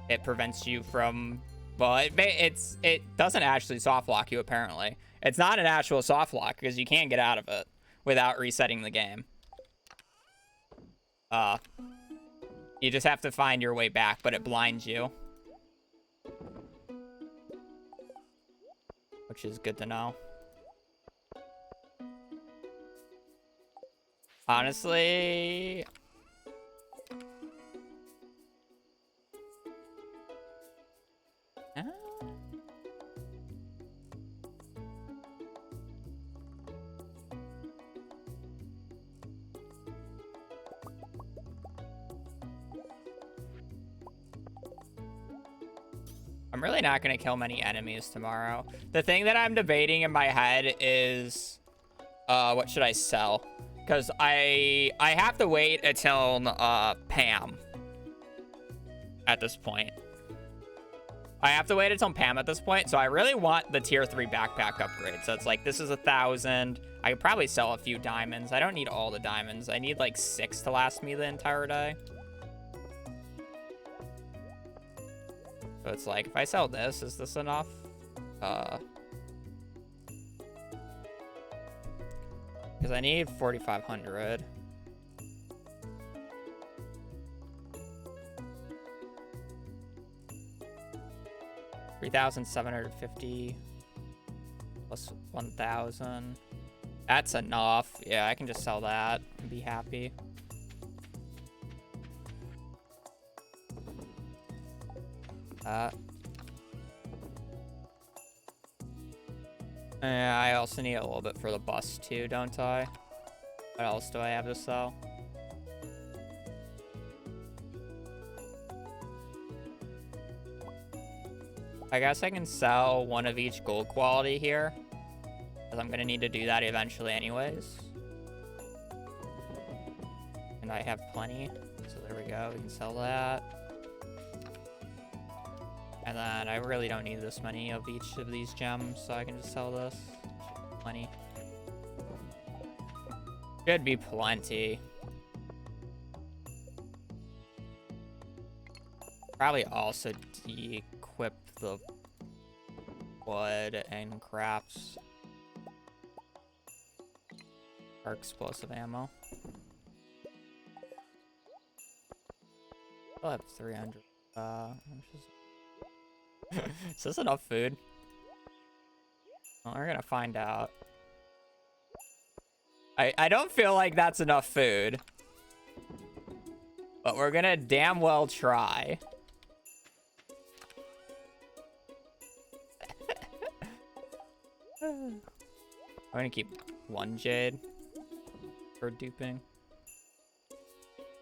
it prevents you from... Well, it doesn't actually soft lock you, apparently. It's not an actual soft lock, because you can't get out of it without resetting the game. You just have to find your way back, but it blinds you. Which is good to know. Honestly... I'm really not going to kill many enemies tomorrow. The thing that I'm debating in my head is, what should I sell? Because I have to wait until Pam at this point. I have to wait until Pam at this point, so I really want the tier 3 backpack upgrade. So it's like, this is 1,000. I could probably sell a few diamonds. I don't need all the diamonds. I need like 6 to last me the entire day. So it's like, if I sell this, is this enough? Because I need 4,500. $3,750 plus 1,000. That's enough. Yeah, I can just sell that and be happy. Yeah, I also need a little bit for the bus too, don't I? What else do I have to sell? I guess I can sell one of each gold quality here, because I'm gonna need to do that eventually anyways. And I have plenty, so there we go, we can sell that. And then I really don't need this many of each of these gems, so I can just sell this. Plenty. Should be plenty. Probably also de-equip the wood and crafts. Or explosive ammo. I'll have 300. Is this enough food? Well, we're gonna find out. I don't feel like that's enough food. But we're gonna damn well try. I'm gonna keep one jade for duping.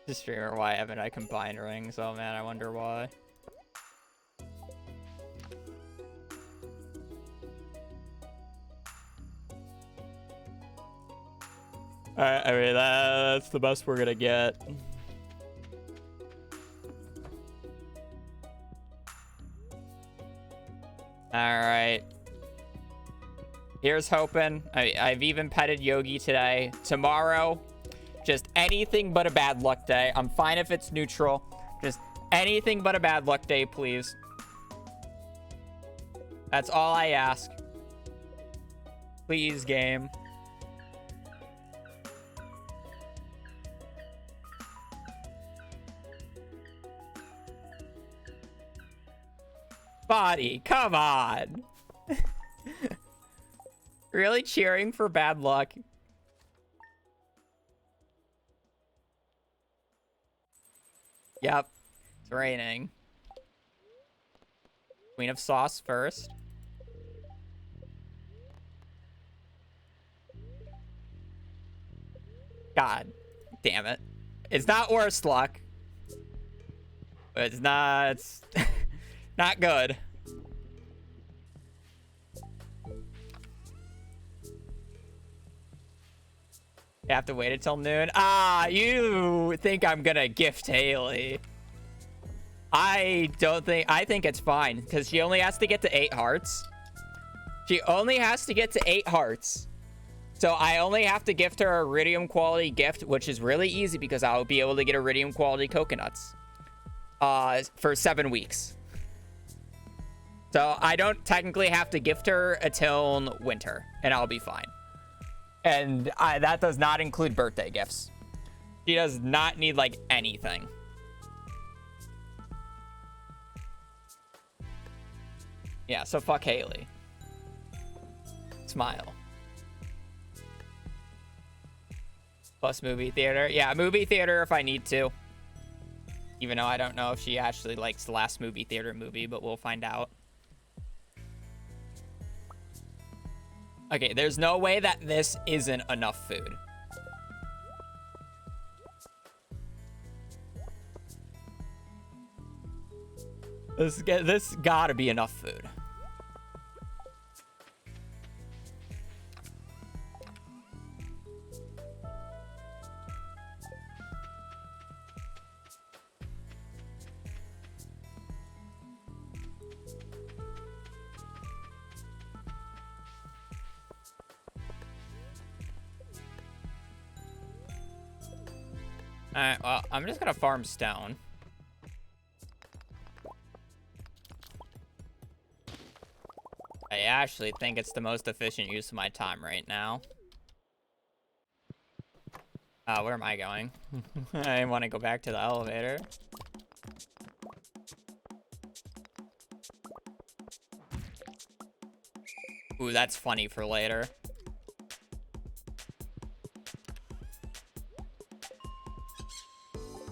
Just figure why haven't I combined rings? Oh man, I wonder why. Alright, I mean, that's the best we're gonna get. Alright. Here's hoping. I've even petted Yogi today. Tomorrow, just anything but a bad luck day. I'm fine if it's neutral. Just anything but a bad luck day, please. That's all I ask. Please, game. Body, come on. Really cheering for bad luck? Yep, it's raining. Queen of Sauce first. God damn it. It's not worse luck. But it's not, it's not good. You have to wait until noon. Ah, you think I'm gonna gift Haley. I think it's fine because she only has to get to 8 hearts. She only has to get to 8 hearts. So I only have to gift her a iridium quality gift, which is really easy because I'll be able to get iridium quality coconuts for 7 weeks. So I don't technically have to gift her until winter, and I'll be fine. And that does not include birthday gifts. She does not need, like, anything. Yeah, so fuck Haley. Smile. Plus movie theater. Yeah, movie theater if I need to. Even though I don't know if she actually likes the last movie theater movie, but we'll find out. Okay, there's no way that this isn't enough food. This gotta be enough food. Alright, well, I'm just gonna farm stone. I actually think it's the most efficient use of my time right now. Where am I going? I want to go back to the elevator. Ooh, that's funny for later.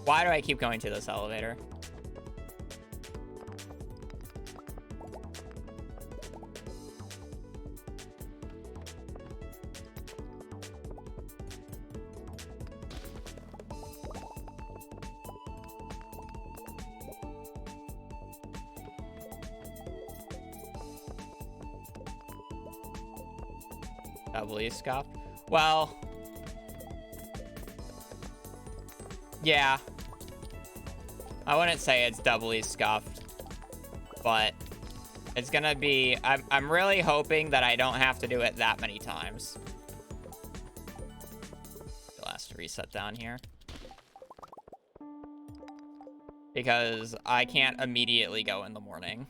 Why do I keep going to this elevator? Doubly scuffed. Well, yeah. I wouldn't say it's doubly scuffed, but it's gonna be. I'm really hoping that I don't have to do it that many times. I'll have to reset down here because I can't immediately go in the morning.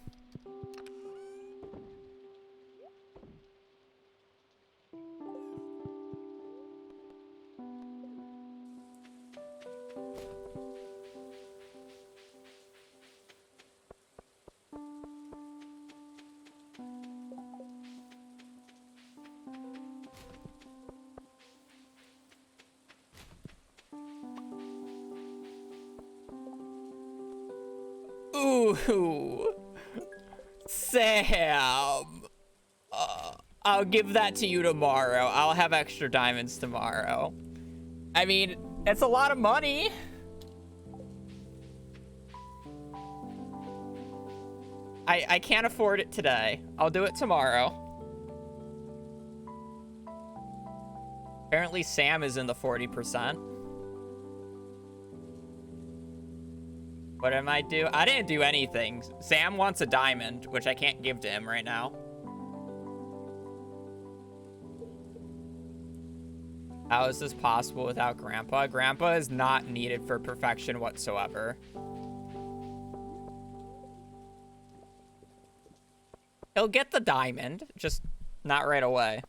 Ooh, Sam. I'll give that to you tomorrow. I'll have extra diamonds tomorrow. I mean, it's a lot of money. I can't afford it today. I'll do it tomorrow. Apparently Sam is in the 40%. What am I do? I didn't do anything. Sam wants a diamond, which I can't give to him right now. How is this possible without Grandpa? Grandpa is not needed for perfection whatsoever. He'll get the diamond, just not right away.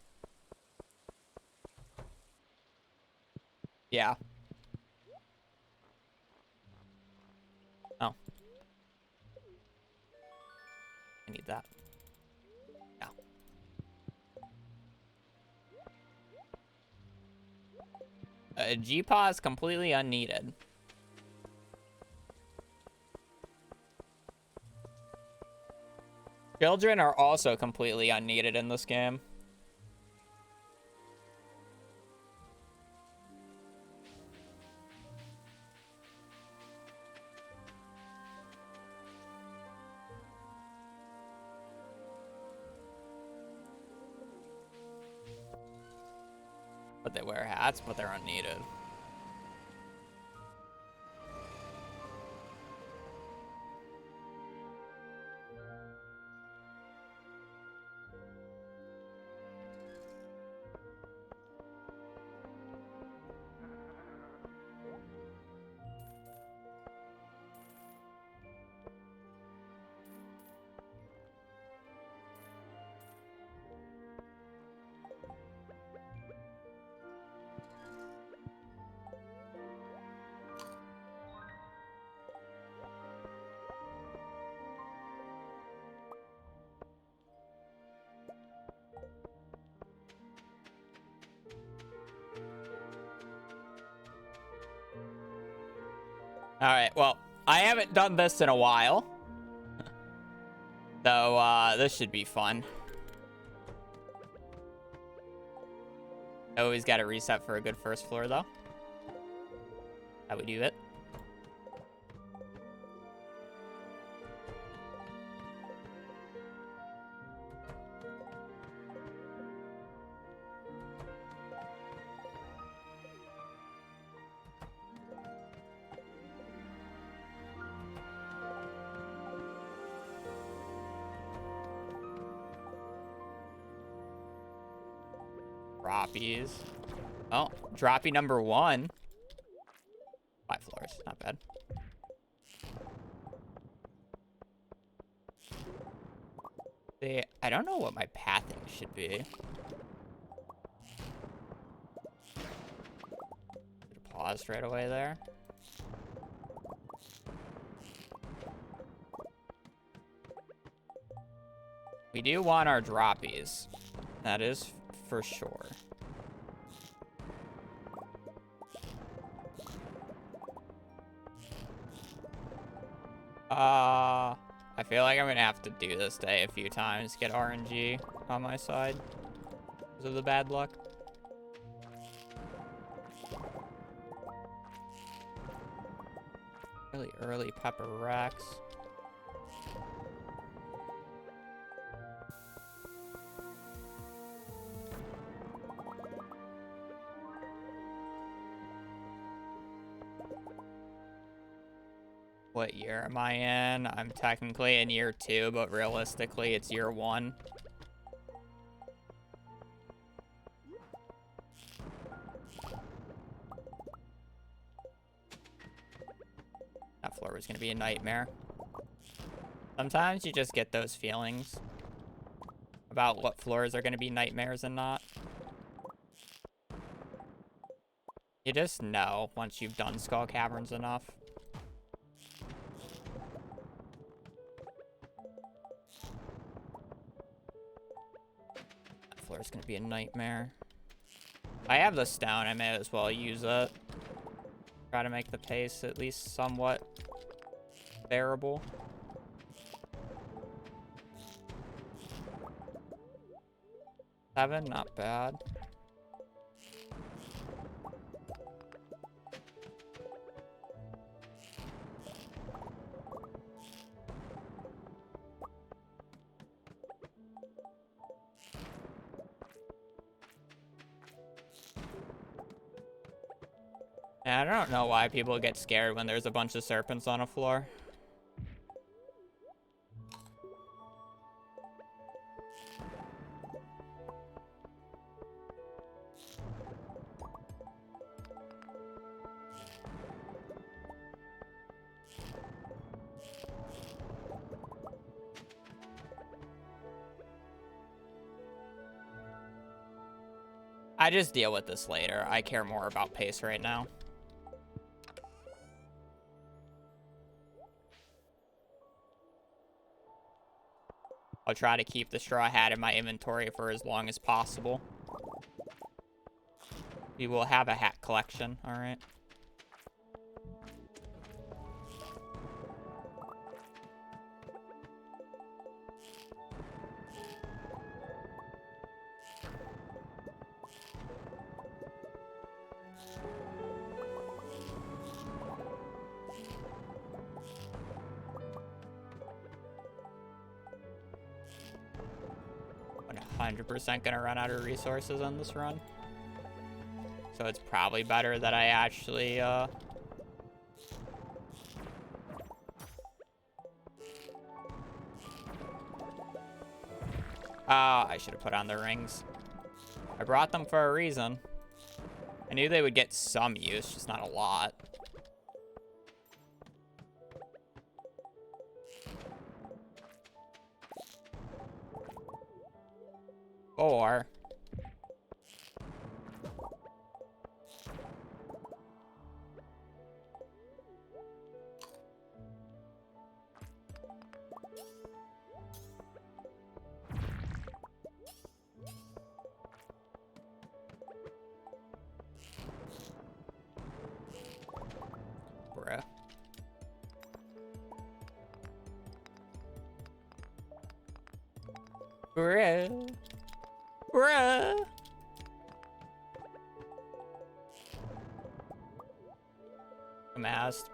Yeah. Oh. I need that. Yeah. G-Paw is completely unneeded. Children are also completely unneeded in this game. But they wear hats, but they're unneeded. All right, well, I haven't done this in a while. So, this should be fun. Always got to reset for a good first floor, though. How we do it. Droppies. Oh, droppy number 1. 5 floors, not bad. See, I don't know what my pathing should be. Paused right away there. We do want our droppies. That is for sure. I feel like I'm gonna have to do this day a few times, get RNG on my side because of the bad luck. Really early pepper racks. What year am I in? I'm technically in year 2, but realistically it's year 1. That floor was gonna be a nightmare. Sometimes you just get those feelings about what floors are gonna be nightmares and not. You just know once you've done Skull Caverns enough. That floor is gonna be a nightmare. If I have the stone, I may as well use it. Try to make the pace at least somewhat bearable. Seven, not bad. Yeah, I don't know why people get scared when there's a bunch of serpents on a floor. I just deal with this later. I care more about pace right now. I'll try to keep the straw hat in my inventory for as long as possible. We will have a hat collection, all right? I'm 100% gonna run out of resources on this run. So it's probably better that I actually, I should have put on the rings. I brought them for a reason. I knew they would get some use, just not a lot. Or... bruh. Bruh. Bruh. I'm asked.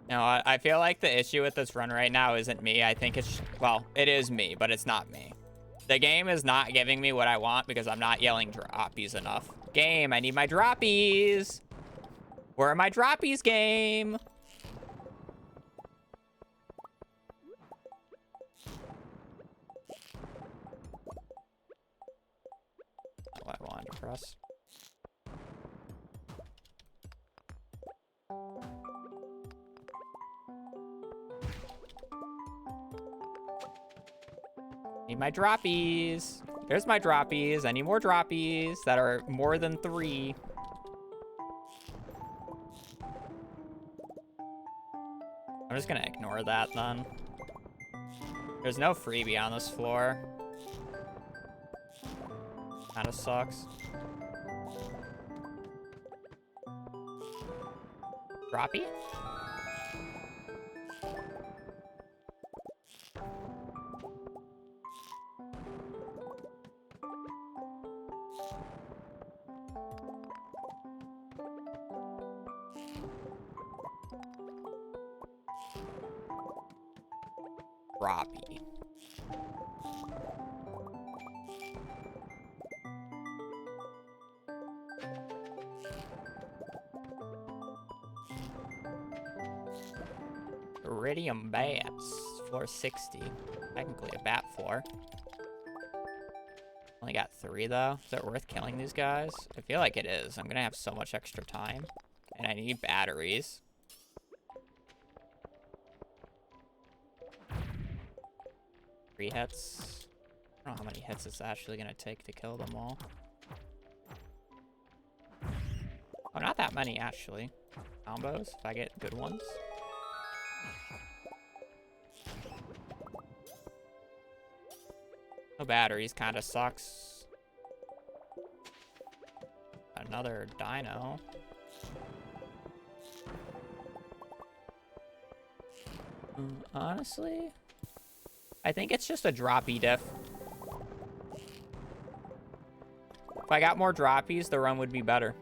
No, I feel like the issue with this run right now isn't me. I think it's, well, it is me, but it's not me. The game is not giving me what I want because I'm not yelling droppies enough. Game, I need my droppies. Where are my droppies, game? What I wanted to press. Need my droppies. There's my droppies. I need more droppies that are more than 3. I'm just gonna ignore that then. There's no freebie on this floor. Kinda sucks. Droppy? Droppy. Iridium bats. Floor 60. Technically a bat floor. Only got 3 though. Is it worth killing these guys? I feel like it is. I'm gonna have so much extra time. And I need batteries. 3 hits. I don't know how many hits it's actually gonna take to kill them all. Oh, not that many actually. Combos, if I get good ones. No batteries kind of sucks. Another dino. Honestly, I think it's just a droppy diff. If I got more droppies, the run would be better.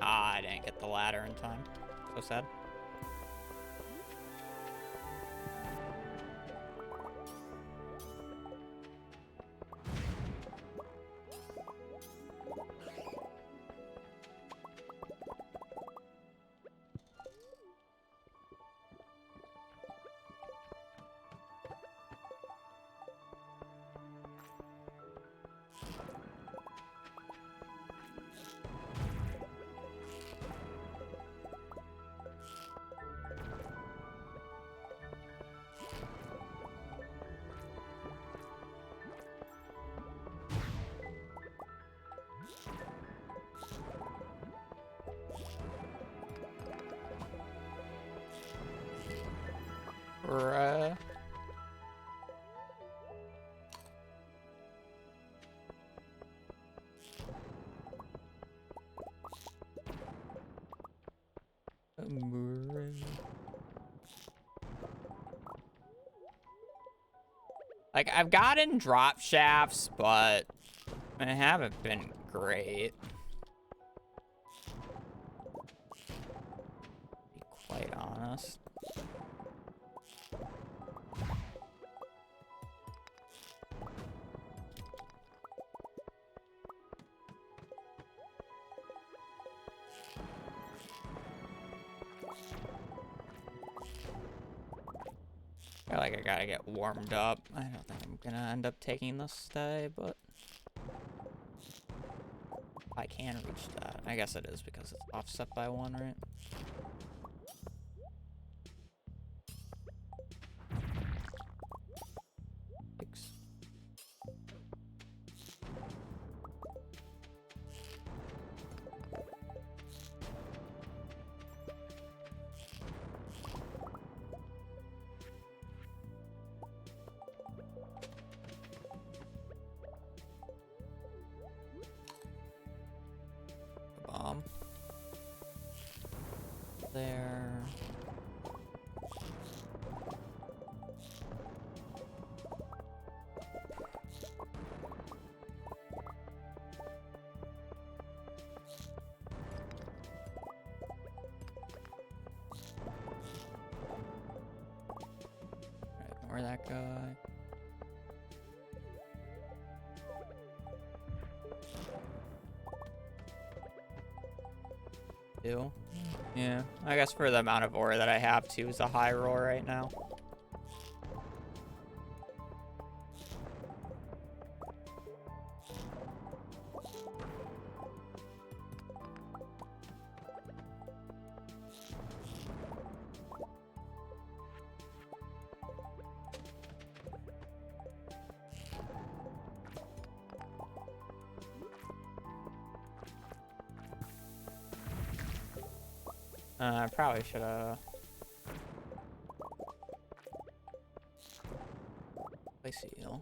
Ah, I didn't get the ladder in time. So sad. Bruh. Like, I've gotten drop shafts, but they haven't been great. To be quite honest. I feel like I gotta get warmed up. I don't think I'm gonna end up taking this day, but I can reach that. I guess it is because it's offset by 1, right? Six. Bomb. There. Ignore that guy. Two. Yeah, I guess for the amount of ore that I have, 2 is a high roll right now. I probably should have. I see you.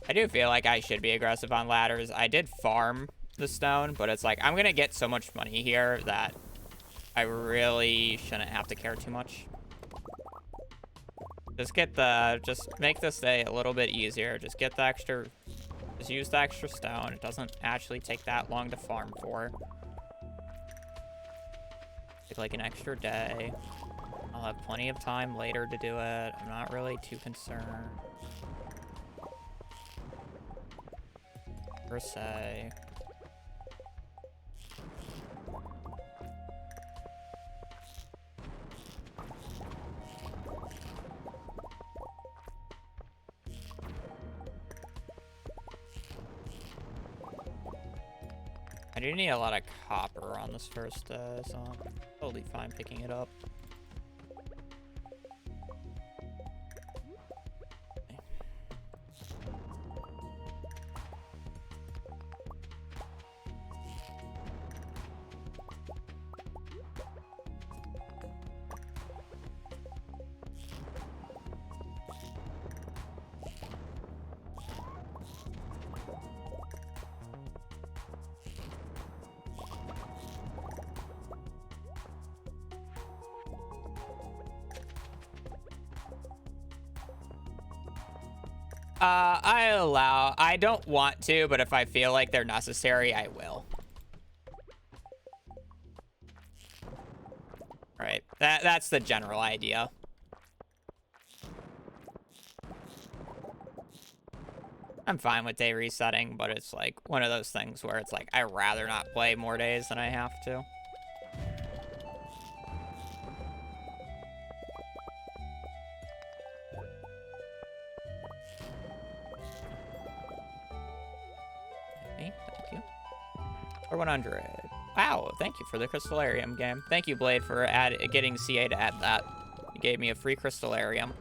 I do feel like I should be aggressive on ladders. I did farm the stone, but it's like I'm gonna get so much money here that I really shouldn't have to care too much. Just make this day a little bit easier. Just get the extra, just use the extra stone. It doesn't actually take that long to farm for. Take like an extra day. I'll have plenty of time later to do it. I'm not really too concerned. Per se. I do need a lot of copper on this first day, so I'm totally fine picking it up. I don't want to, but if I feel like they're necessary, I will. Right. That's the general idea. I'm fine with day resetting, but it's like one of those things where it's like I'd rather not play more days than I have to. Thank you. Or 100. Wow, thank you for the crystallarium game. Thank you, Blade, for getting CA to add that. You gave me a free crystallarium.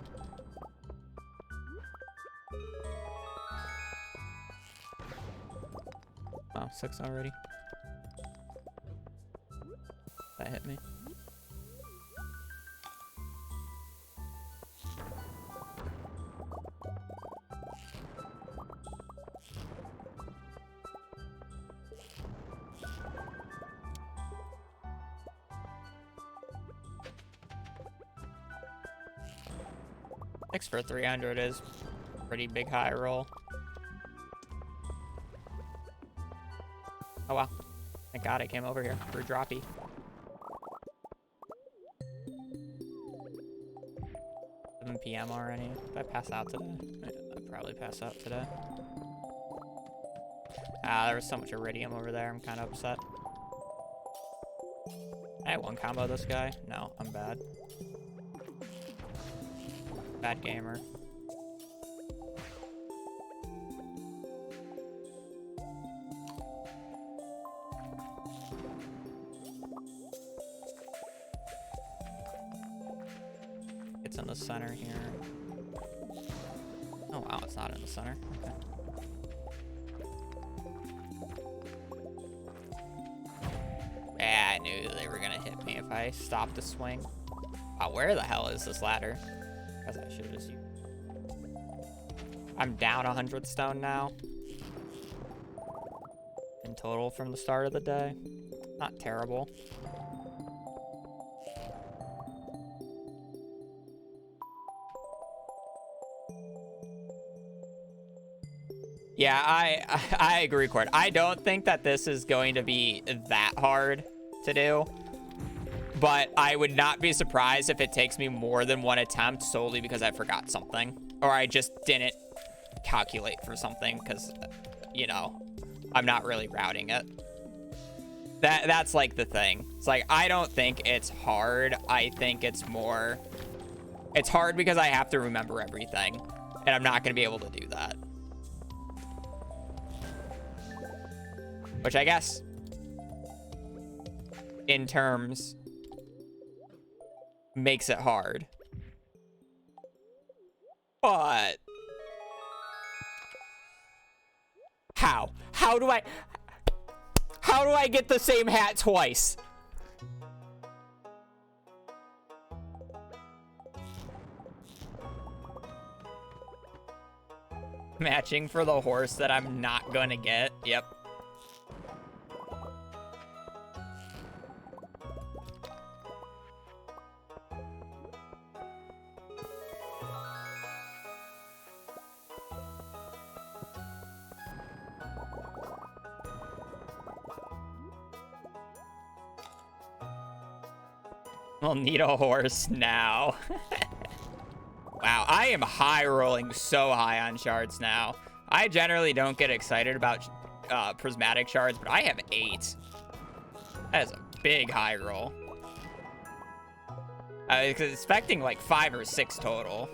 Oh, 6 already. That hit me. 6 for 300 is pretty big high roll. Oh wow. Thank God I came over here for a droppy. 7 p.m. already. Did I pass out today? I'd probably pass out today. Ah, there was so much iridium over there. I'm kind of upset. I one combo this guy. No, I'm bad. Bad gamer. It's in the center here. Oh wow, it's not in the center. Okay. Yeah, I knew they were gonna hit me if I stopped the swing. Wow, where the hell is this ladder? Because I should just use. I'm down 100 stone now. In total from the start of the day. Not terrible. Yeah, I agree, Cord. I don't think that this is going to be that hard to do. But I would not be surprised if it takes me more than one attempt solely because I forgot something. Or I just didn't calculate for something because, you know, I'm not really routing it. That's like the thing. It's like, I don't think it's hard. I think it's more... It's hard because I have to remember everything. And I'm not going to be able to do that. Which I guess, in terms, makes it hard. But how? How do I get the same hat twice? Matching for the horse that I'm not gonna get. Yep. We'll need a horse now. Wow, I am high rolling so high on shards now. I generally don't get excited about prismatic shards, but I have 8. That is a big high roll. I was expecting like 5 or 6 total.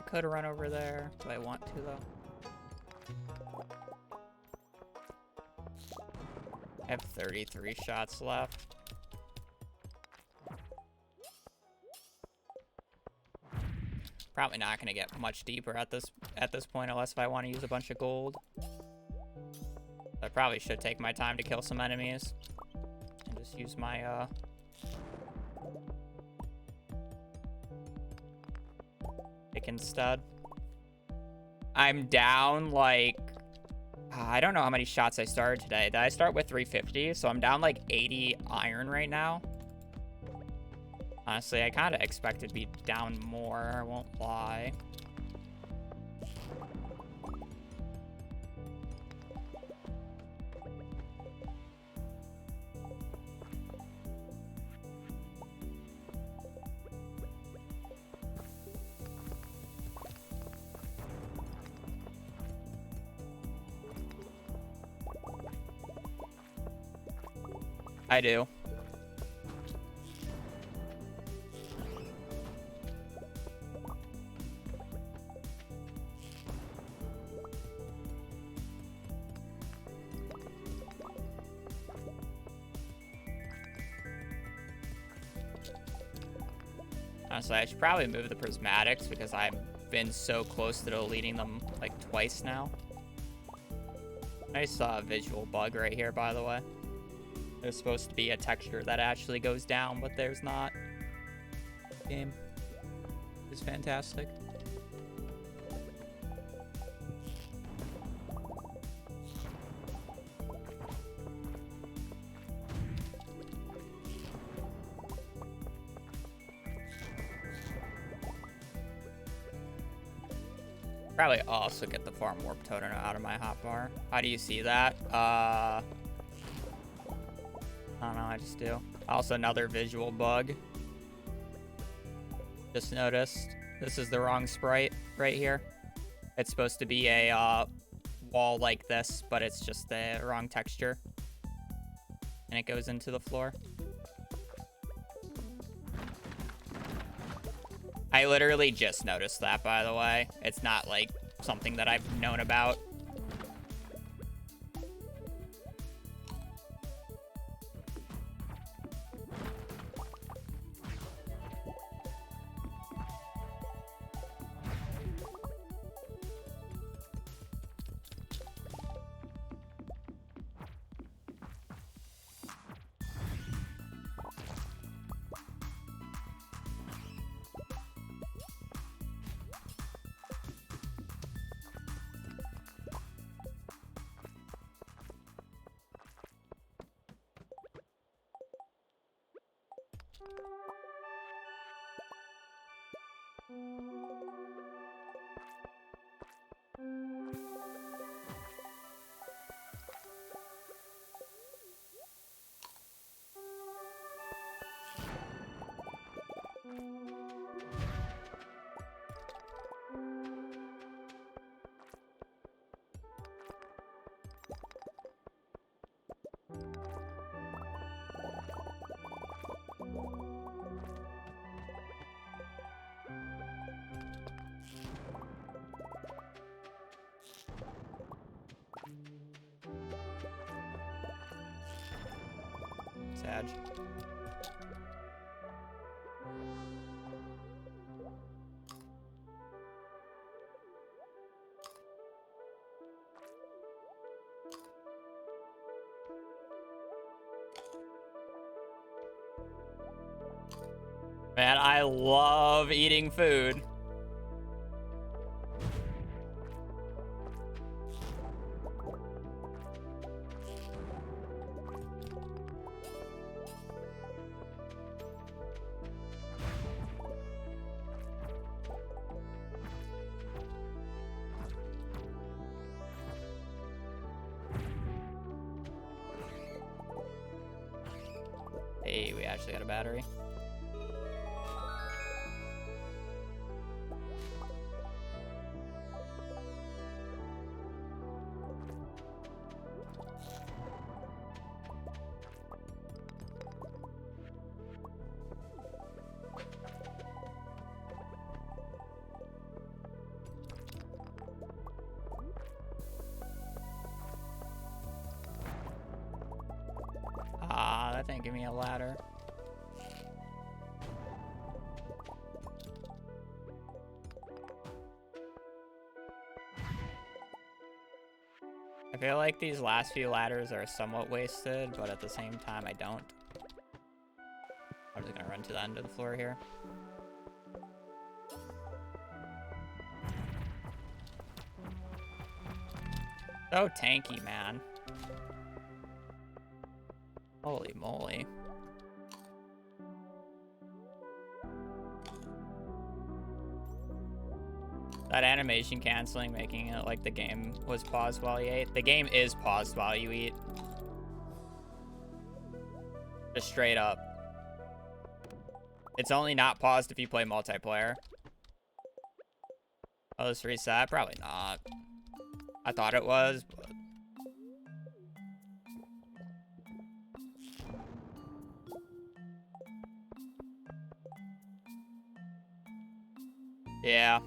Could run over there. Do I want to, though? I have 33 shots left. Probably not going to get much deeper at this point unless if I want to use a bunch of gold. I probably should take my time to kill some enemies and just use my pick instead. I'm down like I don't know how many shots I started today. Did I start with 350? So I'm down like 80 iron right now. Honestly, I kind of expected to be down more, I won't lie. I do. Honestly, I should probably move the prismatics because I've been so close to deleting them like twice now. Nice visual bug right here, by the way. There's supposed to be a texture that actually goes down, but there's not. Game. is fantastic. Probably also get the farm warp totem out of my hotbar. How do you see that? I don't know, I just do. Also another visual bug. Just noticed. This is the wrong sprite right here. It's supposed to be a wall like this, but it's just the wrong texture. And it goes into the floor. I literally just noticed that, by the way. It's not like something that I've known about. Sag. Man, I love eating food. Hey, we actually got a battery. Ah, that didn't give me a ladder. I feel like these last few ladders are somewhat wasted, but at the same time, I don't. I'm just gonna run to the end of the floor here. So tanky, man. Holy moly. That animation canceling, making it like the game was paused while you ate. The game is paused while you eat. Just straight up. It's only not paused if you play multiplayer. Oh, this reset? Probably not. I thought it was, but... yeah.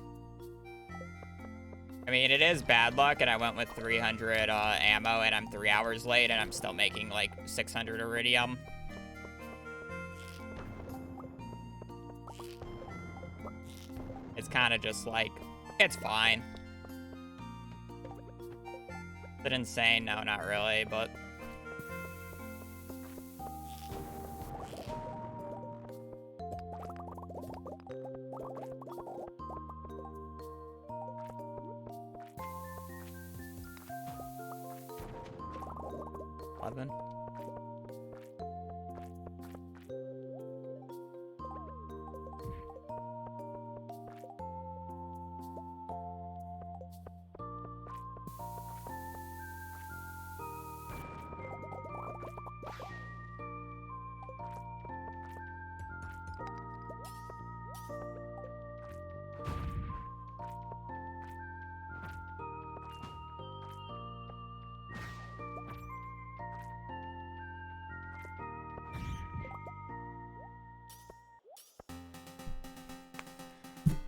I mean, it is bad luck, and I went with 300 ammo, and I'm 3 hours late, and I'm still making, like, 600 iridium. It's kind of just, like, it's fine. Is it insane? No, not really, but... 11.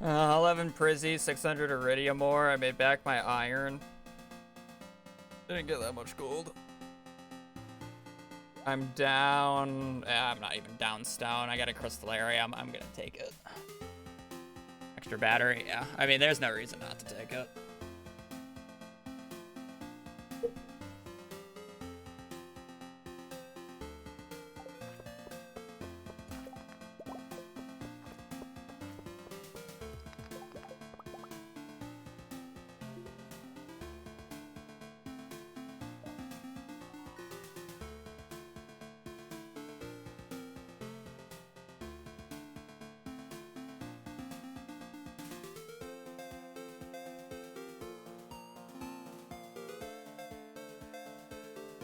Uh, 11 Prizzy, 600 Iridium ore. I made back my iron. Didn't get that much gold. I'm down. I'm not even down stone. I got a crystal area. I'm gonna take it. Extra battery. Yeah. I mean, there's no reason not to take it.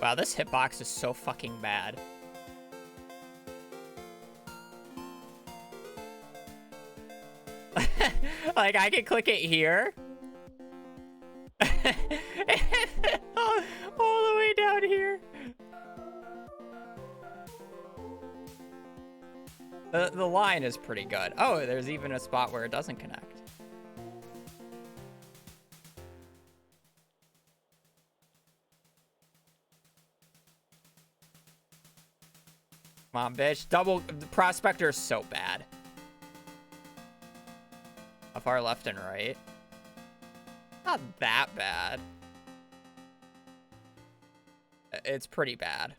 Wow, this hitbox is so fucking bad. Like, I can click it here. all the way down here. The line is pretty good. Oh, there's even a spot where it doesn't connect. Come on, bitch. The prospector is so bad. How far left and right? Not that bad. It's pretty bad.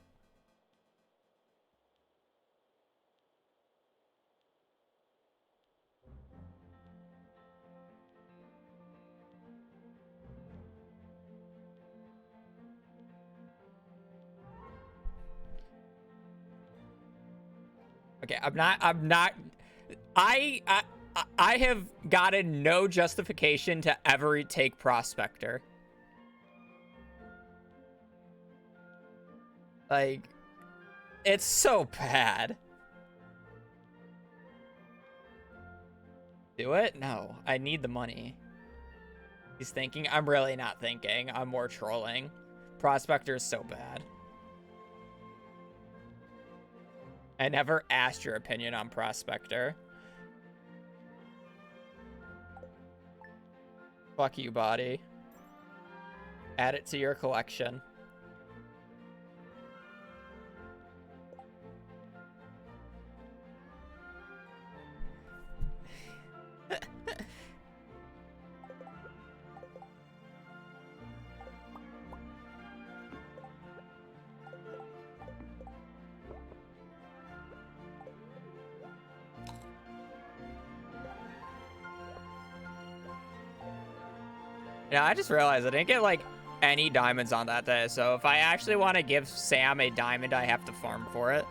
Okay, I have gotten no justification to ever take Prospector. Like, it's so bad. Do it? No, I need the money. He's thinking. I'm really not thinking. I'm more trolling. Prospector is so bad. I never asked your opinion on Prospector. Fuck you, body. Add it to your collection. Yeah, I just realized I didn't get, like, any diamonds on that day. So if I actually want to give Sam a diamond, I have to farm for it.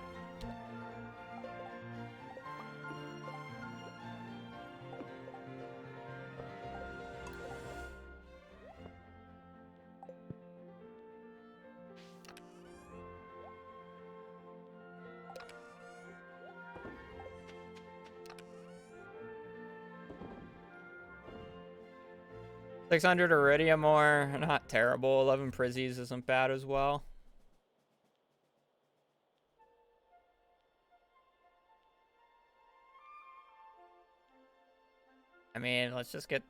$600 iridium ore, not terrible. 11 prizzies isn't bad as well. I mean, let's just get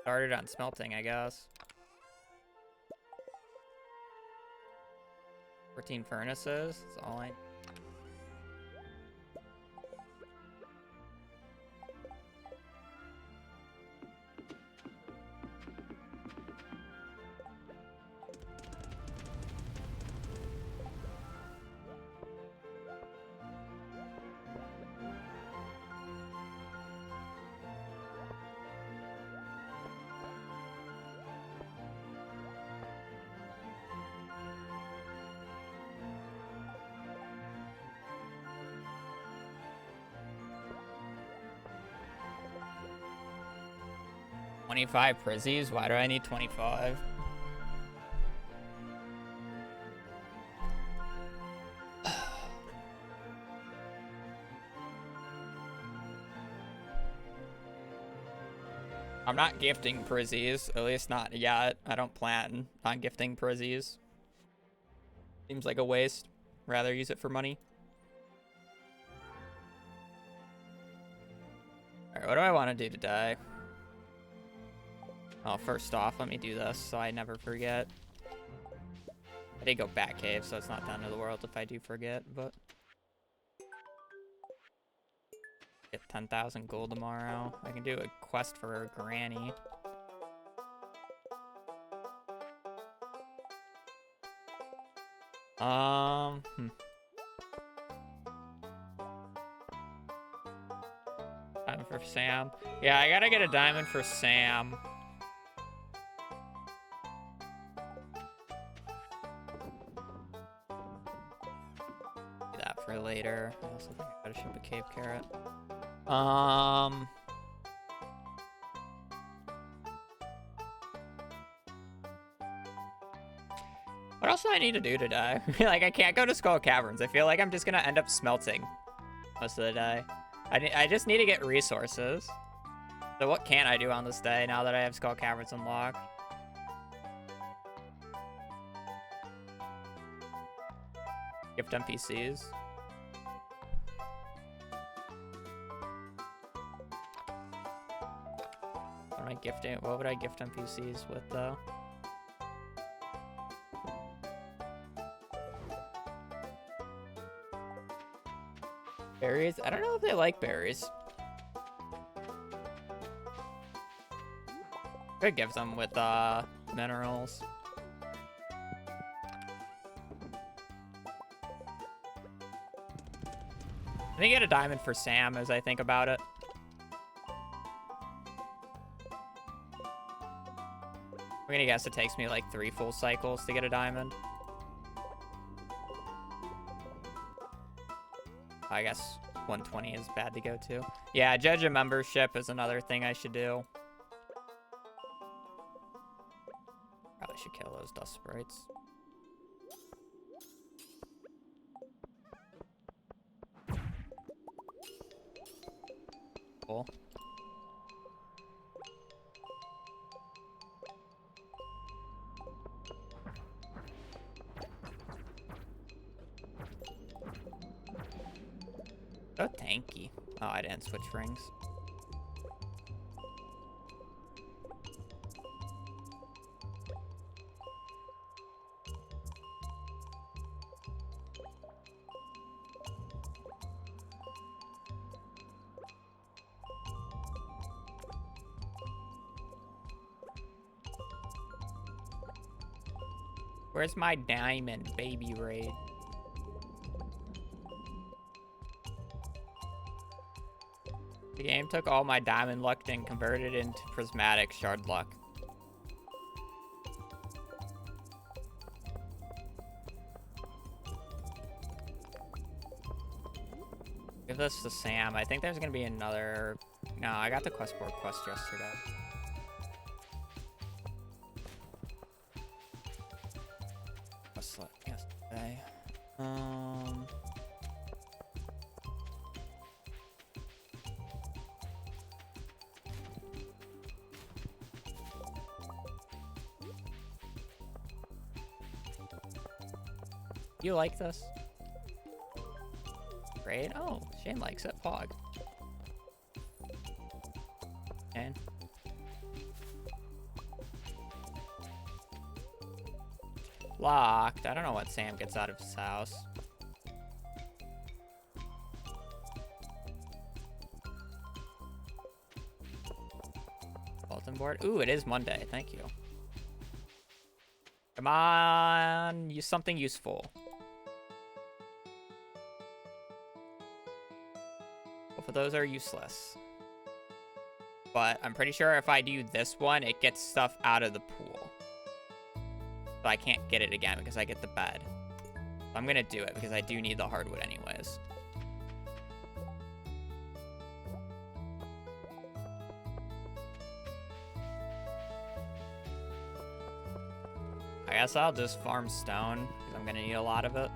started on smelting, I guess. 14 furnaces, that's all I... 25 prizzies? Why do I need 25? I'm not gifting prizzies, at least not yet. I don't plan on gifting prizzies. Seems like a waste. Rather use it for money. Alright, what do I want to do today? Oh, first off, let me do this so I never forget. I did go back cave, so it's not the end of the world if I do forget, but... Get 10,000 gold tomorrow. I can do a quest for Granny. Diamond for Sam. Yeah, I gotta get a diamond for Sam. Do that for later. I also think I gotta ship a cave carrot. What else do I need to do today? Like, I can't go to Skull Caverns. I feel like I'm just gonna end up smelting most of the day. I just need to get resources. So what can I do on this day now that I have Skull Caverns unlocked? Gift NPCs. What am I gifting? What would I gift NPCs with though? Berries? I don't know if they like berries. Could give them with minerals. I think get a diamond for Sam as I think about it. I'm gonna guess it takes me like 3 full cycles to get a diamond. I guess 120 is bad to go to. Yeah, judge a membership is another thing I should do. Probably should kill those dust sprites. Cool. So tanky. Oh, I didn't switch rings. Where's my diamond baby raid? The game took all my diamond luck and converted it into prismatic shard luck. Give this to Sam. I think there's gonna be another... No, I got the quest board quest yesterday. Quest yesterday. You like this? Great. Oh, Shane likes it. Pog. Shane. Locked. I don't know what Sam gets out of his house. Bulletin board. Ooh, it is Monday. Thank you. Come on. Use something useful. Both of those are useless. But I'm pretty sure if I do this one, it gets stuff out of the pool. So I can't get it again because I get the bed. So I'm gonna do it because I do need the hardwood anyways. I guess I'll just farm stone, because I'm gonna need a lot of it.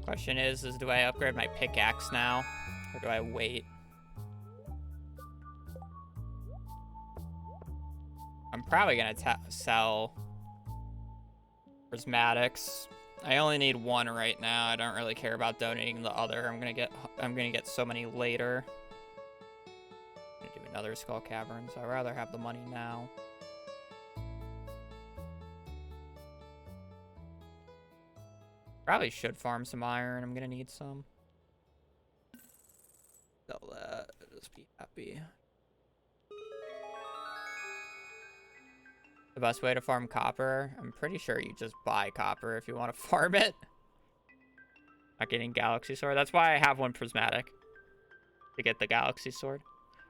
Question is do I upgrade my pickaxe now, or do I wait? I'm probably gonna sell prismatics. I only need one right now. I don't really care about donating the other. I'm gonna get so many later. I'm gonna do another skull cavern, so I'd rather have the money now. Probably should farm some iron. I'm gonna need some. Sell that. Just be happy. The best way to farm copper? I'm pretty sure you just buy copper if you want to farm it. Not getting galaxy sword. That's why I have one prismatic. To get the galaxy sword.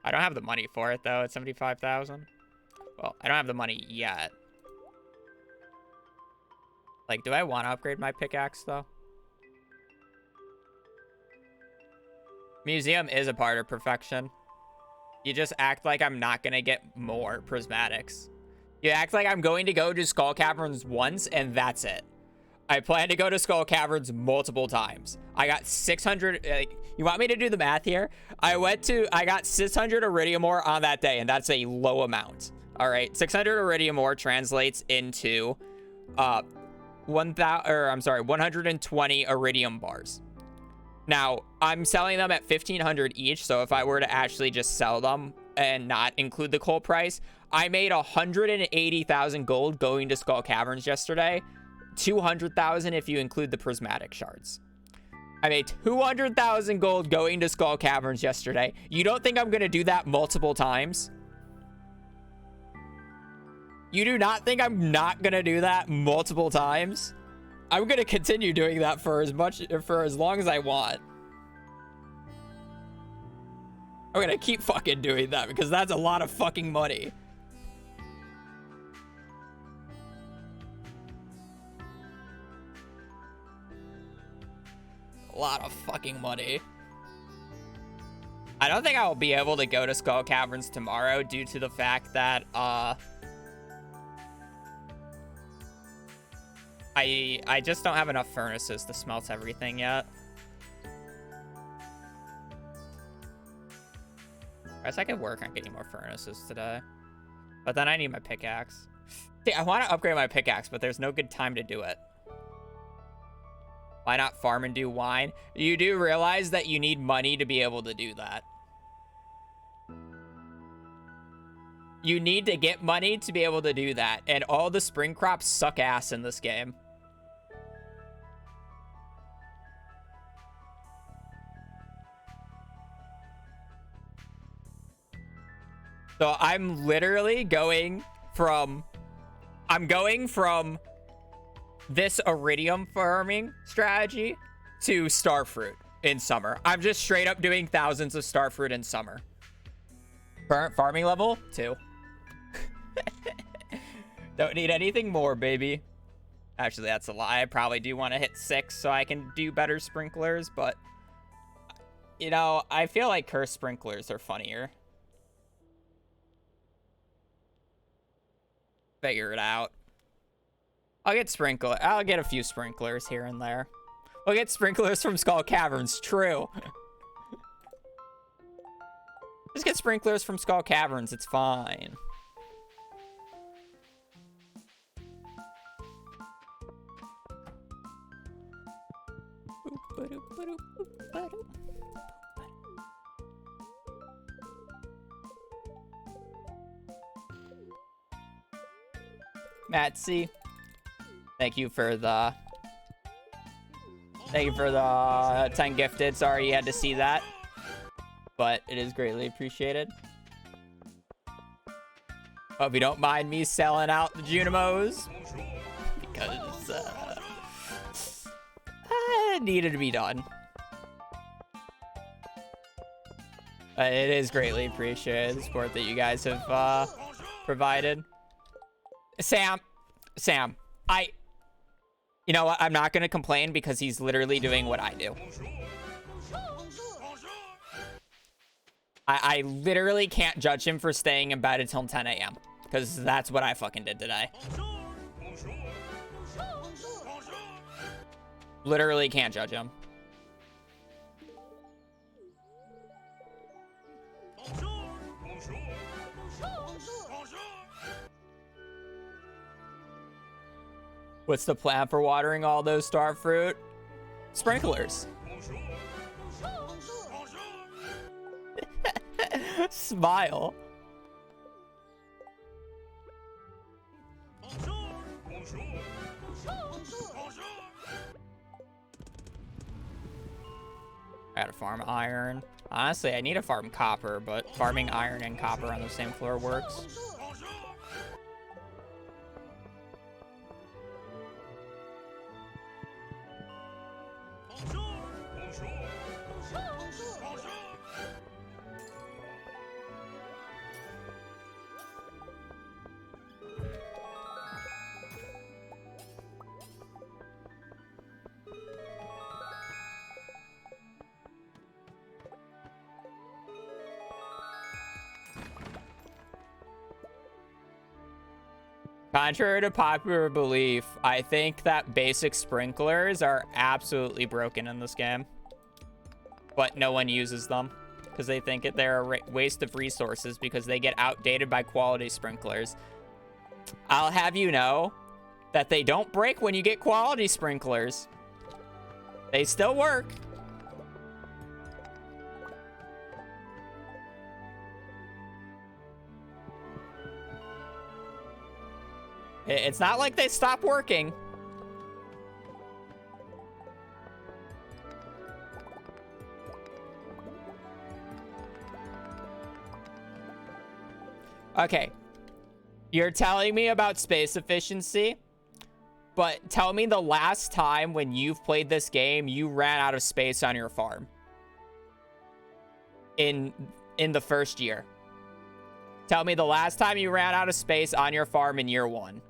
I don't have the money for it though. It's 75,000. Well, I don't have the money yet. Like, do I want to upgrade my pickaxe, though? Museum is a part of perfection. You just act like I'm not going to get more prismatics. You act like I'm going to go to Skull Caverns once, and that's it. I plan to go to Skull Caverns multiple times. I got 600... you want me to do the math here? I got 600 iridium ore on that day, and that's a low amount. All right, 600 iridium ore translates into... 120 iridium bars. Now, I'm selling them at 1,500 each, so if I were to actually just sell them and not include the coal price, I made 180,000 gold going to Skull Caverns yesterday. 200,000 if you include the prismatic shards. I made 200,000 gold going to Skull Caverns yesterday. You don't think I'm going to do that multiple times? You do not think I'm not gonna do that multiple times? I'm gonna continue doing that for as long as I want. I'm gonna keep fucking doing that because that's a lot of fucking money. A lot of fucking money. I don't think I will be able to go to Skull Caverns tomorrow due to the fact that, I just don't have enough furnaces to smelt everything yet. I guess I could work on getting more furnaces today. But then I need my pickaxe. See, I want to upgrade my pickaxe, but there's no good time to do it. Why not farm and do wine? You do realize that you need money to be able to do that. You need to get money to be able to do that. And all the spring crops suck ass in this game. So I'm literally going from this iridium farming strategy to starfruit in summer. I'm just straight up doing thousands of starfruit in summer. Current farming level 2. Don't need anything more, baby. Actually, that's a lie. I probably do want to hit 6 so I can do better sprinklers, but you know, I feel like cursed sprinklers are funnier. Figure it out. I'll get a few sprinklers here and there. We'll get sprinklers from Skull Caverns, true. Just get sprinklers from Skull Caverns, it's fine. Matsy, thank you for the Thank you for the 10 gifted. Sorry you had to see that, but it is greatly appreciated. Hope you don't mind me selling out the Junimos, because it needed to be done. It is greatly appreciated, the support that you guys have provided. Sam, you know what? I'm not going to complain because he's literally doing what I do. I literally can't judge him for staying in bed until 10 a.m. because that's what I fucking did today. Literally can't judge him. What's the plan for watering all those star fruit? Sprinklers. Smile. I gotta farm iron. Honestly, I need to farm copper, but farming iron and copper on the same floor works. Contrary to popular belief, I think that basic sprinklers are absolutely broken in this game. But no one uses them because they think they're a waste of resources because they get outdated by quality sprinklers. I'll have you know that they don't break when you get quality sprinklers. They still work. It's not like they stop working. Okay. You're telling me about space efficiency, but tell me the last time when you've played this game, you ran out of space on your farm. In the first year. Tell me the last time you ran out of space on your farm in year 1.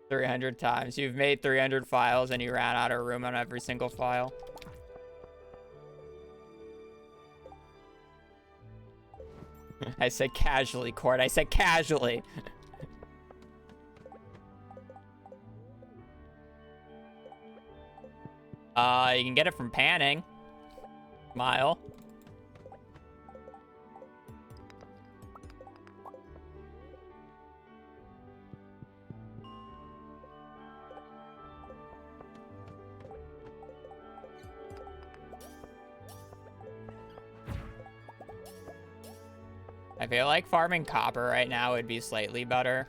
$300 times. You've made 300 files and you ran out of room on every single file. I said casually, Court. I said casually. You can get it from panning. Smile. I feel like farming copper right now would be slightly better.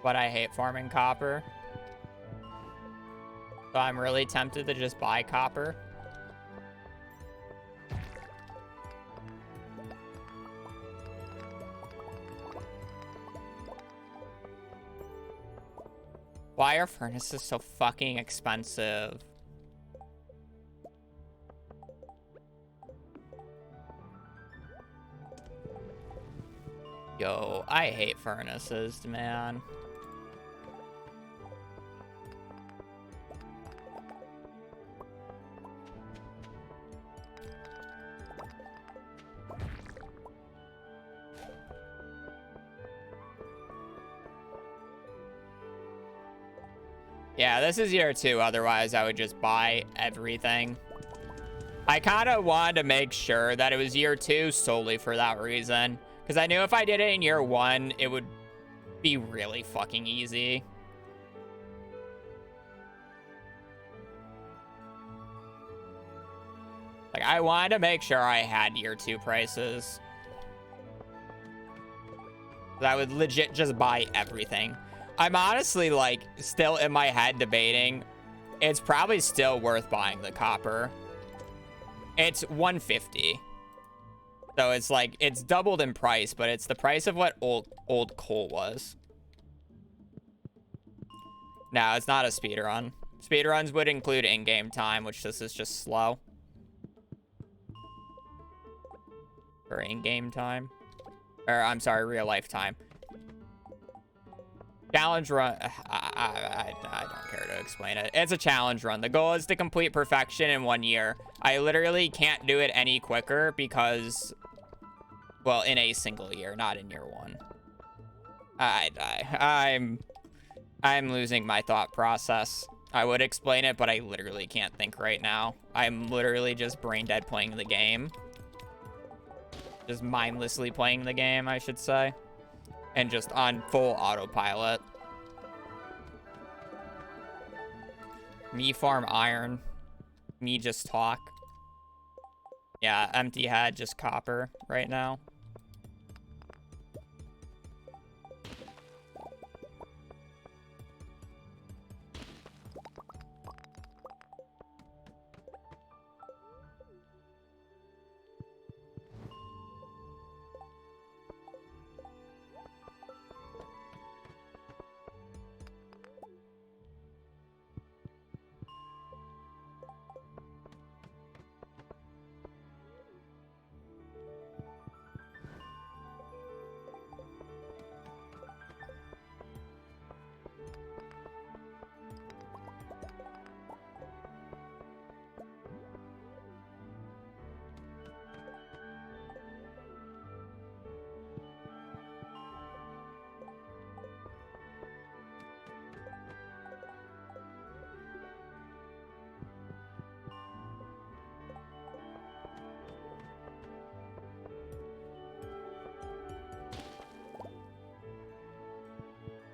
But I hate farming copper. So I'm really tempted to just buy copper. Why are furnaces so fucking expensive? Yo, I hate furnaces, man. Yeah, this is year 2. Otherwise, I would just buy everything. I kind of wanted to make sure that it was year 2 solely for that reason. Because I knew if I did it in year 1, it would be really fucking easy. Like, I wanted to make sure I had year 2 prices. I would legit just buy everything. I'm honestly, like, still in my head debating. It's probably still worth buying the copper. It's 150. So it's like, it's doubled in price, but it's the price of what old coal was. No, it's not a speedrun. Speedruns would include in-game time, which this is just slow. Or in-game time. Or, I'm sorry, real life time. Challenge run. I don't care to explain it. It's a challenge run. The goal is to complete perfection in 1 year. I literally can't do it any quicker because, well, in a single year, not in year 1. I'm losing my thought process. I would explain it, but I literally can't think right now. I'm literally just brain dead playing the game. Just mindlessly playing the game, I should say. And just on full autopilot. Me farm iron. Me just talk. Yeah, empty head, just copper right now.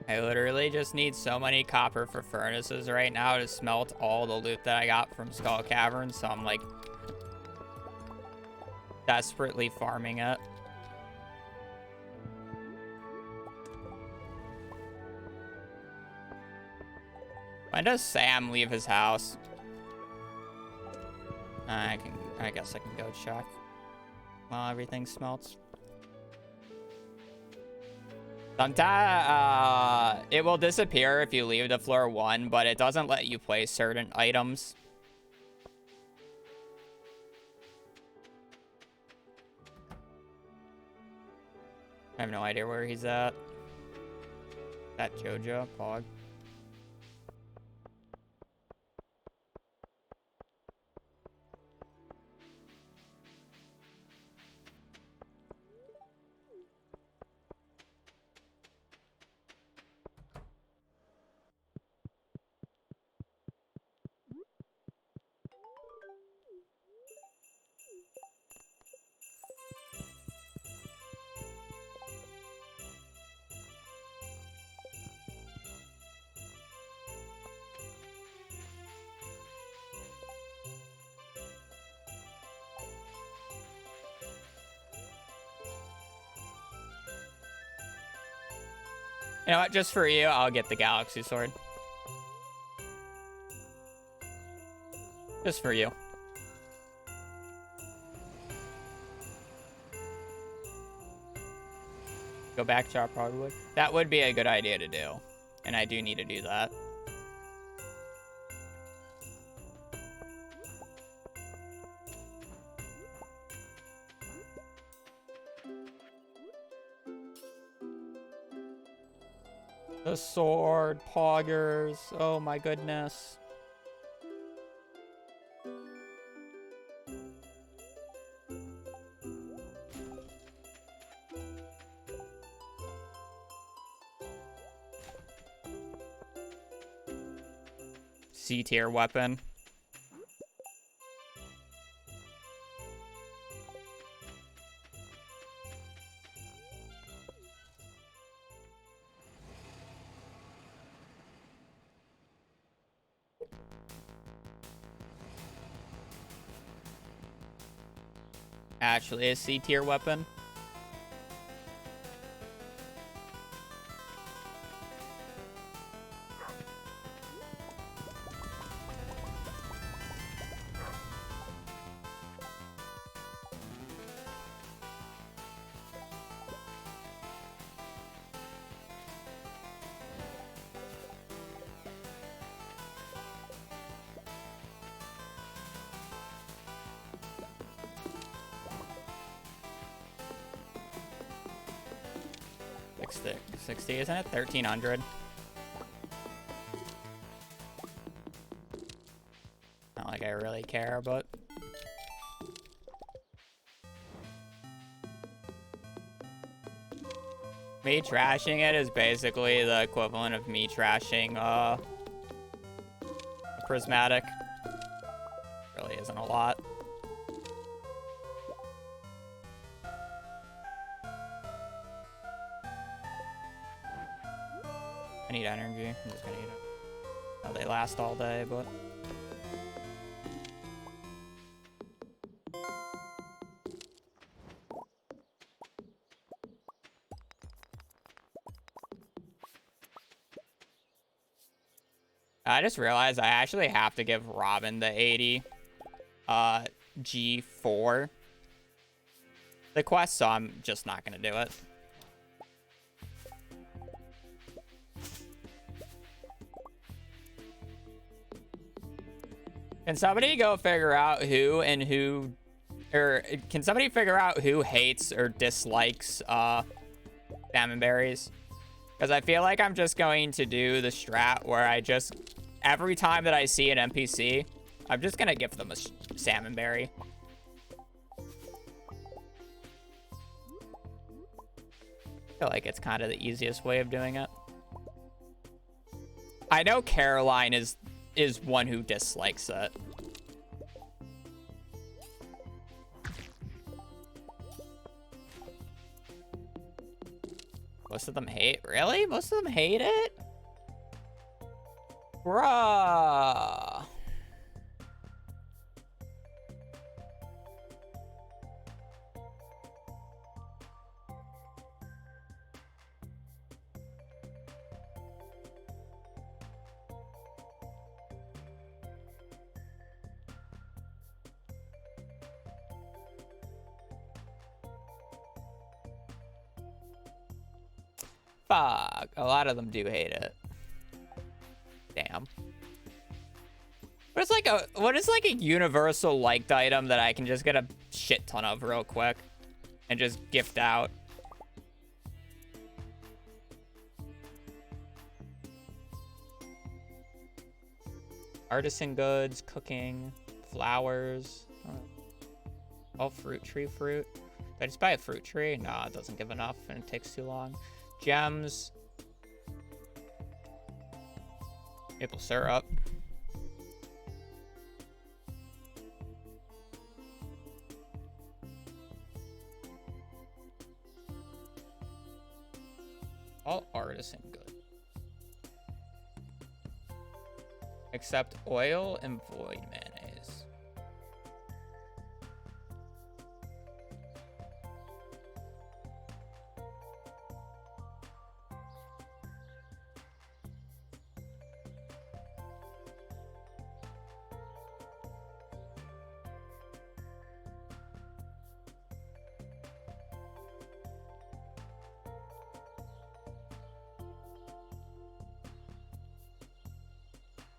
I literally just need so many copper for furnaces right now to smelt all the loot that I got from Skull Cavern, so I'm like desperately farming it. When does Sam leave his house? I guess I can go check while everything smelts. Sometimes it will disappear if you leave the floor 1, but it doesn't let you place certain items. I have no idea where he's at. That Jojo Pog. You know what? Just for you, I'll get the Galaxy Sword. Just for you. Go back chop probably. That would be a good idea to do. And I do need to do that. The sword, poggers. Oh my goodness. C tier weapon. actually a C tier weapon. Like 60, isn't it? 1300. Not like I really care, but me trashing it is basically the equivalent of me trashing a prismatic. Really isn't a lot. I need energy. I'm just gonna eat it. Oh, they last all day, but I just realized I actually have to give Robin the 80 G4 the quest, so I'm just not gonna do it. Can somebody go figure out who or can somebody figure out who hates or dislikes salmon berries? Because I feel like I'm just going to do the strat where I just, every time that I see an NPC, I'm just gonna give them a salmon berry. I feel like it's kind of the easiest way of doing it. I know Caroline is one who dislikes it. Most of them hate? Really? Most of them hate it? Bruh. Fuck. A lot of them do hate it. Damn. What is like a universal liked item that I can just get a shit ton of real quick and just gift out? Artisan goods, cooking, flowers. Oh, fruit tree fruit. Did I just buy a fruit tree? No, it doesn't give enough and it takes too long. Gems. Maple syrup. All artisan good. Except oil and void mayonnaise.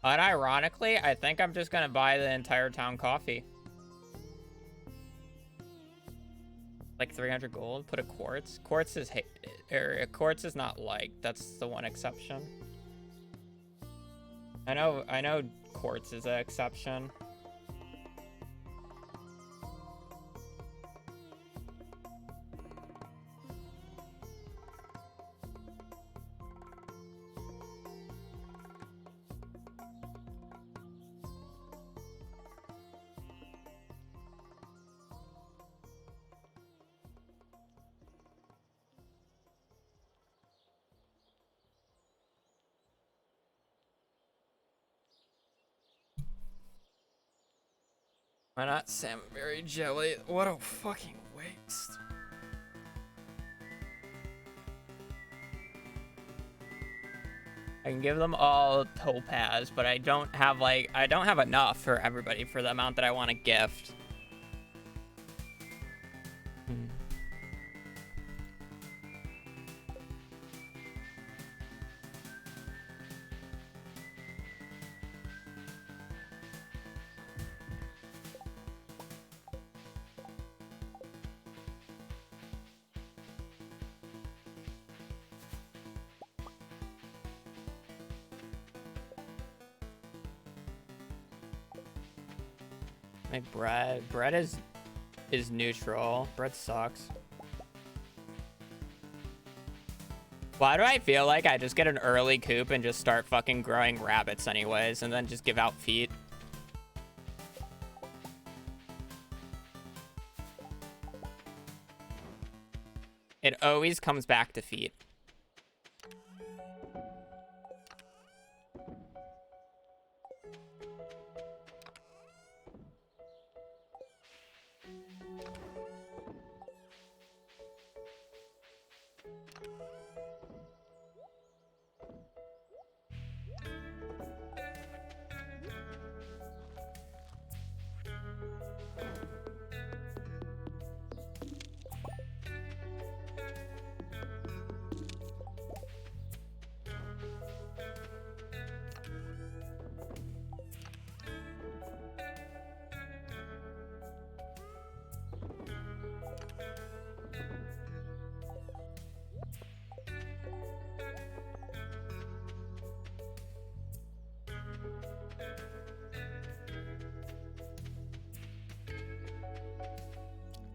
Unironically, I think I'm just gonna buy the entire town coffee. Like 300 gold. Put a quartz. Quartz is quartz is not liked. That's the one exception. I know quartz is an exception. Why not salmonberry jelly? What a fucking waste. I can give them all topaz, but I don't have enough for everybody for the amount that I want to gift. Make bread. Bread is neutral. Bread sucks. Why do I feel like I just get an early coop and just start fucking growing rabbits anyways, and then just give out feet? It always comes back to feet.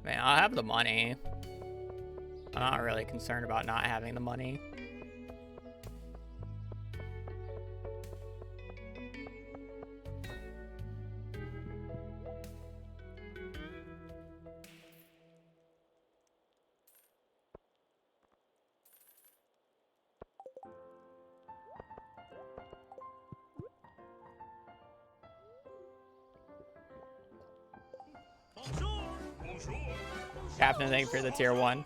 Man, I'll have the money. I'm not really concerned about not having the money. Captain, thank you for the tier 1.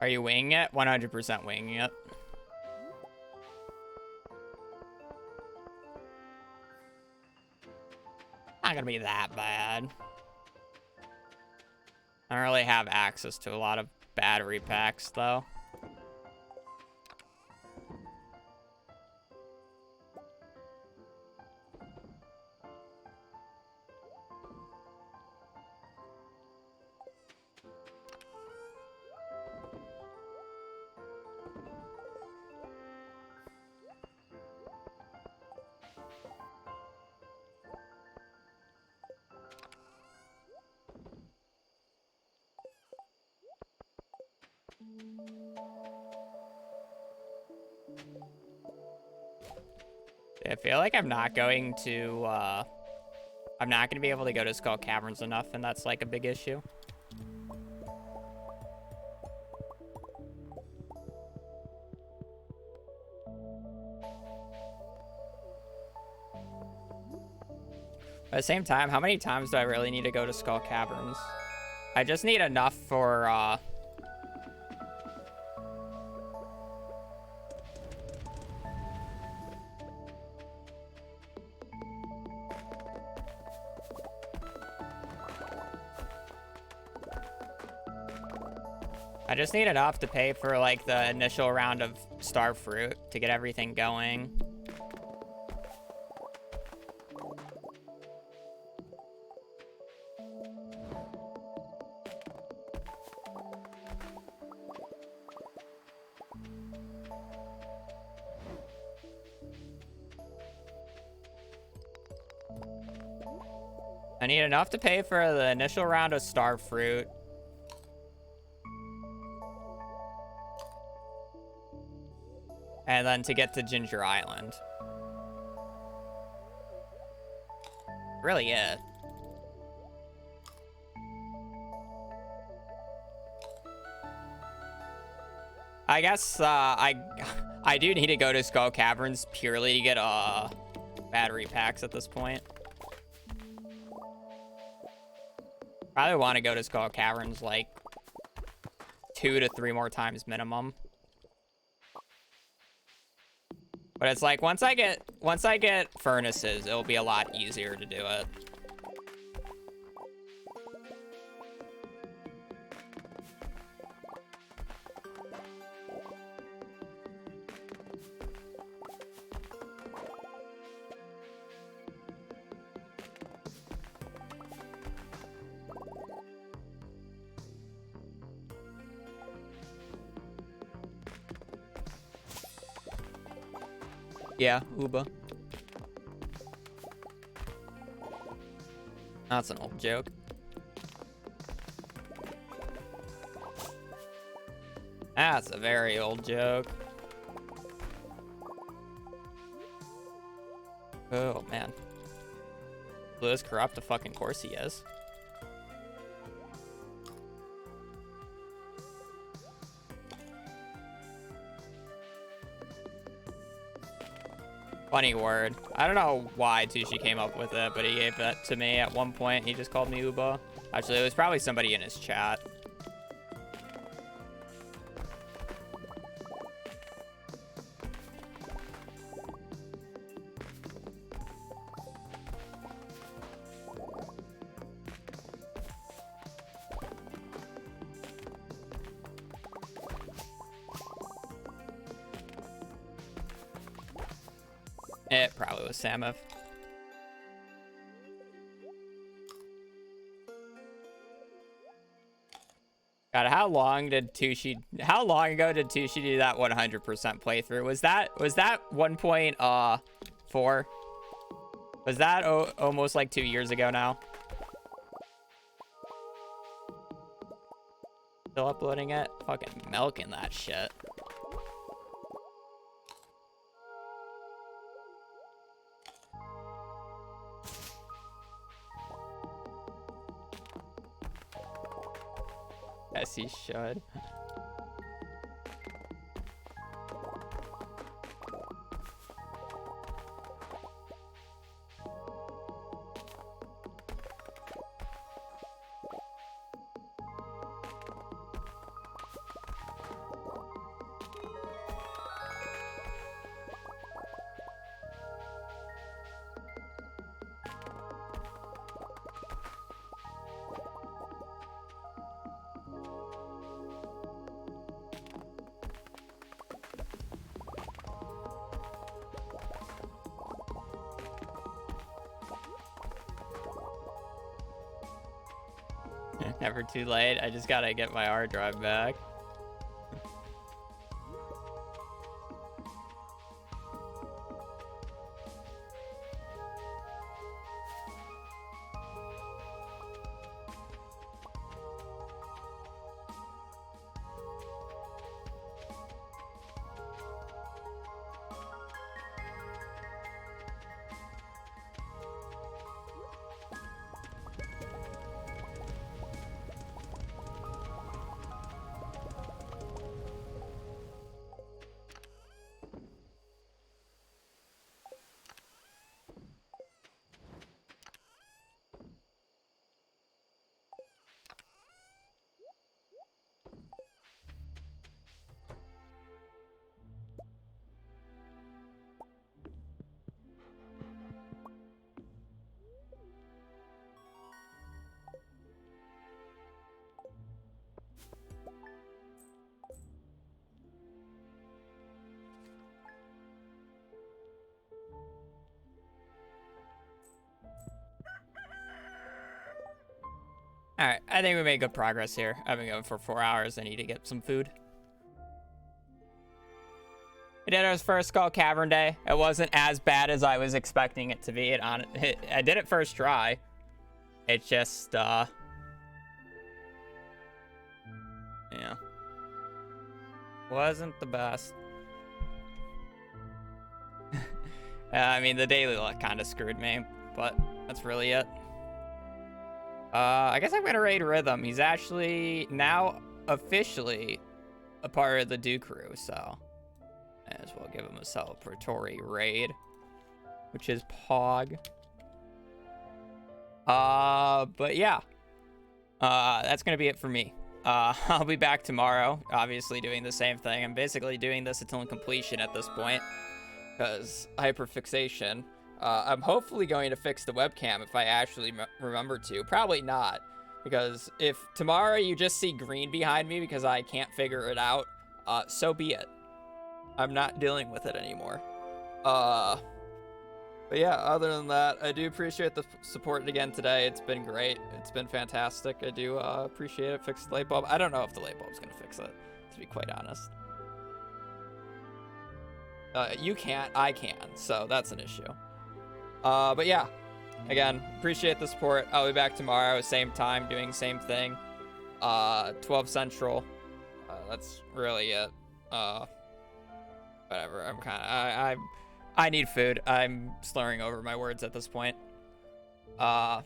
Are you winging it? 100% winging it. Not gonna be that bad. I don't really have access to a lot of battery packs, though. I feel like I'm not going to be able to go to Skull Caverns enough, and that's like a big issue. At the same time, how many times do I really need to go to Skull Caverns? I just need enough for, I just need enough to pay for, like, the initial round of star fruit to get everything going. I need enough to pay for the initial round of star fruit. And then to get to Ginger Island. Really it. I guess I do need to go to Skull Caverns purely to get battery packs at this point. Probably want to go to Skull Caverns like 2 to 3 more times minimum. But it's like once I get furnaces, it'll be a lot easier to do it. Yeah, Uba. That's an old joke. That's a very old joke. Oh, man. Blue is corrupt, of fucking course he is. Funny word. I don't know why Tushi came up with it, but he gave that to me at one point. He just called me Uba. Actually, it was probably somebody in his chat. It probably was Samif. God, how long ago did Tushi do that 100% playthrough? Was that 1.4? Was that almost like 2 years ago now? Still uploading it? Fucking milking that shit. Yes, he should. Never too late. I just gotta get my hard drive back. All right, I think we made good progress here. I've been going for 4 hours. I need to get some food. I did our first Skull Cavern day. It wasn't as bad as I was expecting it to be. I did it first try. It just, yeah. Wasn't the best. I mean, the daily luck kind of screwed me, but that's really it. I guess I'm gonna raid Rhythm. He's actually now officially a part of the Do crew, so may as well give him a celebratory raid, which is Pog. But yeah, That's gonna be it for me. I'll be back tomorrow, obviously doing the same thing. I'm basically doing this until completion at this point, because hyperfixation. I'm hopefully going to fix the webcam if I actually remember to. Probably not, because if tomorrow you just see green behind me because I can't figure it out, so be it. I'm not dealing with it anymore. But yeah, other than that, I do appreciate the support again today. It's been great. It's been fantastic. I do appreciate it. Fix the light bulb. I don't know if the light bulb's gonna fix it, to be quite honest. You can't, I can, so that's an issue. But yeah, again, appreciate the support. I'll be back tomorrow, same time, doing the same thing. 12 Central. That's really it. Whatever. I'm kind of I need food. I'm slurring over my words at this point. So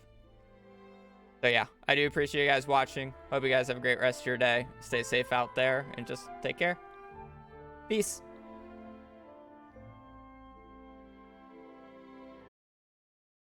yeah, I do appreciate you guys watching. Hope you guys have a great rest of your day. Stay safe out there and just take care. Peace.